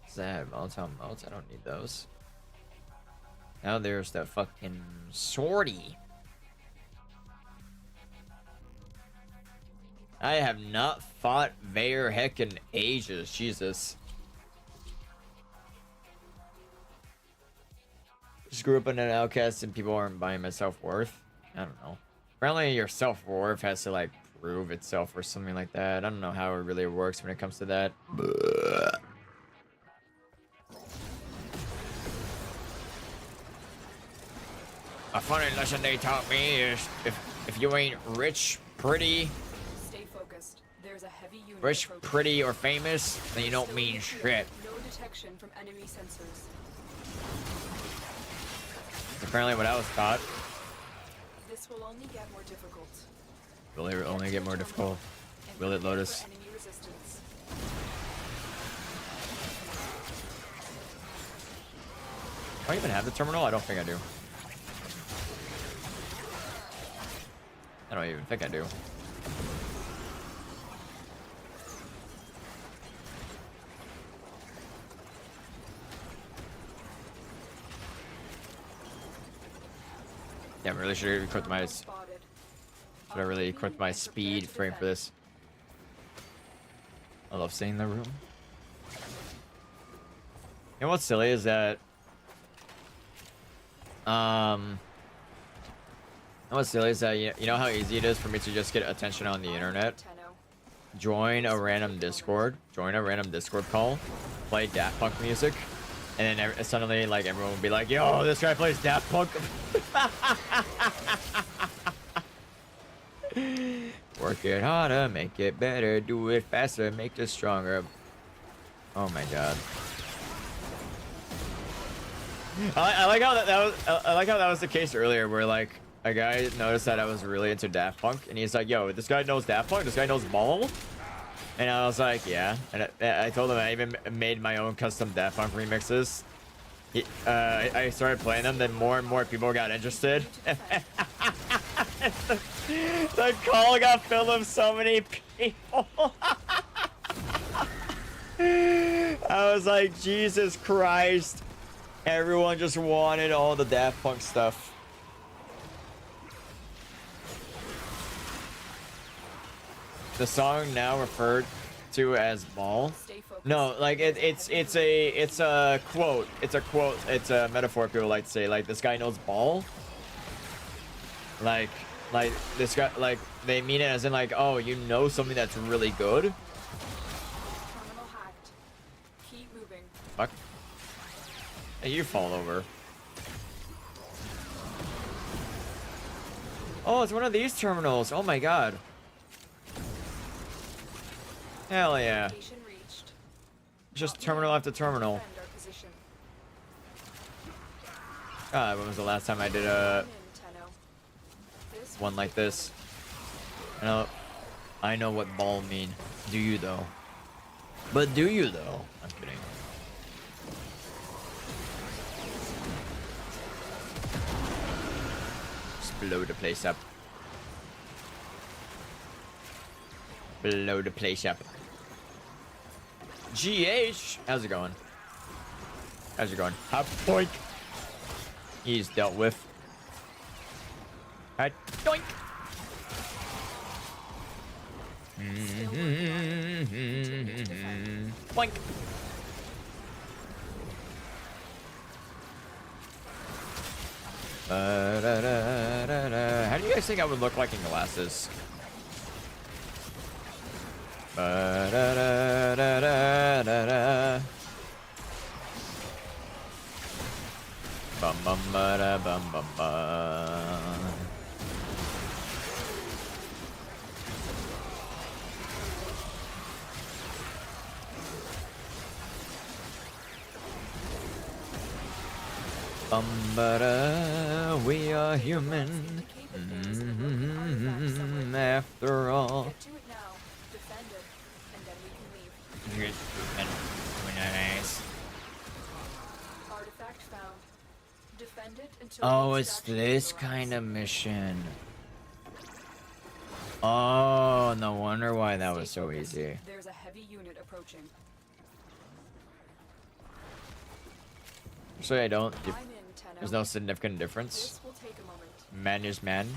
Sad volatile modes. I don't need those. Now there's the fucking sortie. I have not fought 𝙑𝙑𝙗 in ages. Jesus. Just grew up in an outcast and people aren't buying my self-worth. I don't know. Apparently your self-worth has to like prove itself or something like that. I don't know how it really works when it comes to that. A funny lesson they taught me is if you ain't rich, pretty, Stay focused. There's a heavy unit rich, approaching. pretty, or famous, then you don't Facility mean clear. shit. No detection from enemy sensors. Apparently what I was taught. This will only get more difficult. Will it only get more difficult? And Will it, prepare Lotus? for enemy resistance. Do I even have the terminal? I don't think I do. I don't even think I do. Damn, I really should have equipped my... Should Spotted. I really equip my speed frame for this? I love seeing the room. You know what's silly is that... You know what's silly is that you know how easy it is for me to just get attention on the internet? Join a random Discord. Join a random Discord call. Play Daft Punk music. And then suddenly, like, everyone will be like, yo, this guy plays Daft Punk. Work it harder, make it better, do it faster, make it stronger. Oh my god. I like how that was. I like how that was the case earlier, where like a guy noticed that I was really into Daft Punk, and he's like, "Yo, this guy knows Daft Punk. This guy knows Ball." And I was like, "Yeah." And I told him I even made my own custom Daft Punk remixes. I started playing them, then more and more people got interested. The call got filled with so many people. I was like, Jesus Christ. Everyone just wanted all the Daft Punk stuff. The song now referred to as Ball. No, like it's a quote. It's a quote. It's a metaphor people like to say. Like, this guy knows Ball. Like this guy, like they mean it as in like, oh, you know something that's really good. Terminal hacked. Keep moving. Fuck. Hey, you fall over. Oh, it's one of these terminals. Oh my god. Hell yeah. Location reached. Just terminal after terminal. Defend our position. God, when was the last time I did a In, Tenno. This one like this? I know what ball mean. Do you though? But do you though? I'm kidding. Just blow the place up. Blow the place up. GH! How's it going? How's it going? Hop boink! He's dealt with. Hot doink! Boink! How do you guys think I would look like in glasses? Bum bum ba da bum bum ba. Bum ba da, we are human. After all. Get to it now. Defend it, and then we can leave. Nice. Artifact found. Defend it until Oh, the it's extraction this arrives. kind of mission. Oh, no wonder why that was Stay so focused. easy. There's a heavy unit approaching. So I don't. I'm in, Tenno. There's no significant difference. This will take a moment. Man is man.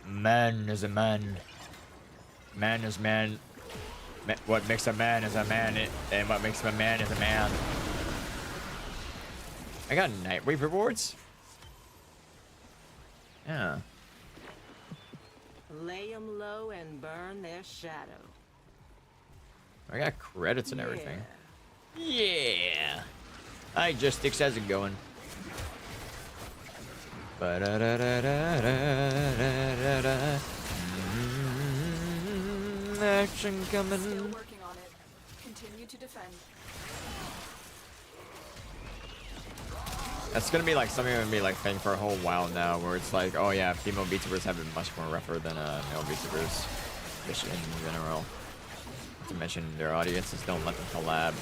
Man is a man. Man is man. What makes a man is a man, and what makes him a man is a man. I got night wave rewards. Yeah. Lay 'em low and burn their shadow. I got credits and everything. Yeah. Hi, 𝙤𝙤𝙘, how's it going? Action Still coming. working on it. Continue to defend. That's gonna be like something I'm gonna be like thing for a whole while now, where it's like, oh yeah, female VTubers have been much more rougher than male VTubers, just in general. Not to mention their audiences don't let them collab.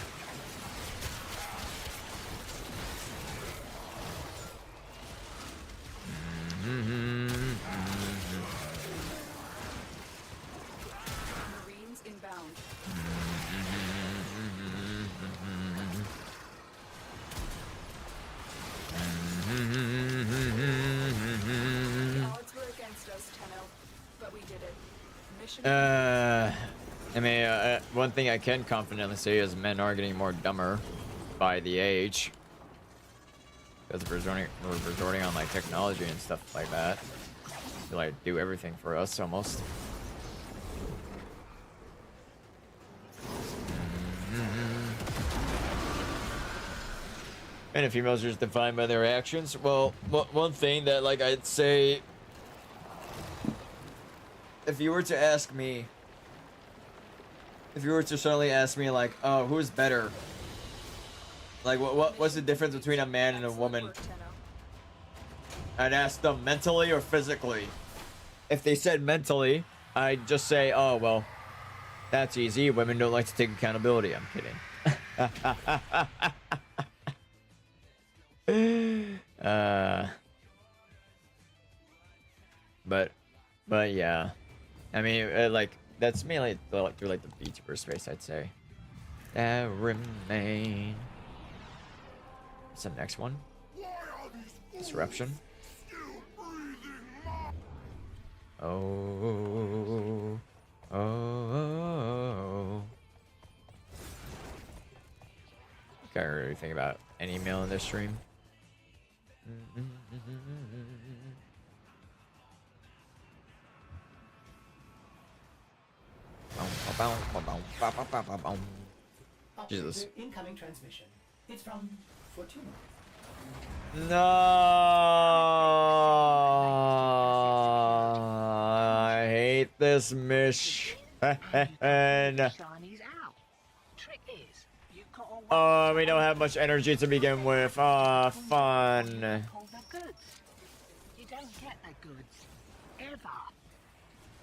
Marines inbound. The odds were against us, Tenno, but we did it. Mission. I mean, one thing I can confidently say is men are getting more dumber by the age. Because we're resorting on like technology and stuff like that to like do everything for us almost. And if females are just defined by their actions, well, one thing that like I'd say, if you were to ask me, if you were to suddenly ask me like, oh, who's better? Like, what's the difference between a man and a Excellent woman? work, Tenno. I'd ask them mentally or physically. If they said mentally, I'd just say, oh, well, that's easy. Women don't like to take accountability. I'm kidding. But yeah. I mean, like, that's mainly through like the VTuber space, I'd say. That remain. What's the next one? Disruption. Oh. Can't really think about any male in this stream. Jesus. Incoming transmission. It's from Fortuna. No. this mission. Oh, we don't have much energy to begin with. Ah, fun. You don't get the goods ever.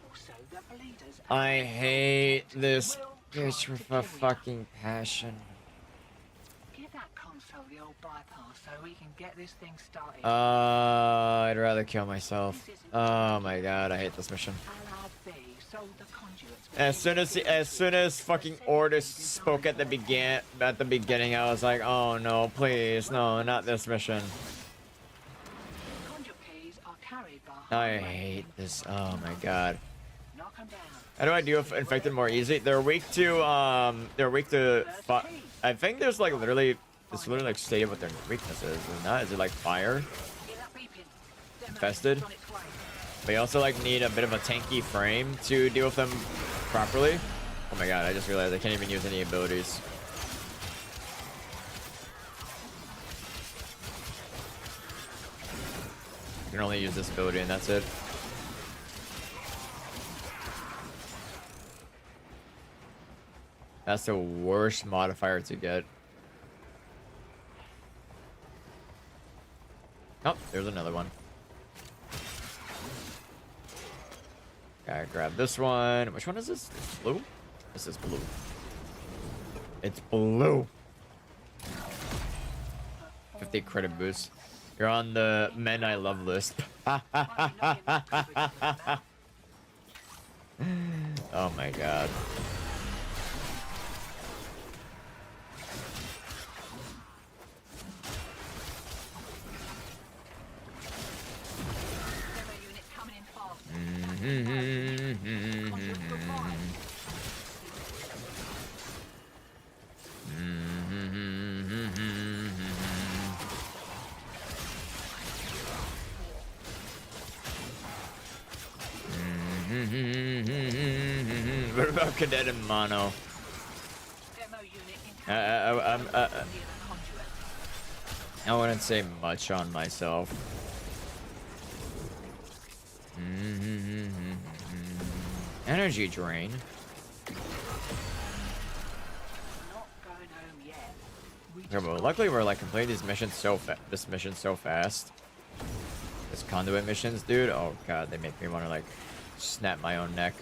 Also, the bleeders. I hate this bitch with a fucking passion. Give that console the old bypass so we can get this thing started. I'd rather kill myself. Oh my god, I hate this mission. As soon as fucking Ordis spoke at the beginning, I was like, oh no, please, no, not this mission. I hate this. Oh my god. How do I deal with infected more easy? They're weak to I think there's like literally, it's literally like stated what their weakness is it not? Is it like fire? Infested? But you also like need a bit of a tanky frame to deal with them properly. Oh my god, I just realized I can't even use any abilities. I can only use this ability and that's it. That's the worst modifier to get. Oh, there's another one. Gotta grab this one. Which one is this? It's blue? This is blue. It's blue. 50 credit boost. You're on the men I love list. Oh my god. What about Cadet and Mono? I wouldn't say much on myself. Energy drain. Okay, but luckily we're like completing these missions so this mission so fast. This conduit missions, dude. Oh god, they make me want to like snap my own neck.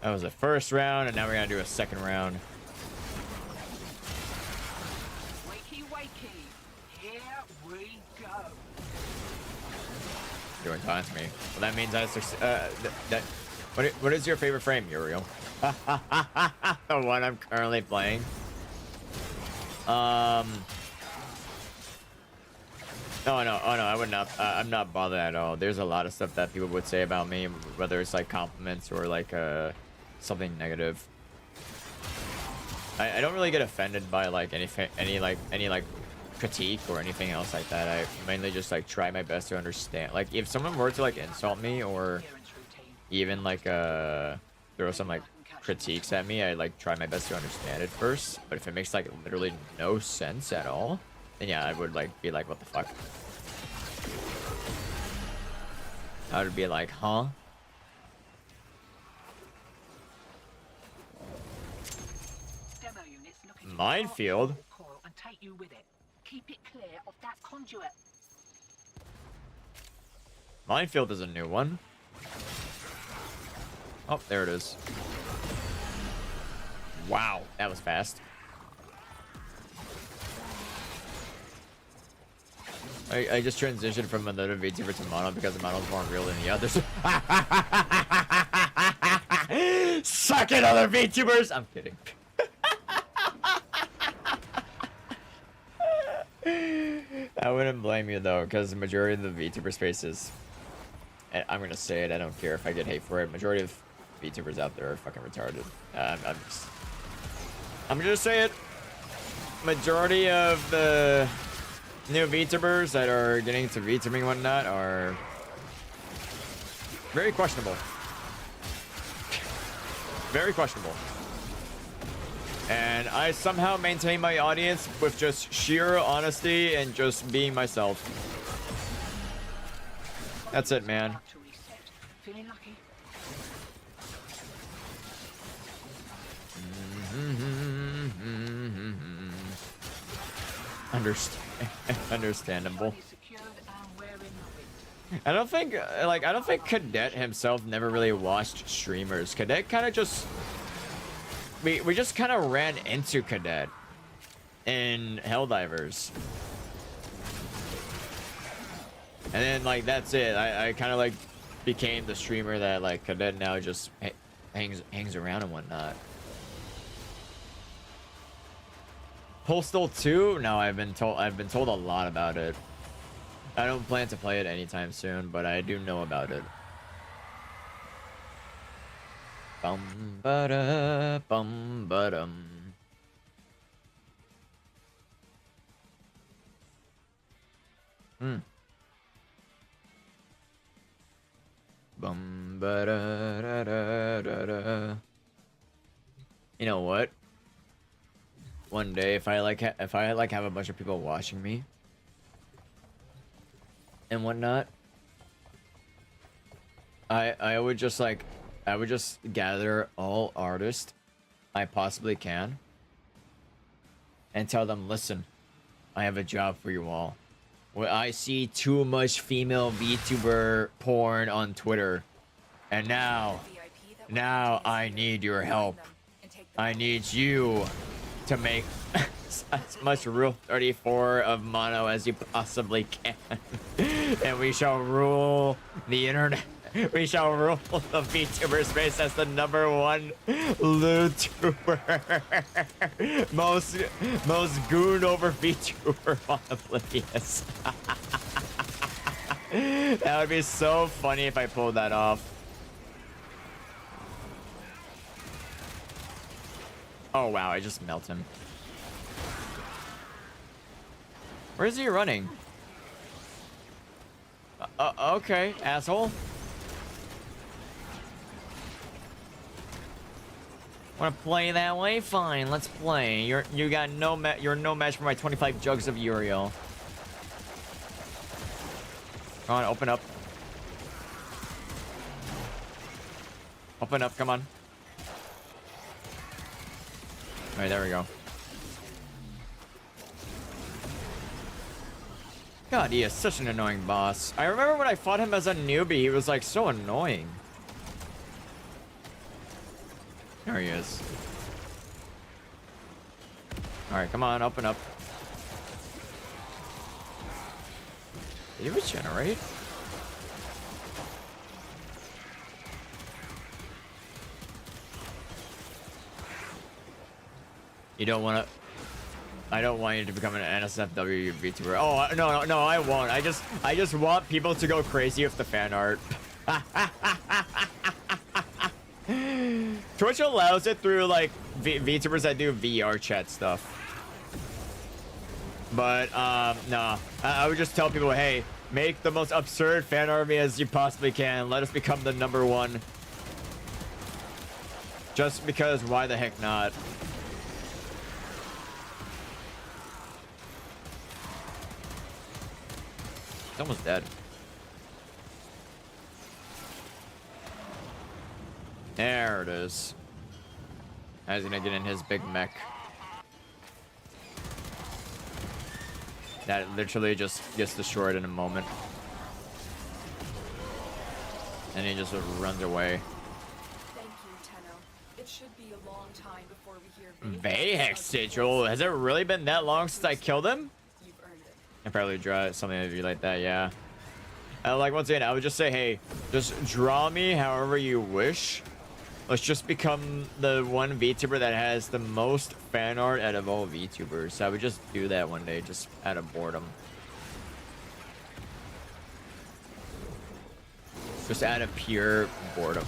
That was the first round, and now we're gonna do a second round. Wakey, wakey. Here we go. Doing taunts me. Well, that means what is your favorite frame, Uriel? The one I'm currently playing. Oh no, I would not. I'm not bothered at all. There's a lot of stuff that people would say about me, whether it's like compliments or like something negative. I don't really get offended by like any critique or anything else like that. I mainly just like try my best to understand. Like if someone were to like insult me or even like throw some like critiques at me, I like try my best to understand it first. But if it makes like literally no sense at all, then yeah, I would like be like, what the fuck? I would be like, huh? Minefield? And take you with it. Keep it clear of that conduit. Minefield is a new one. Oh, there it is. Wow, that was fast. I just transitioned from another VTuber to Mono because the Mono's more real than the others. Suck it, other VTubers! I'm kidding. I wouldn't blame you though, because the majority of the VTuber spaces, and I'm gonna say it, I don't care if I get hate for it, majority of VTubers out there are fucking retarded. I'm gonna just say it. Majority of the new VTubers that are getting into VTubing and whatnot are very questionable. Very questionable. And I somehow maintain my audience with just sheer honesty and just being myself. That's it, man. Feeling lucky? Understandable. Secured and wearing the wind. I don't think 𝙑𝙑 himself never really watched streamers. 𝙑𝙑 kind of just we just kind of ran into 𝙑𝙑 in Helldivers, and then like that's it. I kind of like became the streamer that like 𝙑𝙑 now just hangs around and whatnot. Postal 2? No, I've been told a lot about it. I don't plan to play it anytime soon, but I do know about it. Bum ba da bum ba dum. Bum ba da da da da da. You know what? One day, if I have a bunch of people watching me and whatnot, I would just gather all artists I possibly can and tell them, listen, I have a job for you all. Well, I see too much female VTuber porn on Twitter, and now I need your help. I need you to make as much Rule 34 of mono as you possibly can. And we shall rule the internet. We shall rule the VTuber space as the #1 LootTuber. most goon over VTuber on Oblivious. That would be so funny if I pulled that off. Oh wow, I just melt him. Where is he running? Okay, asshole. Wanna play that way? Fine, let's play. You're no match for my 25 jugs of Uriel. Come on, open up. Open up, come on. Alright, there we go. God, he is such an annoying boss. I remember when I fought him as a newbie, he was like so annoying. There he is. Alright, come on, open up. Did he regenerate? You don't want to... I don't want you to become an NSFW VTuber. Oh, no, I won't. I just want people to go crazy with the fan art. Twitch allows it through, like, VTubers that do VR chat stuff. But, no. I would just tell people, hey, make the most absurd fan army as you possibly can. Let us become the #1. Just because, why the heck not? He's almost dead. There it is. Now he's gonna get in his big mech. That literally just gets destroyed in a moment. And he just runs away. Thank you, Tenno. It should be a long time before we hear 𝗑𝙑𝙑. Has it really been that long since I killed him? You've earned it. I probably draw something of you like that, yeah. Like, once again, I would just say, hey, just draw me however you wish. Let's just become the one VTuber that has the most fan art out of all VTubers. So I would just do that one day, just out of boredom. Just out of pure boredom.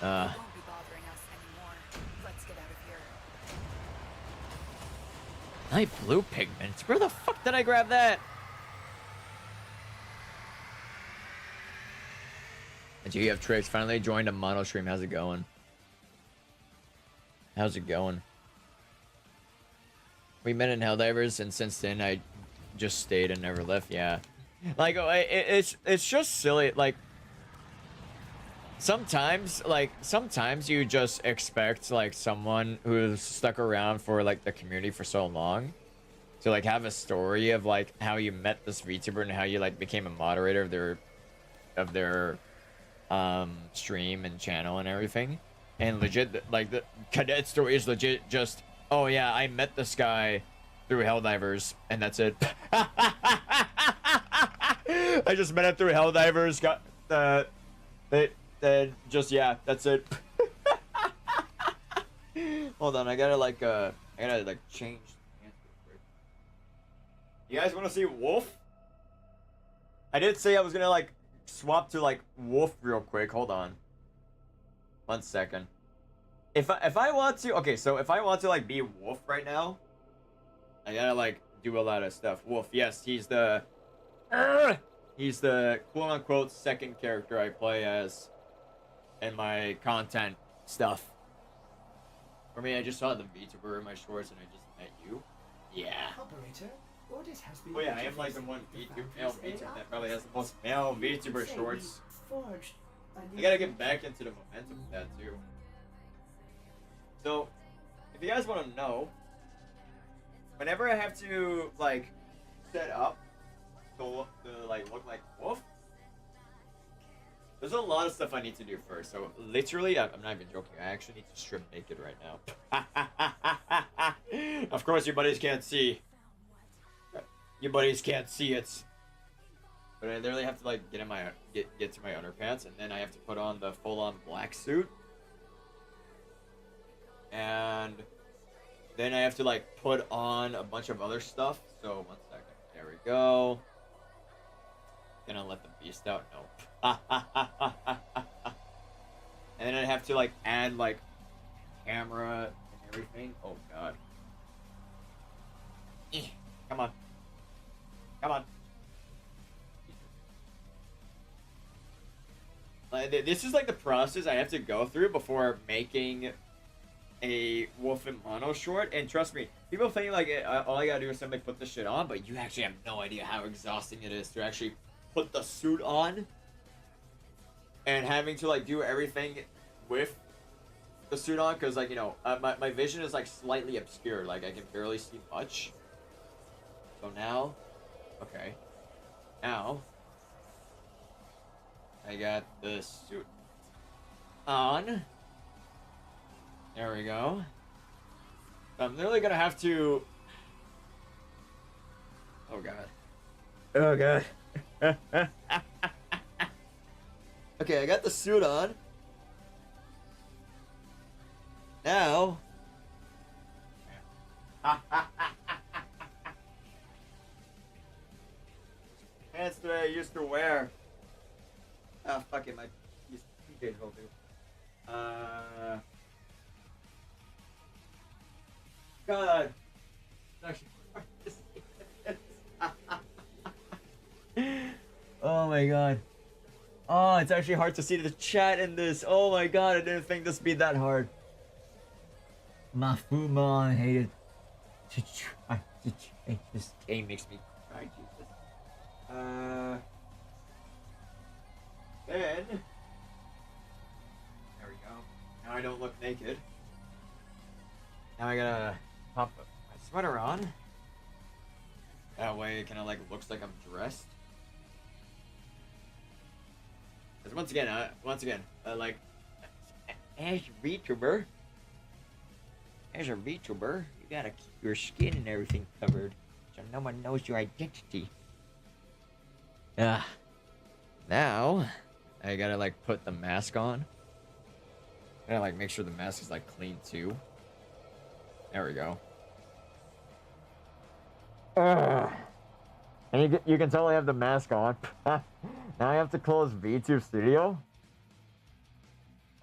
They won't be bothering us anymore. Let's get out of here. Night blue pigments? Where the fuck did I grab that? And you have Tricks finally joined a mono stream. How's it going? How's it going? We met in Helldivers, and since then I just stayed and never left. Yeah, like it's just silly. Like sometimes you just expect like someone who's stuck around for like the community for so long to like have a story of like how you met this VTuber and how you like became a moderator of their stream and channel and everything. And legit, like the cadet story is legit just, oh yeah, I met this guy through Helldivers and that's it. I just met him through Helldivers, got just, yeah, that's it. Hold on, I gotta change. You guys want to see Wolf? I did say I was gonna like swap to like Wolf real quick. Hold on. 1 second. If I want to, okay, so if I want to like be Wolf right now, I gotta like do a lot of stuff. Wolf, yes, he's the quote unquote second character I play as in my content stuff. For me, I just saw the VTuber in my shorts and I just met you. Yeah. Operator, orders has been Oh yeah, I am like the one male VTuber that probably has the most male VTuber shorts. I gotta get back into the momentum of that too. So, if you guys want to know, whenever I have to like set up to look like Wolf, there's a lot of stuff I need to do first. So literally, I'm not even joking. I actually need to strip naked right now. Of course, you buddies can't see. You buddies can't see it. But I literally have to like get to my underpants, and then I have to put on the full-on black suit. And then I have to like put on a bunch of other stuff. So 1 second. There we go. Gonna let the beast out? No. And then I have to like add like camera and everything. Oh god. Come on. Come on. This is like the process I have to go through before making a Wolf and Mono short. And trust me, people think like all I gotta do is simply put the shit on, but you actually have no idea how exhausting it is to actually put the suit on and having to like do everything with the suit on, because like, you know, my vision is like slightly obscured, like I can barely see much. So now, okay, now I got the suit on. There we go. I'm literally gonna have to. Oh god. Oh god. Okay, I got the suit on. Now. Pants that I used to wear. Oh fuck it, my PJs will do. God. Oh my god. Oh, it's actually hard to see the chat in this. Oh my god, I didn't think this would be that hard. My food mom hated to try to change. This game makes me cry, Jesus. Then there we go. Now I don't look naked. Now I gotta pop my sweater on. That way it kind of like looks like I'm dressed. Because once again, like as a VTuber, you gotta keep your skin and everything covered, so no one knows your identity. Now I gotta like put the mask on. I gotta like make sure the mask is like clean too. There we go. And you can tell I have the mask on. Now I have to close VTube Studio.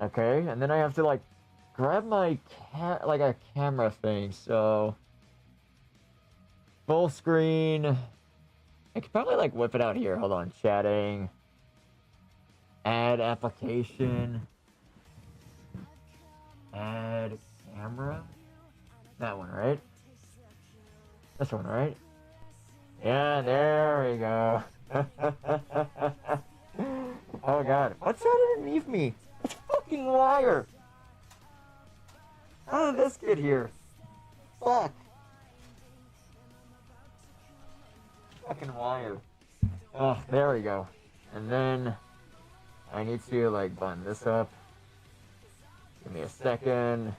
Okay, and then I have to like grab my a camera thing. So full screen. I could probably like whip it out here. Hold on, chatting. Add application. Add camera. That one, right? This one, right? Yeah, there we go. Oh god. What's that underneath me? It's fucking wire! How did this get here? Fuck. Fucking wire. Oh, there we go. And then I need to like button this up. Give me a second.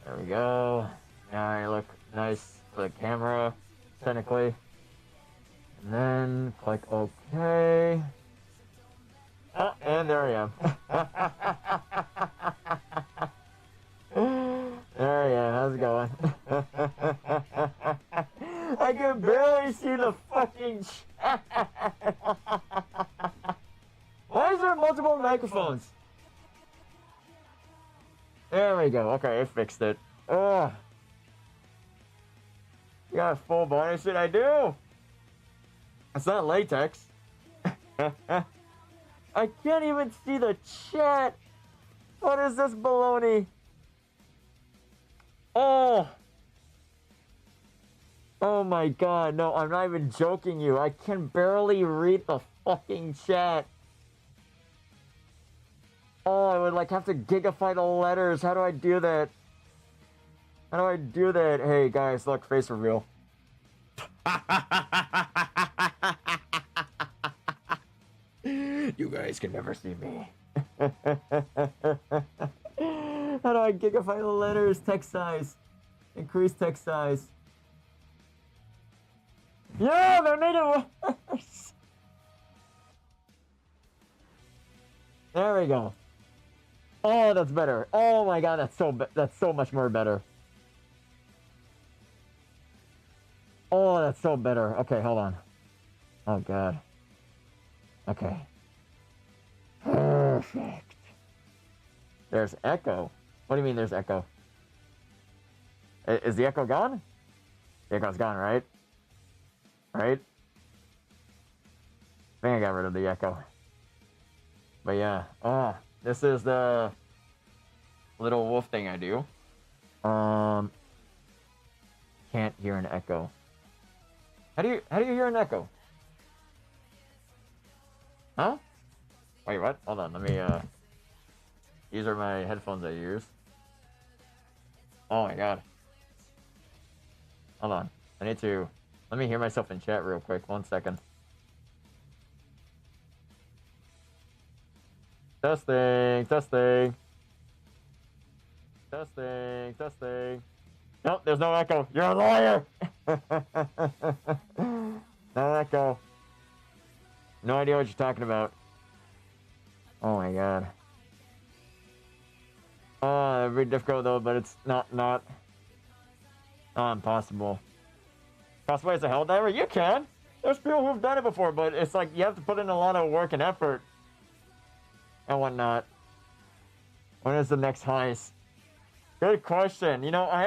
There we go. Now I look nice for the camera, technically. And then click OK. Oh, and there I am. There I am. How's it going? I can barely see the fucking chat. Why is there multiple microphones? There we go. Okay, I fixed it. Ugh. You got a full body shit? I do. It's not latex. I can't even see the chat. What is this baloney? Oh. Oh my god. No, I'm not even joking you. I can barely read the fucking chat. Oh, I would like have to gigafy the letters. How do I do that? How do I do that? Hey guys, look, face reveal. You guys can never see me. How do I gigafy the letters? Text size. Increase text size. Yeah, they made it worse. There we go. Oh, that's better. Oh my god, that's so much more better. Oh, that's so better. Okay, hold on. Oh god. Okay. Perfect. There's echo. What do you mean there's echo? Is the echo gone? The echo's gone, right? Right? I think I got rid of the echo. But yeah. Oh, this is the little wolf thing I do. Can't hear an echo. How do you hear an echo? Huh? Wait, what? Hold on, let me these are my headphones I use. Oh my god. Hold on. Let me hear myself in chat real quick. 1 second. Testing, testing. Testing, testing. Nope, there's no echo. You're a liar! No echo. No idea what you're talking about. Oh my god. Oh, it'd be difficult though, but it's not impossible. Possibly as a hell diver? You can! There's people who've done it before, but it's like you have to put in a lot of work and effort. And whatnot. When is the next heist? Good question. You know, I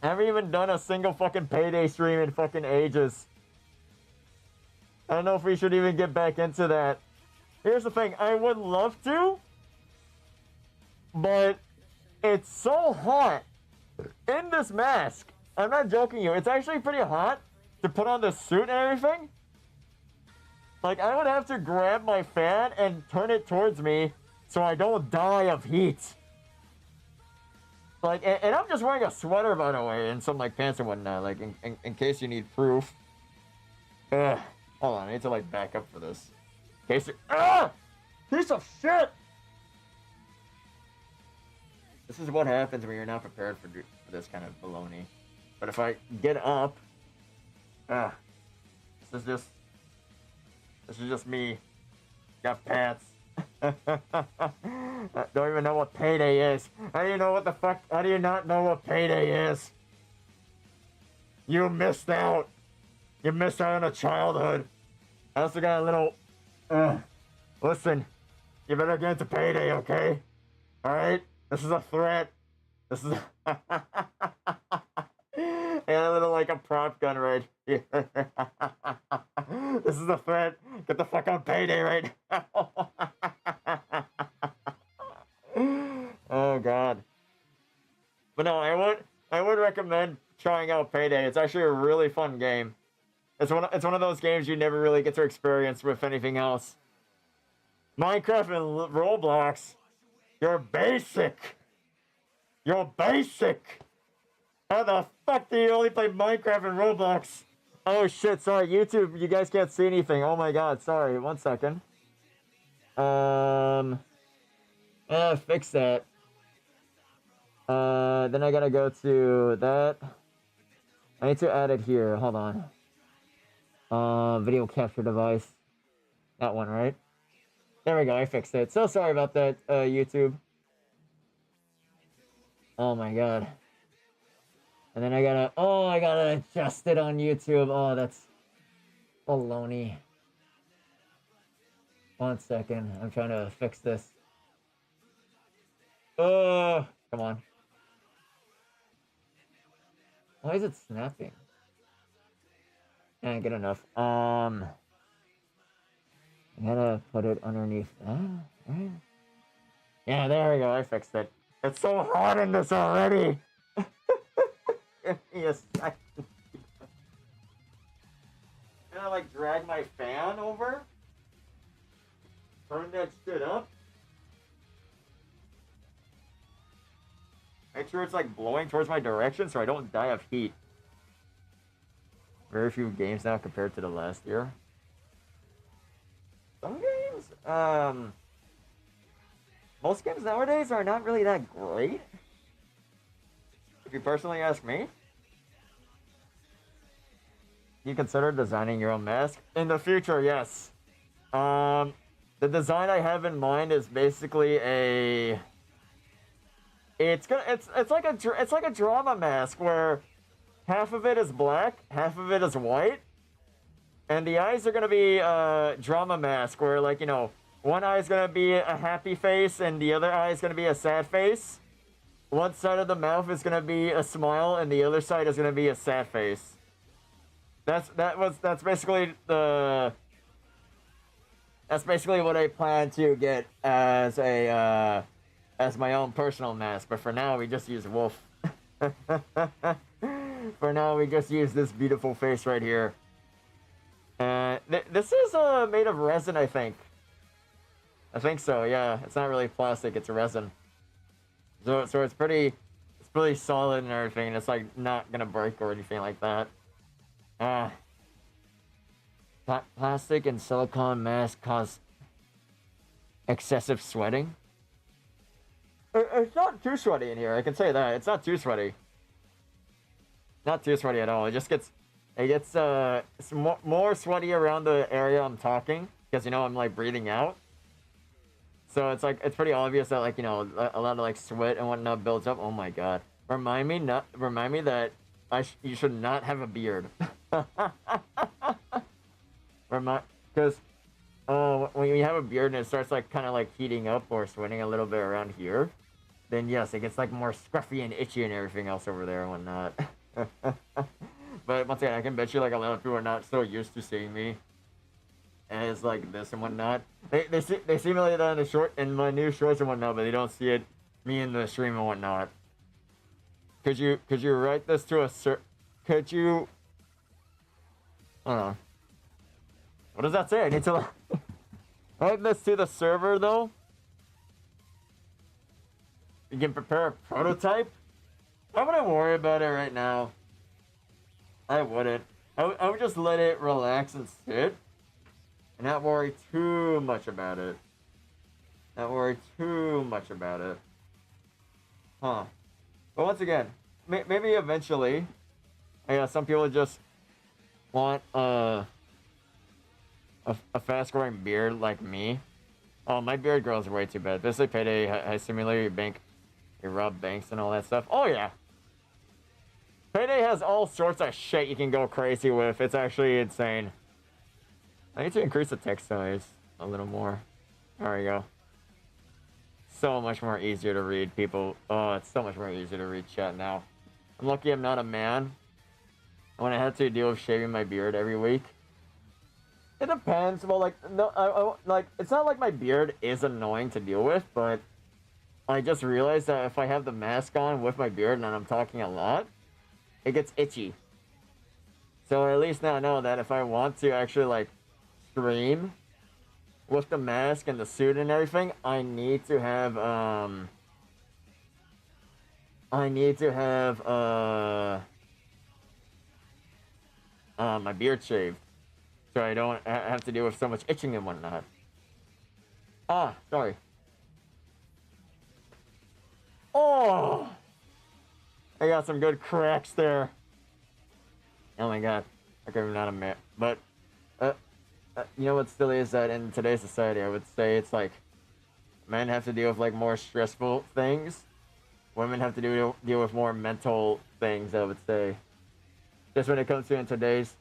haven't even done a single fucking payday stream in fucking ages. I don't know if we should even get back into that. Here's the thing, I would love to, but it's so hot in this mask. I'm not joking you, it's actually pretty hot to put on the suit and everything. Like, I would have to grab my fan and turn it towards me so I don't die of heat. Like, and I'm just wearing a sweater, by the way, and some, like, pants and whatnot, like, in case you need proof. Ugh. Hold on, I need to, like, back up for this. In case piece of shit! This is what happens when you're not prepared for this kind of baloney. But if I get up... This is just me. Got pants. Don't even know what payday is. How do you know what the fuck? How do you not know what payday is? You missed out. You missed out on a childhood. I also got a little... listen. You better get into payday, okay? Alright? This is a threat. This is... And a little, like, a prop gun right here. This is a threat. Get the fuck on payday right now. Oh, God. But no, I would... I would recommend trying out Payday. It's actually a really fun game. It's one of those games you never really get to experience with anything else. Minecraft and Roblox, you're basic. You're basic. How the fuck do you only play Minecraft and Roblox? Oh shit, sorry, YouTube, you guys can't see anything. Oh my god, sorry, 1 second. Fix that. Then I gotta go to that. I need to add it here, hold on. Video capture device. That one, right? There we go, I fixed it. So sorry about that, YouTube. Oh my god. And then I gotta adjust it on YouTube. Oh, that's baloney. 1 second, I'm trying to fix this. Oh, come on. Why is it snapping? Can't get enough. I gotta put it underneath that, right? Yeah, there we go, I fixed it. It's so hot in this already! Give me a second. Can I, like, drag my fan over? Turn that shit up? Make sure it's, like, blowing towards my direction so I don't die of heat. Very few games now compared to the last year. Some games, most games nowadays are not really that great. If you personally ask me. You consider designing your own mask? In the future, yes. The design I have in mind is basically a... It's like a drama mask where half of it is black, half of it is white. And the eyes are gonna be a drama mask where, like, you know, one eye is gonna be a happy face and the other eye is gonna be a sad face. One side of the mouth is gonna be a smile and the other side is gonna be a sad face. That's basically the... That's basically what I plan to get as a, as my own personal mask. But for now, we just use Wolf. For now, we just use this beautiful face right here. This is made of resin, I think. I think so, yeah. It's not really plastic, it's resin. So it's pretty solid and everything. It's like not gonna break or anything like that. Plastic and silicone mask cause excessive sweating. It's not too sweaty in here, I can say that. It's not too sweaty. Not too sweaty at all. It gets it's more sweaty around the area I'm talking, because, you know, I'm, like, breathing out. So it's, like, it's pretty obvious that, like, you know, a lot of, like, sweat and whatnot builds up. Oh my god. Remind me that you should not have a beard. Because when you have a beard and it starts, like, kind of, like, heating up or sweating a little bit around here, then yes, it gets, like, more scruffy and itchy and everything else over there and whatnot. But once again, I can bet you, like, a lot of people are not so used to seeing me as, like, this and whatnot. They see me like that in my new shorts and whatnot, but they don't see me in the stream and whatnot. Could you write this to could you... Hold on. What does that say? I need to write this to the server, though. You can prepare a prototype. I wouldn't worry about it right now. I wouldn't. I would just let it relax and sit. And not worry too much about it. Not worry too much about it. Huh. But once again, maybe eventually, some people just want a fast-growing beard like me. Oh, my beard grows way too bad. Basically, Payday, High Simulator, you rob banks and all that stuff. Oh, yeah. Payday has all sorts of shit you can go crazy with. It's actually insane. I need to increase the text size a little more. There we go. So much more easier to read, people. Oh, it's so much more easier to read chat now. I'm lucky I'm not a man. When I had to deal with shaving my beard every week. It depends. Well, like, no, like, it's not like my beard is annoying to deal with, but I just realized that if I have the mask on with my beard and I'm talking a lot, it gets itchy. So at least now I know that if I want to actually like stream with the mask and the suit and everything, I need to have my beard shaved, so I don't have to deal with so much itching and whatnot. Ah, sorry. Oh, I got some good cracks there. Oh my god, okay, I'm not a man, but you know what still is that in today's society, I would say it's like men have to deal with like more stressful things. Women have to deal with more mental things, I would say. Just when it comes to in today's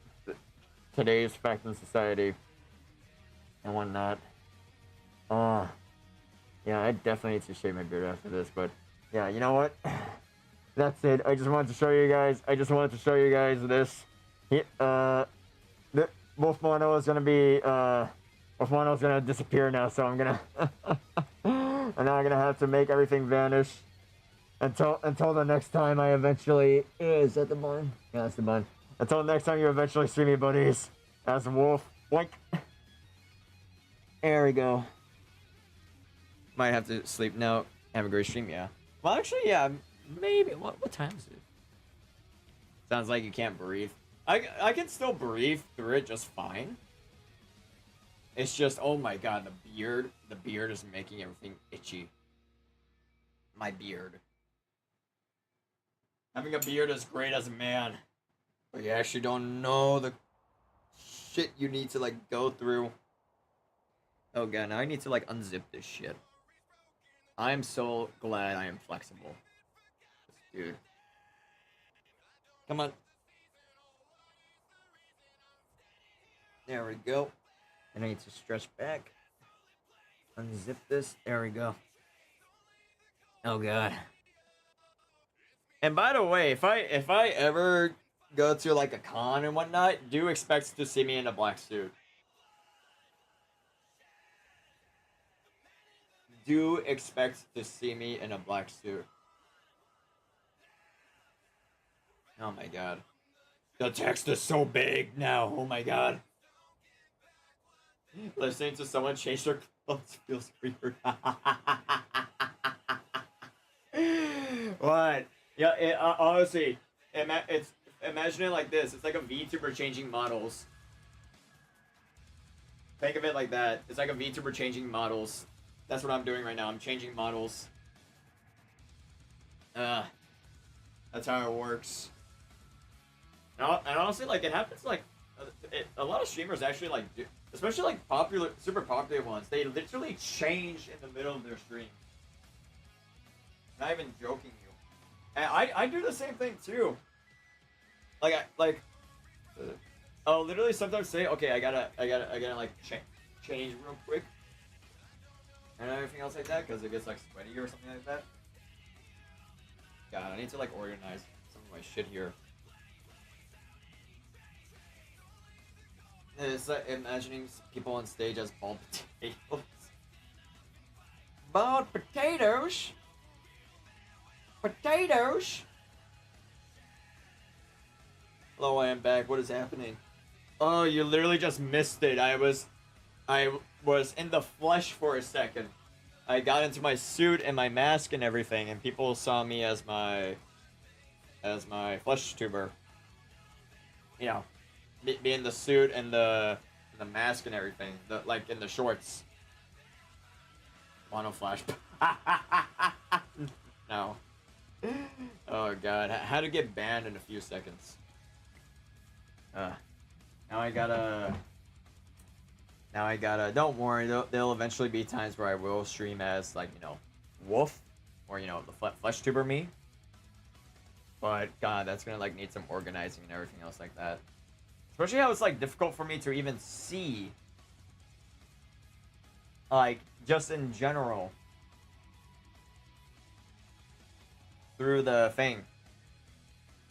fact in society and whatnot. Yeah, I definitely need to shave my beard after this, but yeah, you know what? That's it. I just wanted to show you guys. This. Wolf Mono is gonna be Wolf Mono is gonna disappear now, so I'm gonna I'm now gonna have to make everything vanish until the next time I eventually is that the bun? Yeah, that's the bun. Until next time you eventually see me, buddies, as Wolf. Boink. There we go. Might have to sleep now. Have a great stream, yeah. Well, actually, yeah, maybe. What time is it? Sounds like you can't breathe. I can still breathe through it just fine. It's just, oh my god, the beard is making everything itchy. My beard. Having a beard is great as a man, but you actually don't know the shit you need to like go through. Oh god, now I need to like unzip this shit. I'm so glad I am flexible. Dude. Come on. There we go. And I need to stretch back. Unzip this. There we go. Oh god. And by the way, if I ever go to like a con and whatnot, do expect to see me in a black suit. Do expect to see me in a black suit. Oh my god. The text is so big now. Oh my god. Listening to someone change their clothes feels weird. What? Yeah, honestly, imagine it like this. It's like a VTuber changing models. Think of it like that. It's like a VTuber changing models. That's what I'm doing right now. I'm changing models. That's how it works. And honestly, like, it happens, like, a lot of streamers actually, like, do, especially, like, popular, super popular ones, they literally change in the middle of their stream. Not even joking you. And I do the same thing, too. I'll literally sometimes say, okay, I gotta, like, change real quick. And everything else like that, because it gets, like, sweaty or something like that. God, I need to, like, organize some of my shit here. It's like imagining people on stage as bald potatoes. Bald potatoes? Potatoes? Hello, I am back. What is happening? Oh, you literally just missed it. I was in the flesh for a second. I got into my suit and my mask and everything, and people saw me as my flesh tuber. You know. Be in the suit and the mask and everything, like in the shorts. Mono flash. No. Oh god, how to get banned in a few seconds. Now I gotta. Don't worry, there'll eventually be times where I will stream as, like, you know, Wolf, or, you know, the flesh tuber me. But god, that's gonna like need some organizing and everything else like that. Especially how it's, like, difficult for me to even see, like, just in general, through the thing.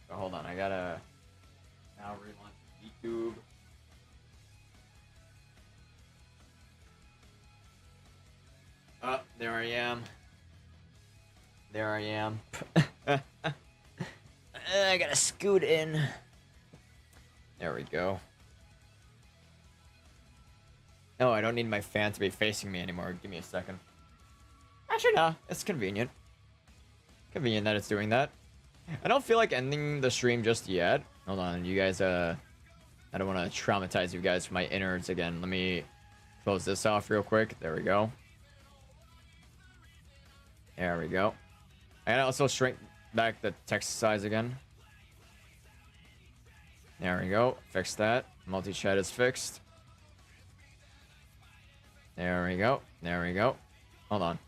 So hold on, I gotta now relaunch YouTube. Oh, there I am. There I am. I gotta scoot in. There we go. No, I don't need my fan to be facing me anymore. Give me a second. Actually, no. It's convenient. Convenient that it's doing that. I don't feel like ending the stream just yet. Hold on, you guys, I don't want to traumatize you guys with my innards again. Let me close this off real quick. There we go. There we go. I gotta also shrink back the text size again. There we go. Fix that. Multi-chat is fixed. There we go. There we go. Hold on.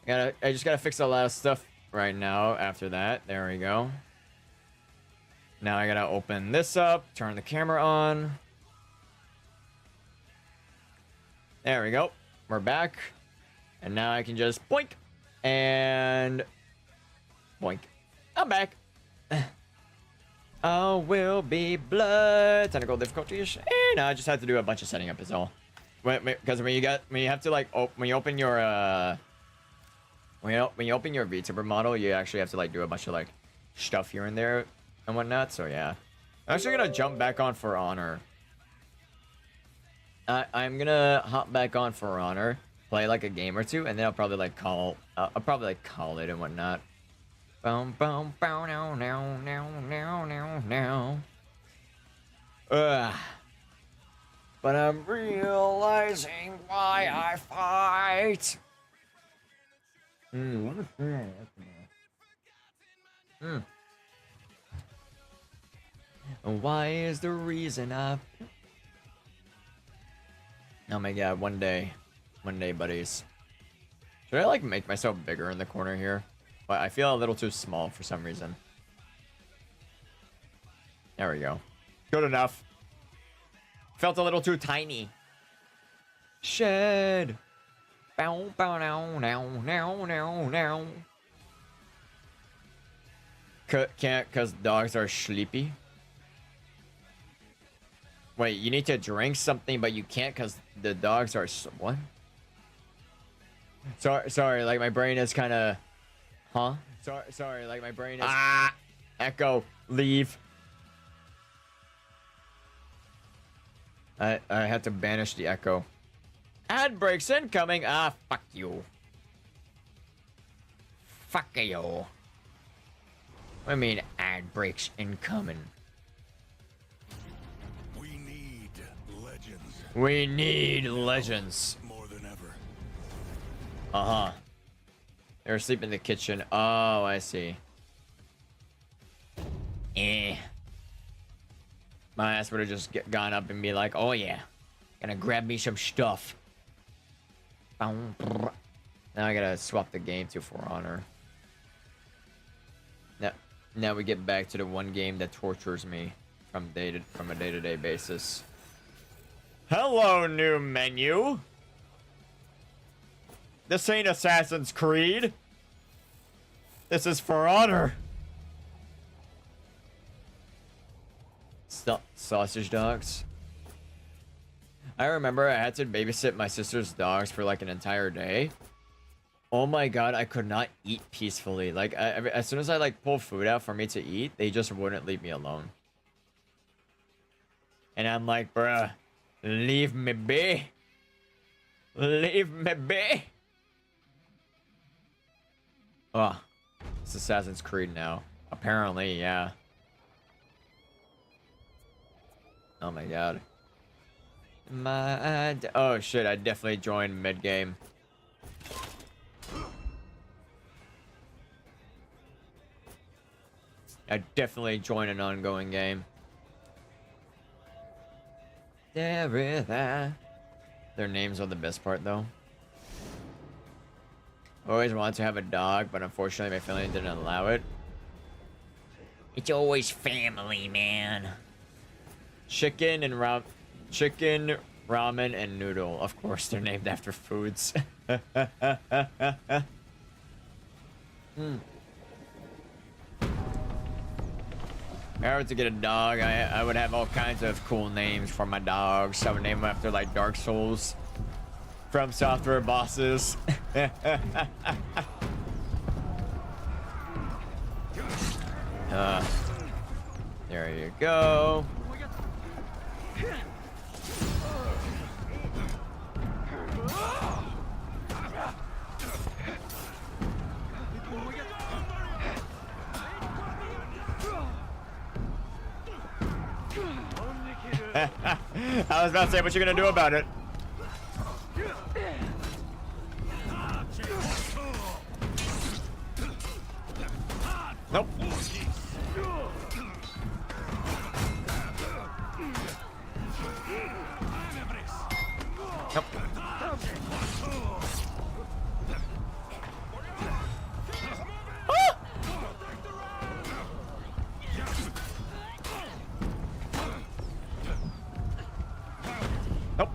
I just gotta fix a lot of stuff right now after that. There we go. Now I gotta open this up, turn the camera on. There we go. We're back. And now I can just boink. And boink. I'm back. Oh, will be blood. Technical difficulties. And I just had to do a bunch of setting up is all. Because when you have to like when you open your when you open your VTuber model, you actually have to like do a bunch of like stuff here and there and whatnot. So yeah, I'm actually gonna jump back on For Honor. I'm gonna hop back on For Honor, play like a game or two, and then I'll probably like call it and whatnot. Boom, boom, boom, no, no, no, no, no, no. Ugh. But I'm realizing why I fight. Why is the reason I... Oh my god, one day, buddies. Should I like make myself bigger in the corner here? But I feel a little too small for some reason. There we go. Good enough. Felt a little too tiny. Shed. Bow, bow, now, now, now, now, now. Can't, cause dogs are sleepy. Wait, you need to drink something, but you can't cause the dogs are what? Sorry, like my brain is kind of, huh? Sorry, like my brain is. Echo, leave. I had to banish the echo. Ad breaks incoming. Fuck you. Fuck you. What do you mean ad breaks incoming? We need legends. We need legends. More than ever. Uh-huh. They're asleep in the kitchen. Oh, I see. My ass would have just gone up and be like, oh yeah, gonna grab me some stuff. Now I gotta swap the game to For Honor. Now we get back to the one game that tortures me from a day-to-day basis. Hello, new menu. This ain't Assassin's Creed. This is For Honor. Sausage dogs. I remember I had to babysit my sister's dogs for like an entire day. Oh my god, I could not eat peacefully. Like, as soon as I like pull food out for me to eat, they just wouldn't leave me alone. And I'm like, bruh, leave me be. Leave me be. Oh, it's Assassin's Creed now. Apparently, yeah. Oh my god. Oh shit, I definitely joined mid-game. I definitely joined an ongoing game. Their names are the best part though. I always wanted to have a dog, but unfortunately my family didn't allow it. It's always family, man. Chicken, ramen, and noodle. Of course, they're named after foods. If I were to get a dog, I would have all kinds of cool names for my dogs. I would name them after, like, Dark Souls. From Software bosses. There you go. I was about to say, what you gonna do about it? Nope. Nope. Ah! Nope.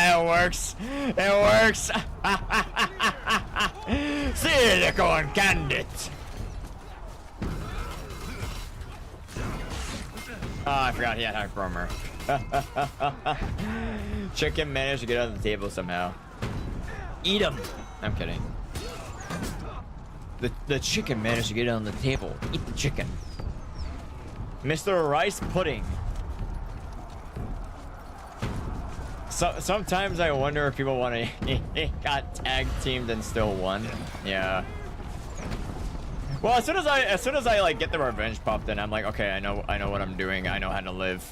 It works. It works. 𝙑𝙬𝙤𝙬𝙚𝙬𝙧. Oh, I forgot he had Hyperarmor. Chicken managed to get on the table somehow. Eat him. I'm kidding. The chicken managed to get on the table. Eat the chicken. Mr. Rice Pudding. So, sometimes I wonder if people want to got tag teamed and still won. Yeah. Well, as soon as I like get the revenge popped in, I'm like, okay, I know what I'm doing. I know how to live.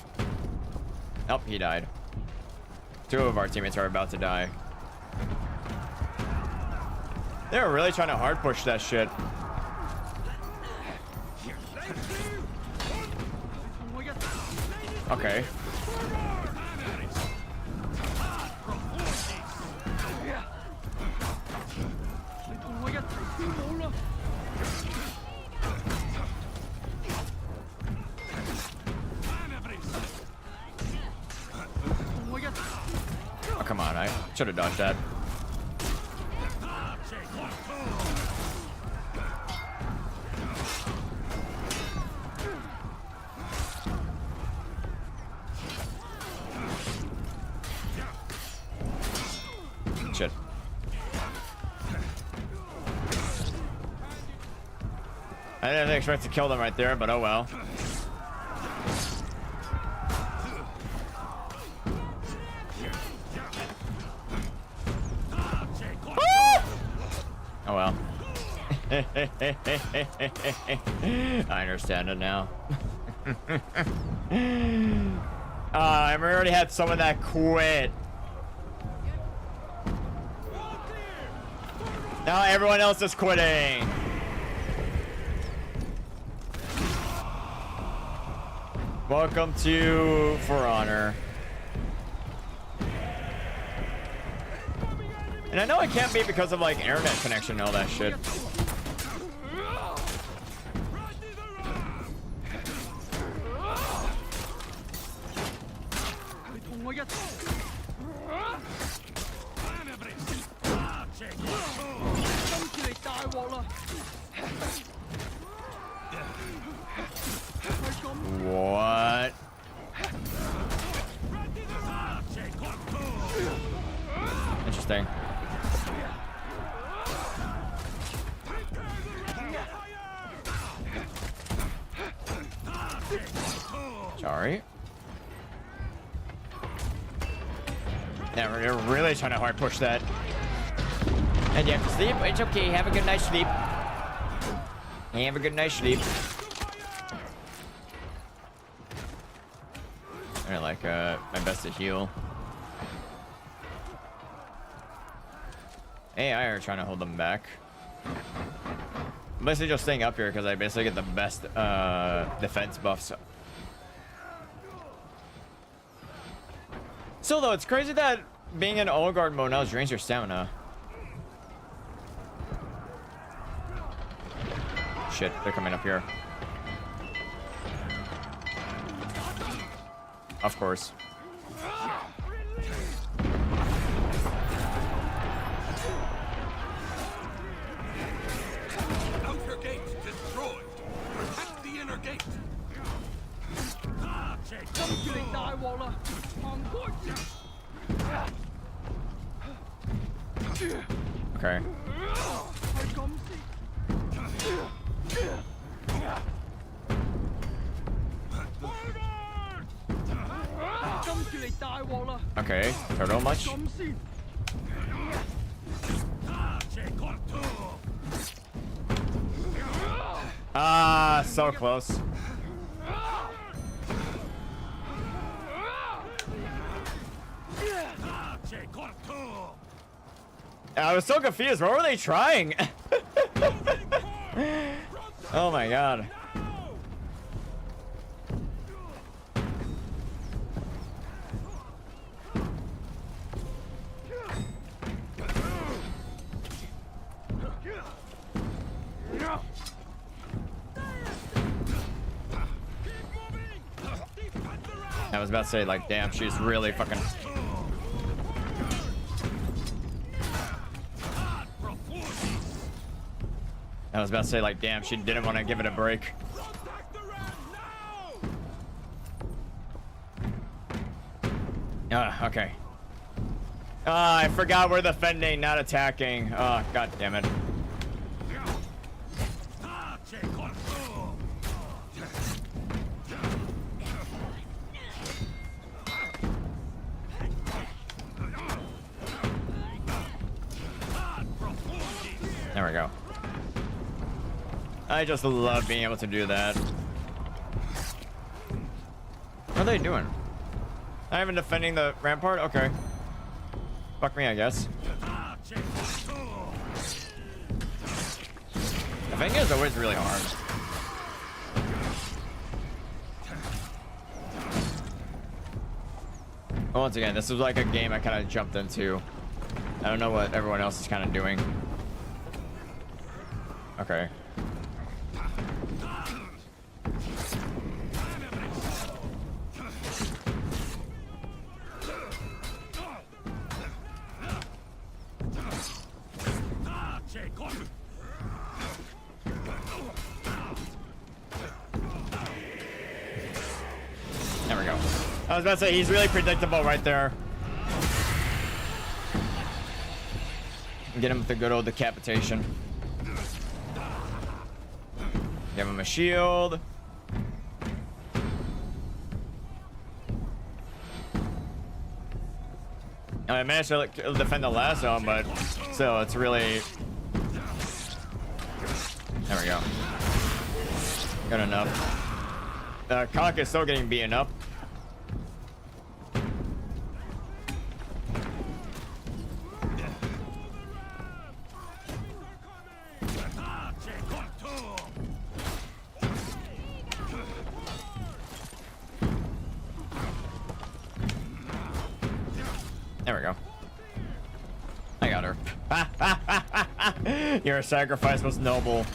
Nope, he died. 2 of our teammates are about to die. They're really trying to hard push that shit. Okay. Oh, come on, I should have dodged that. Shit. I didn't expect to kill them right there, but oh well. Oh well. I understand it now. I already had someone that quit. Now everyone else is quitting. Welcome to For Honor. And I know it can't be because of like internet connection and all that shit. What? Interesting. Sorry. Yeah, we're really trying to hard push that. And you have to sleep? It's okay. Have a good night's sleep. Have a good night's sleep. I like my best to heal. AI are trying to hold them back. I'm basically just staying up here because I basically get the best defense buffs. Still though, it's crazy that being in all guard mode now drains your stamina. Shit, they're coming up here. Of course. gate. Okay. Okay, turtle much? Ah, so close. I was so confused. What were they trying? Oh my god. I was about to say, like, damn, she's really fucking... I was about to say, like, damn, she didn't want to give it a break. Okay. I forgot we're defending, not attacking. Oh, god damn it. There we go. I just love being able to do that. What are they doing? Not even defending the rampart? Okay. Fuck me, I guess. Defending is always really hard. Well, once again, this is like a game I kind of jumped into. I don't know what everyone else is kind of doing. Okay. There we go. I was about to say, he's really predictable right there. Get him with the good old decapitation. Give him a shield. I managed to defend the last zone, but still, it's really... There we go. Good enough. The cock is still getting beaten up. There we go. I got her. Your sacrifice was noble.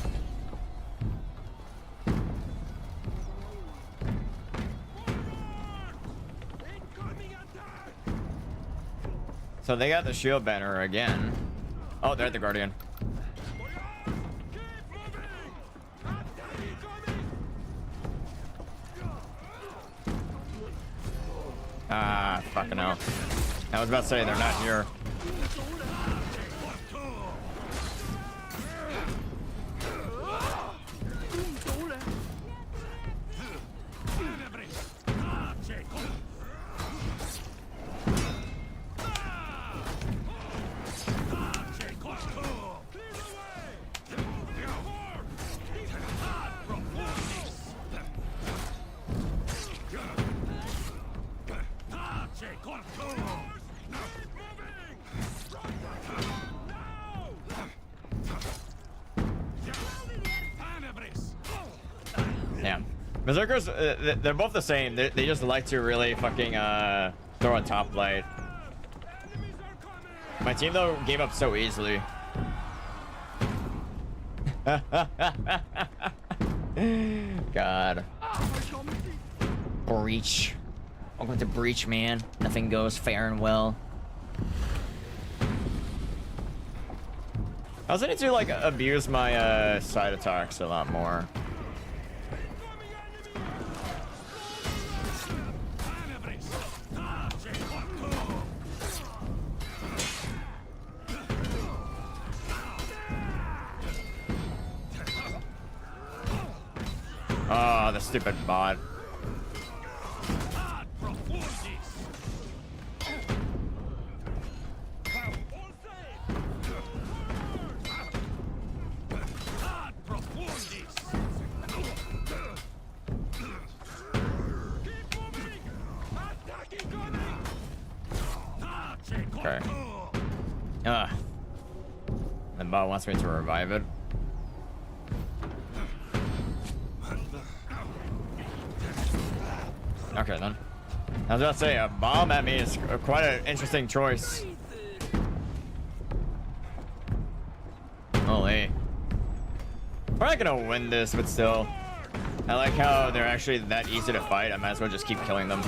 So they got the shield banner again. Oh, they're at the Guardian. Ah, fucking hell. I was about to say they're not here. Berserkers, they're both the same. They just like to really fucking throw a top light. My team, though, gave up so easily. God. Breach. Welcome to Breach, man. Nothing goes fair and well. I also need to, like, abuse my side attacks a lot more. Oh, the stupid bot. Okay. The bot wants me to revive it. Okay, then. I was about to say, a bomb at me is quite an interesting choice. Holy. We're not gonna win this, but still. I like how they're actually that easy to fight. I might as well just keep killing them.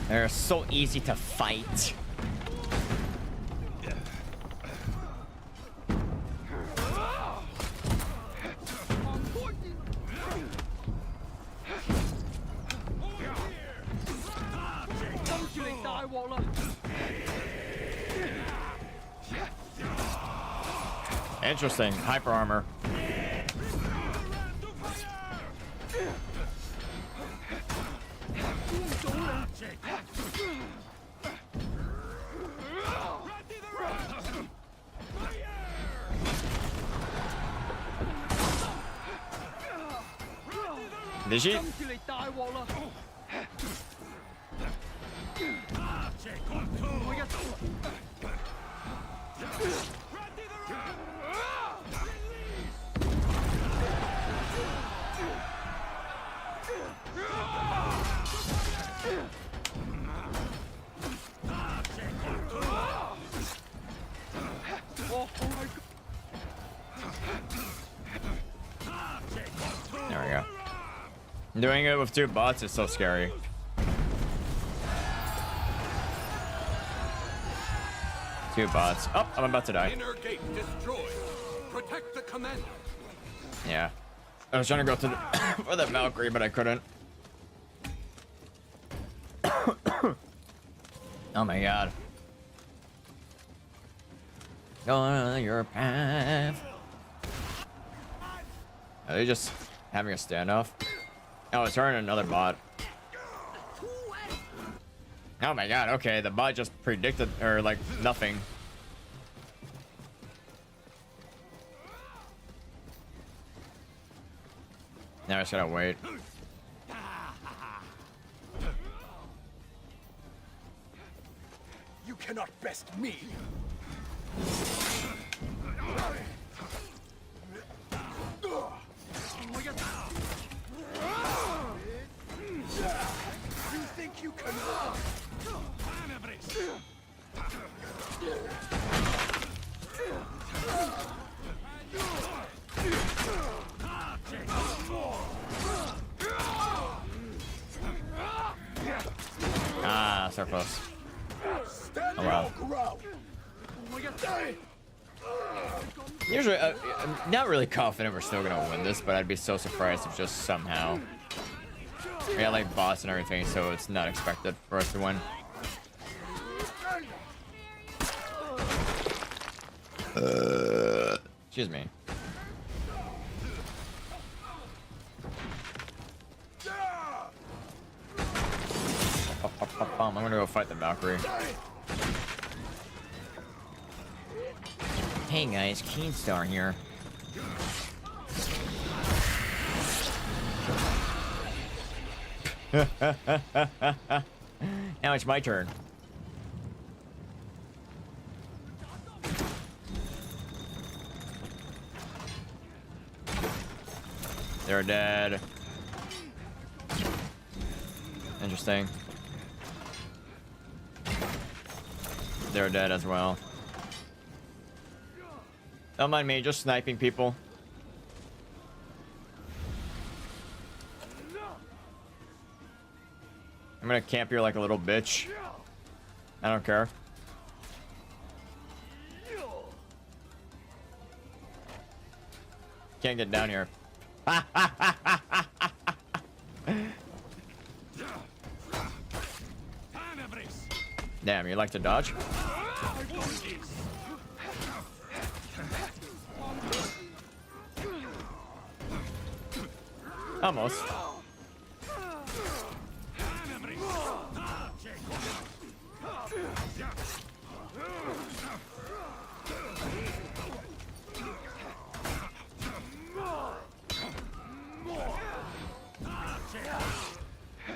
They're so easy to fight. Interesting. Hyper armor. Did she? There we go. Doing it with two bots is so scary. Two bots. Oh, I'm about to die. Inner gate destroyed. Protect the commander. Yeah. I was trying to go to the for the Valkyrie, but I couldn't. Oh my god. Go on your path. Are they just having a standoff? Oh, it's her and another bot. Oh my god, okay, the bot just predicted, or like, nothing. Now I just gotta wait. You cannot best me. You think you can? Ah, so close. Oh wow. Usually, I'm not really confident we're still gonna win this, but I'd be so surprised if just somehow. We got like boss and everything, so it's not expected for us to win. Excuse me. I'm gonna go fight the Valkyrie. Hey guys, Keenstar here. Now it's my turn. They're dead. Interesting. They're dead as well. Don't mind me, just sniping people. I'm gonna camp here like a little bitch. I don't care. Can't get down here. Damn, you like to dodge? Almost.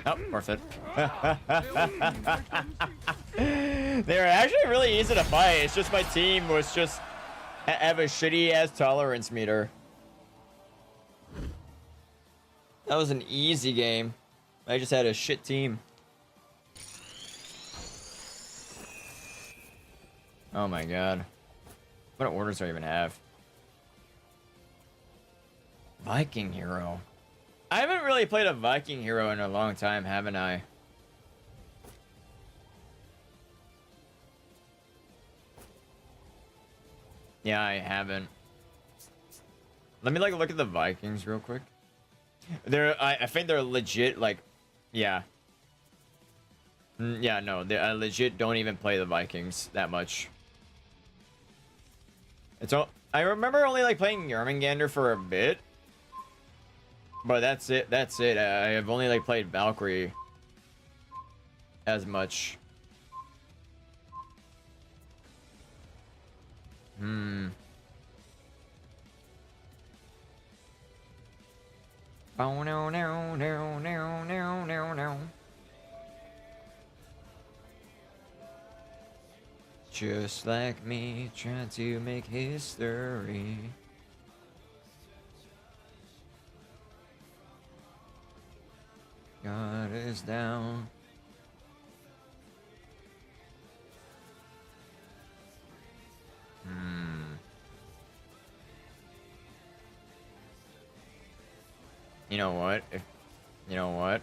Oh, worth it. They were actually really easy to fight. It's just my team was just have a shitty ass tolerance meter. That was an easy game. I just had a shit team. Oh my god. What orders do I even have? Viking hero. I haven't really played a Viking hero in a long time, haven't I? Yeah, I haven't. Let me like look at the Vikings real quick. I think they're legit, like, yeah. Yeah, no, I legit don't even play the Vikings that much. It's all, I remember only like playing Jormungandr for a bit. But that's it, I have only like played Valkyrie as much. Oh no no no no no no no. Just like me, trying to make history. God is down. You know what? You know what?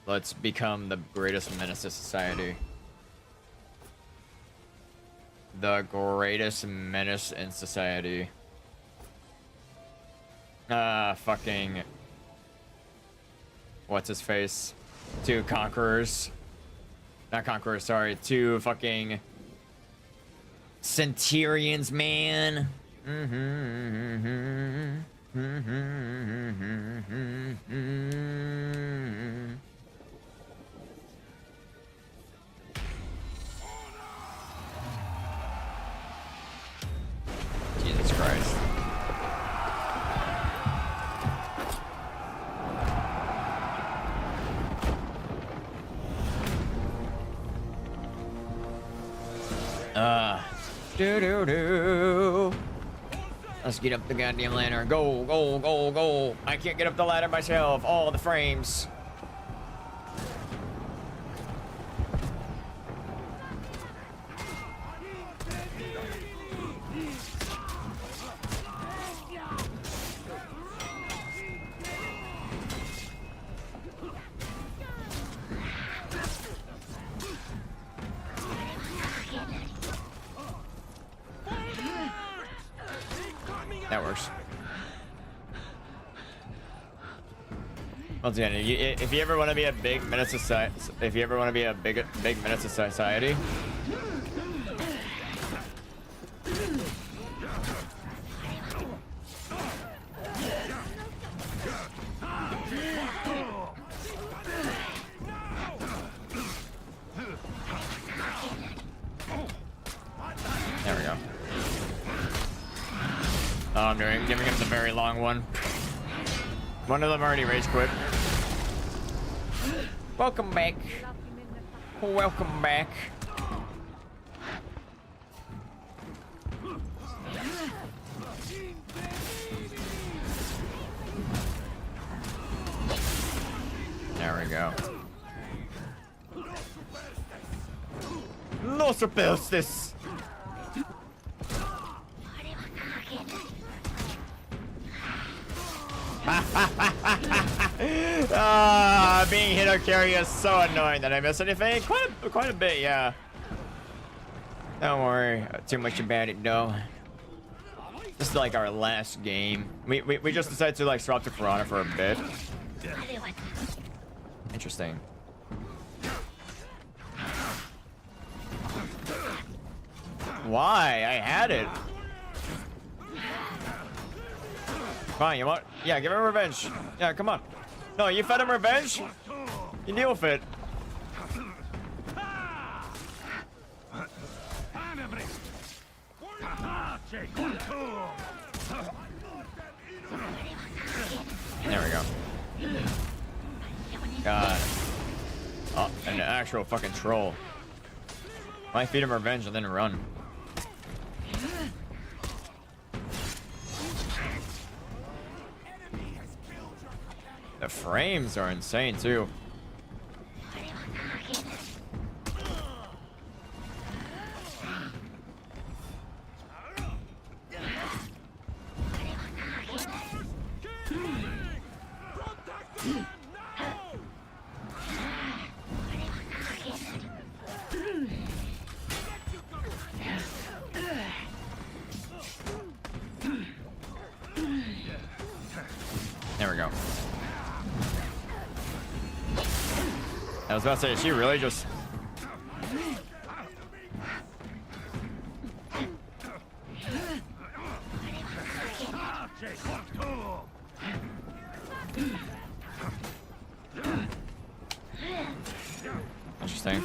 Let's become the greatest menace to society. The greatest menace in society. Fucking... What's his face? Two conquerors. Not conquerors, sorry. Two fucking... Centurions, man. Jesus Christ. Do. Let's get up the goddamn ladder. Go, go, go, go. I can't get up the ladder myself. All the frames. That works. Once again, if you ever want to be a big menace society, if you ever want to be a big menace to society, there we go. Oh, I'm giving him the very long one. One of them already rage quit. Welcome back. Welcome back. There we go. No superstis. Being hit or carry is so annoying. That I miss anything? Quite a bit, yeah. Don't worry too much about it, though. This is like our last game. We just decided to like swap to Piranha for a bit. Interesting. Why? I had it. Fine, you want? Yeah, give him revenge. Yeah, come on. No, you fed him revenge? You deal with it. There we go. God. Oh, an actual fucking troll. Why feed him revenge and then run? The frames are insane too. There we go. I was about to say, is she really just... Interesting.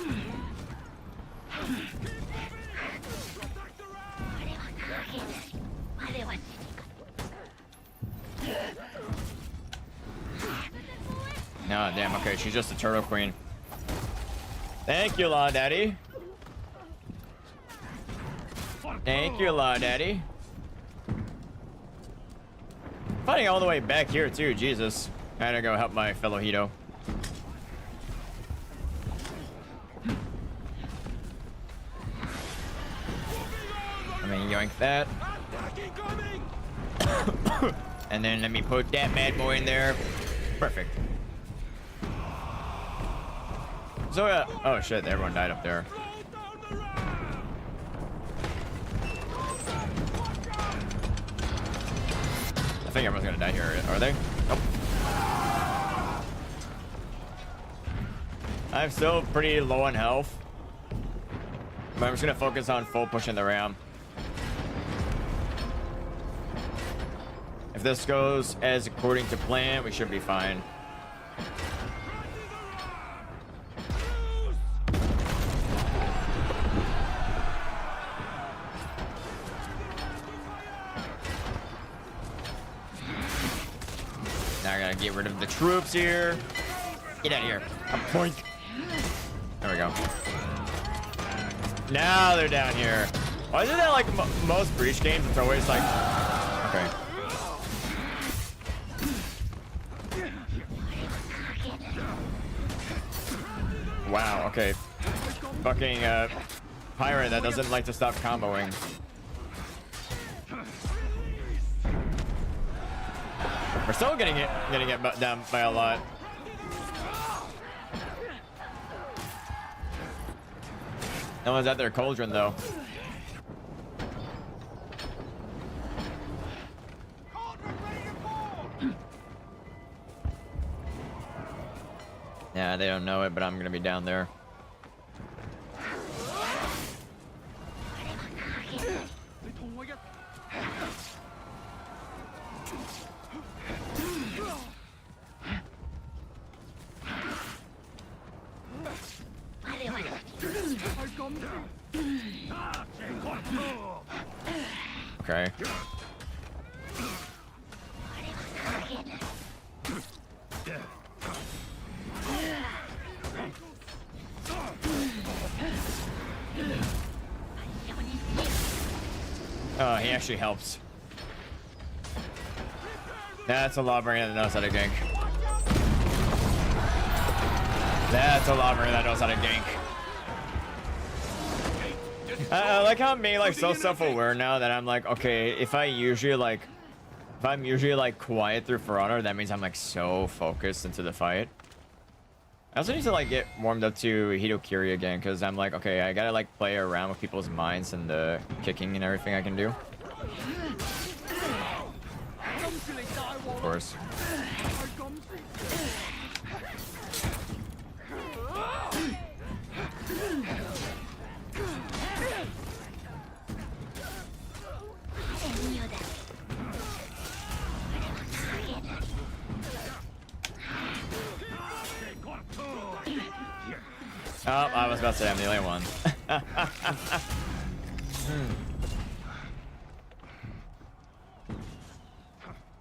No, damn, okay, she's just a turtle queen. Thank you, Law Daddy. Thank you, Law Daddy. Fighting all the way back here, too, Jesus. I had to go help my fellow Hito. I mean, yoink that. And then let me put that bad boy in there. Perfect. So, oh shit, everyone died up there. I think everyone's gonna die here, are they? Nope. I'm still pretty low on health. But I'm just gonna focus on full pushing the ram. If this goes as according to plan, we should be fine. Now I gotta get rid of the troops here. Get out of here. Boink. There we go. Now they're down here. Why isn't that like most Breach games? It's always like... Okay. Wow, okay. Fucking pirate that doesn't like to stop comboing. We're still getting it down by a lot. No one's at their cauldron though. Yeah, they don't know it, but I'm gonna be down there. Okay. Oh, he actually helps. That's a lawbringer that knows how to gank. That's a lawbringer that knows how to gank. I like how I'm being like so self-aware now that I'm like, okay, if I'm usually like quiet through For Honor, that means I'm like so focused into the fight. I also need to like get warmed up to Hitokiri again, because I'm like, okay, I gotta like play around with people's minds and the kicking and everything I can do. Of course. Oh, I was about to say I'm the only one.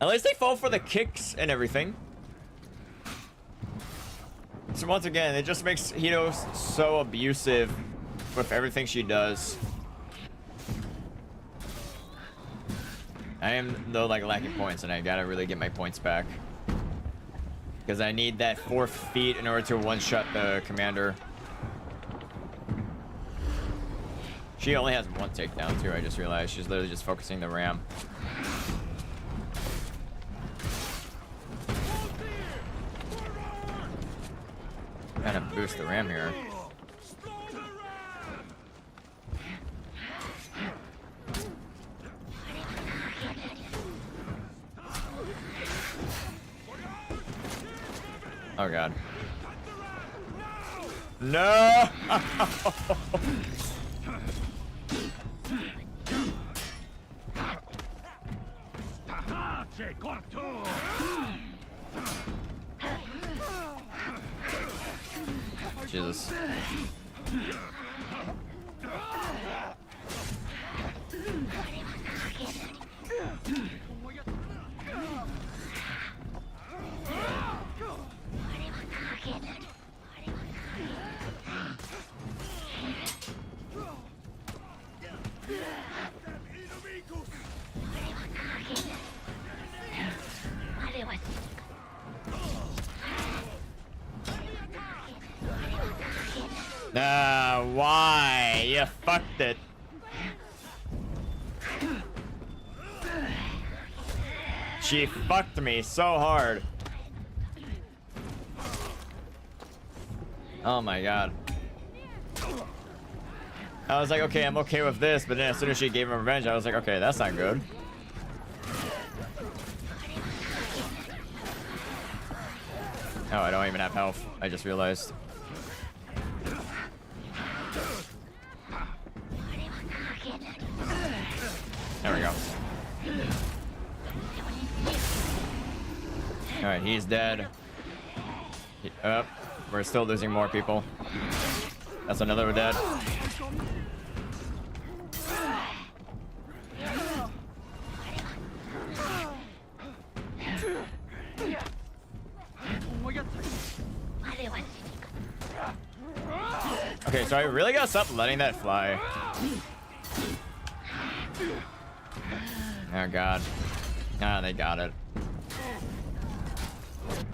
At least they fall for the kicks and everything. So once again, it just makes Hito so abusive with everything she does. I am though like lacking points, and I gotta really get my points back because I need that 4th feat in order to one-shot the commander. She only has 1 takedown too. I just realized she's literally just focusing the ram. Gotta boost the ram here. Oh god. No! Jesus. Why? You fucked it. She fucked me so hard. Oh my god. I was like, okay, I'm okay with this, but then as soon as she gave him revenge, I was like, okay, that's not good. Oh, I don't even have health. I just realized. There we go. Alright, he's dead. We're still losing more people. That's another dead. Okay, so I really gotta stop letting that fly. Oh god. Ah, they got it.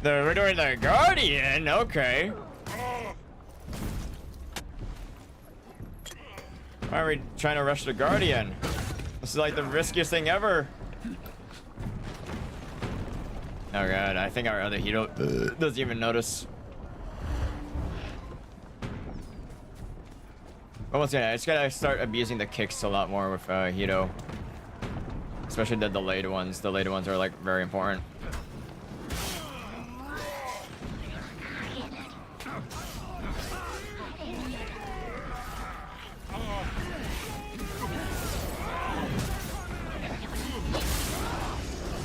We're doing the Guardian, okay. Why are we trying to rush the Guardian? This is like the riskiest thing ever. Oh god, I think our other Hito doesn't even notice. But once again, I just gotta start abusing the kicks a lot more with Hito. Especially the delayed ones. Delayed ones are like very important.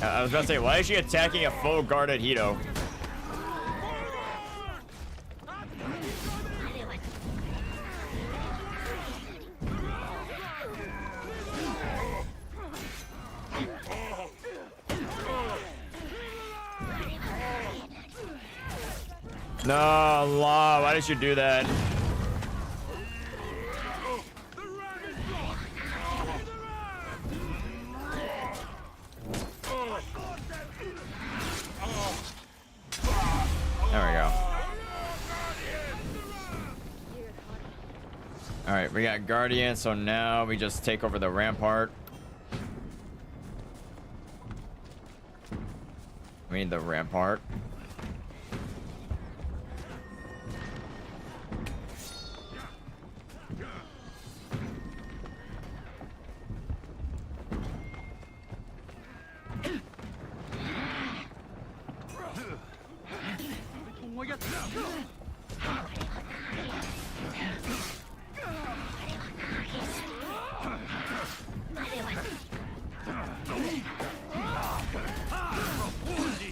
I was about to say, why is she attacking a full guarded Hito? No, Allah, why did you do that? There we go. Alright, we got Guardian, so now we just take over the rampart. We need the rampart.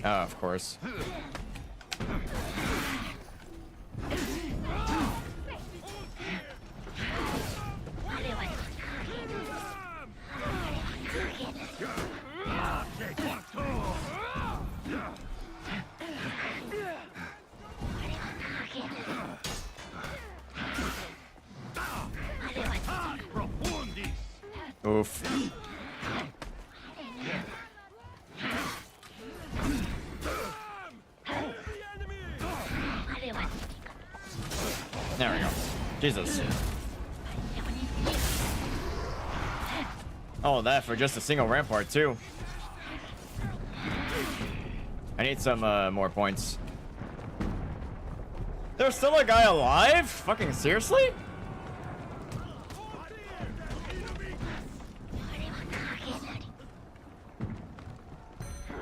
Oh, of course. Oof. There we go. Jesus. Oh, that for just a single rampart too. I need some more points. There's still a guy alive? Fucking seriously?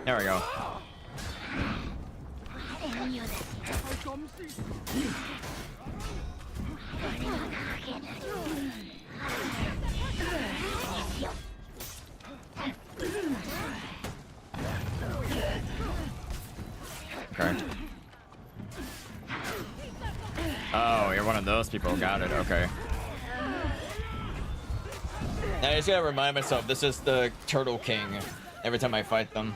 There we go. Okay. Oh, you're one of those people. Got it. Okay. I just gotta remind myself, this is the Turtle King every time I fight them.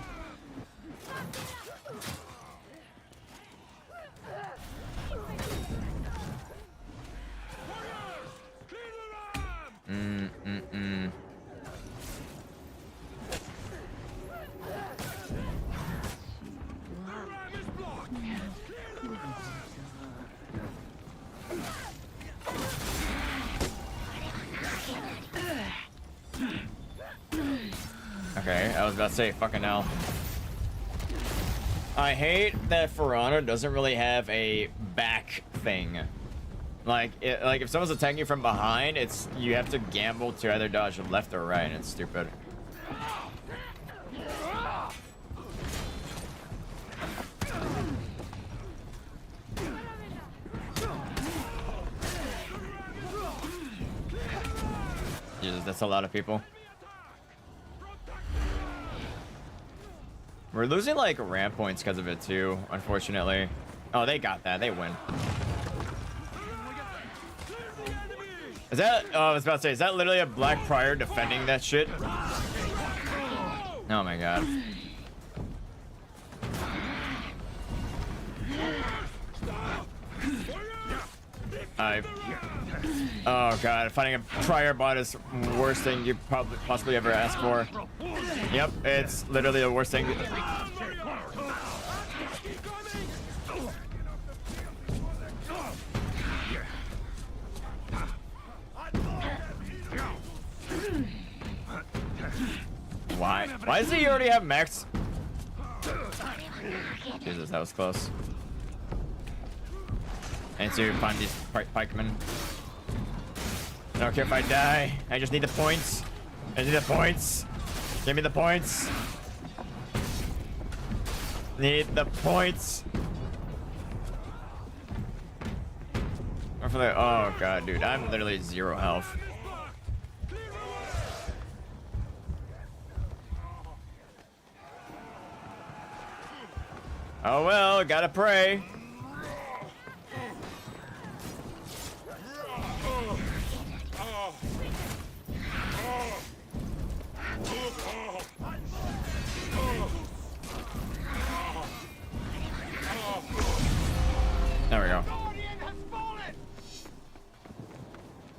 Okay, I was about to say, fucking hell. I hate that Ferrano doesn't really have a back thing. Like if someone's attacking you from behind, it's you have to gamble to either dodge left or right, and it's stupid. Jesus, that's a lot of people. We're losing like ramp points because of it too, unfortunately. Oh, they got that. They win. Is that, oh, I was about to say, is that literally a Black Prior defending that shit? Oh my god. Oh god, finding a Prior bot is the worst thing you probably possibly ever asked for. Yep, it's literally the worst thing. Why? Why does he already have max? Jesus, that was close. And to find these pikemen. I don't care if I die. I just need the points. I need the points. Give me the points. Need the points. Oh god, dude, I'm literally 0 health. Oh well, gotta pray. There we go.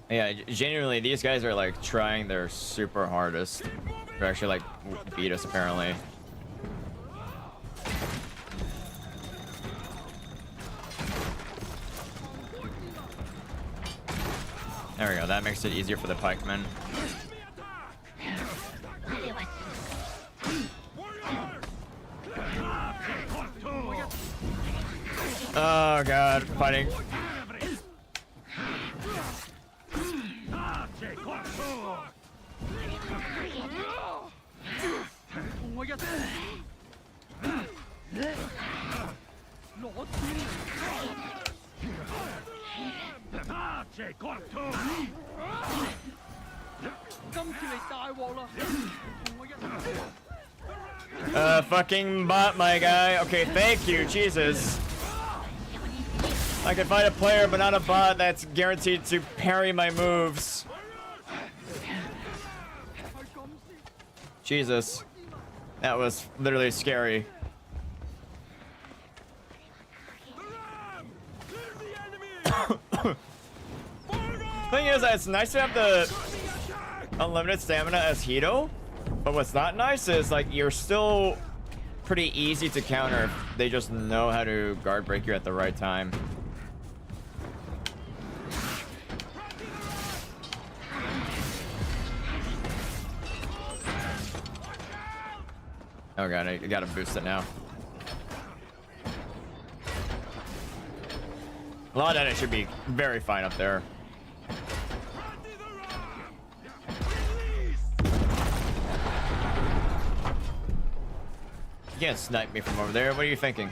Yeah, genuinely, these guys are like trying their super hardest to actually like beat us apparently. There we go, that makes it easier for the pikemen. Oh god, fighting. Fucking bot, my guy. Okay, thank you, Jesus. I can fight a player, but not a bot that's guaranteed to parry my moves. Jesus. That was literally scary. Thing is, it's nice to have the unlimited stamina as Hito, but what's not nice is like you're still pretty easy to counter if they just know how to guard break you at the right time. Oh god, I gotta boost it now. A lot of that should be very fine up there. You can't snipe me from over there. What are you thinking?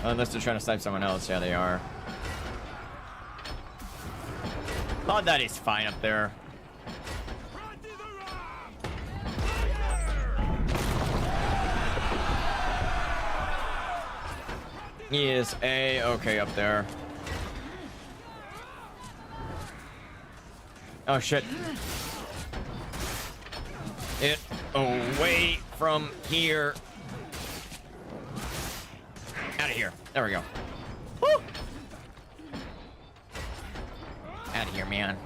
Unless they're trying to snipe someone else. Yeah, they are. Claude Daddy's fine up there. He is A-okay up there. Oh shit. It away from here. Out of here. There we go. Woo! Out of here, man.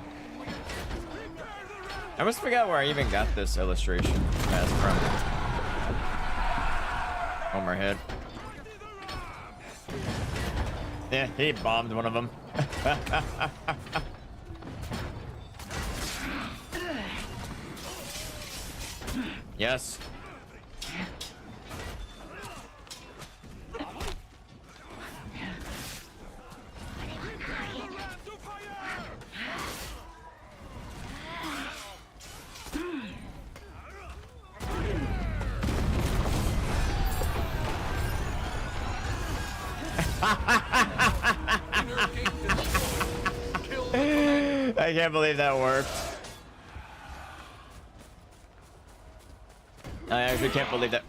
I almost forgot where I even got this illustration as from. Overhead. Yeah, he bombed one of them. Yes. I can't believe that worked. I actually can't believe that.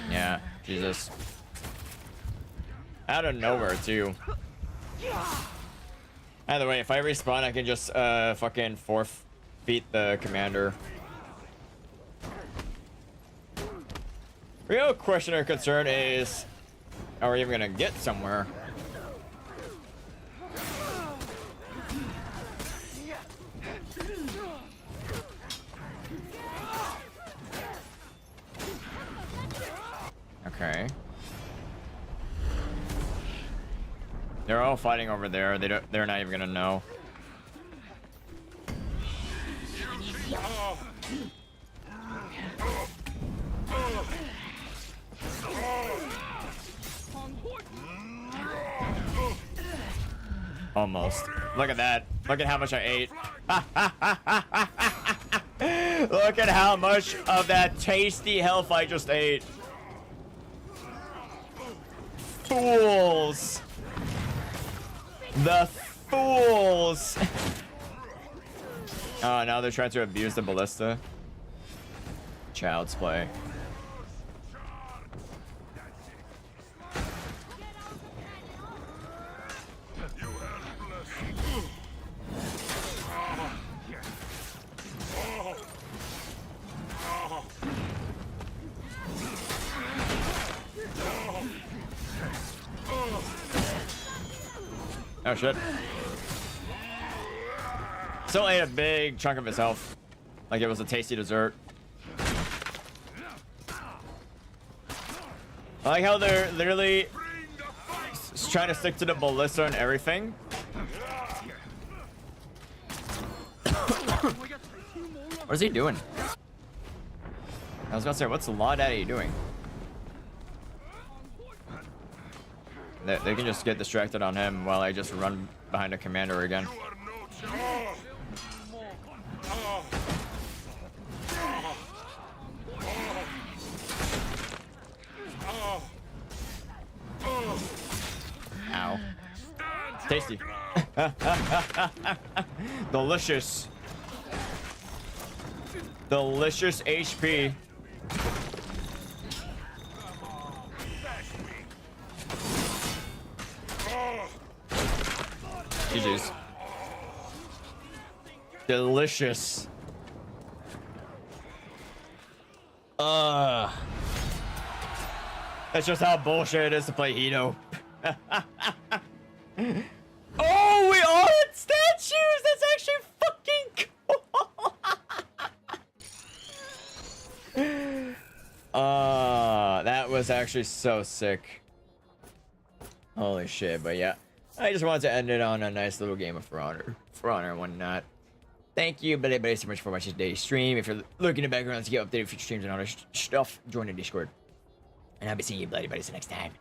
Yeah, Jesus. Out of nowhere, too. Either way, if I respawn, I can just fucking forfeit the commander. Real question or concern is, are we even gonna get somewhere? Okay. They're all fighting over there. They're not even gonna know. Almost. Look at that. Look at how much I ate. Look at how much of that tasty health I just ate. Fools. The fools. Oh, now they're trying to abuse the ballista. Child's play. Oh shit. Still ate a big chunk of his health. Like it was a tasty dessert. I like how they're literally trying to stick to the ballista and everything. What is he doing? I was gonna say, what's the Law Daddy doing? They can just get distracted on him while I just run behind the commander again. Ow. Tasty. Delicious. Delicious HP. GG's. Delicious. That's just how bullshit it is to play Hito. Oh, we all had statues! That's actually fucking cool! That was actually so sick. Holy shit, but yeah. I just wanted to end it on a nice little game of For Honor and whatnot. Thank you, buddy, so much for watching today's stream. If you're looking at backgrounds to get updated future streams and all this stuff, join the Discord. And I'll be seeing you bloody buddies next time.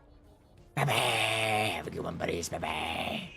Bye-bye. Have a good one, buddies. Bye-bye.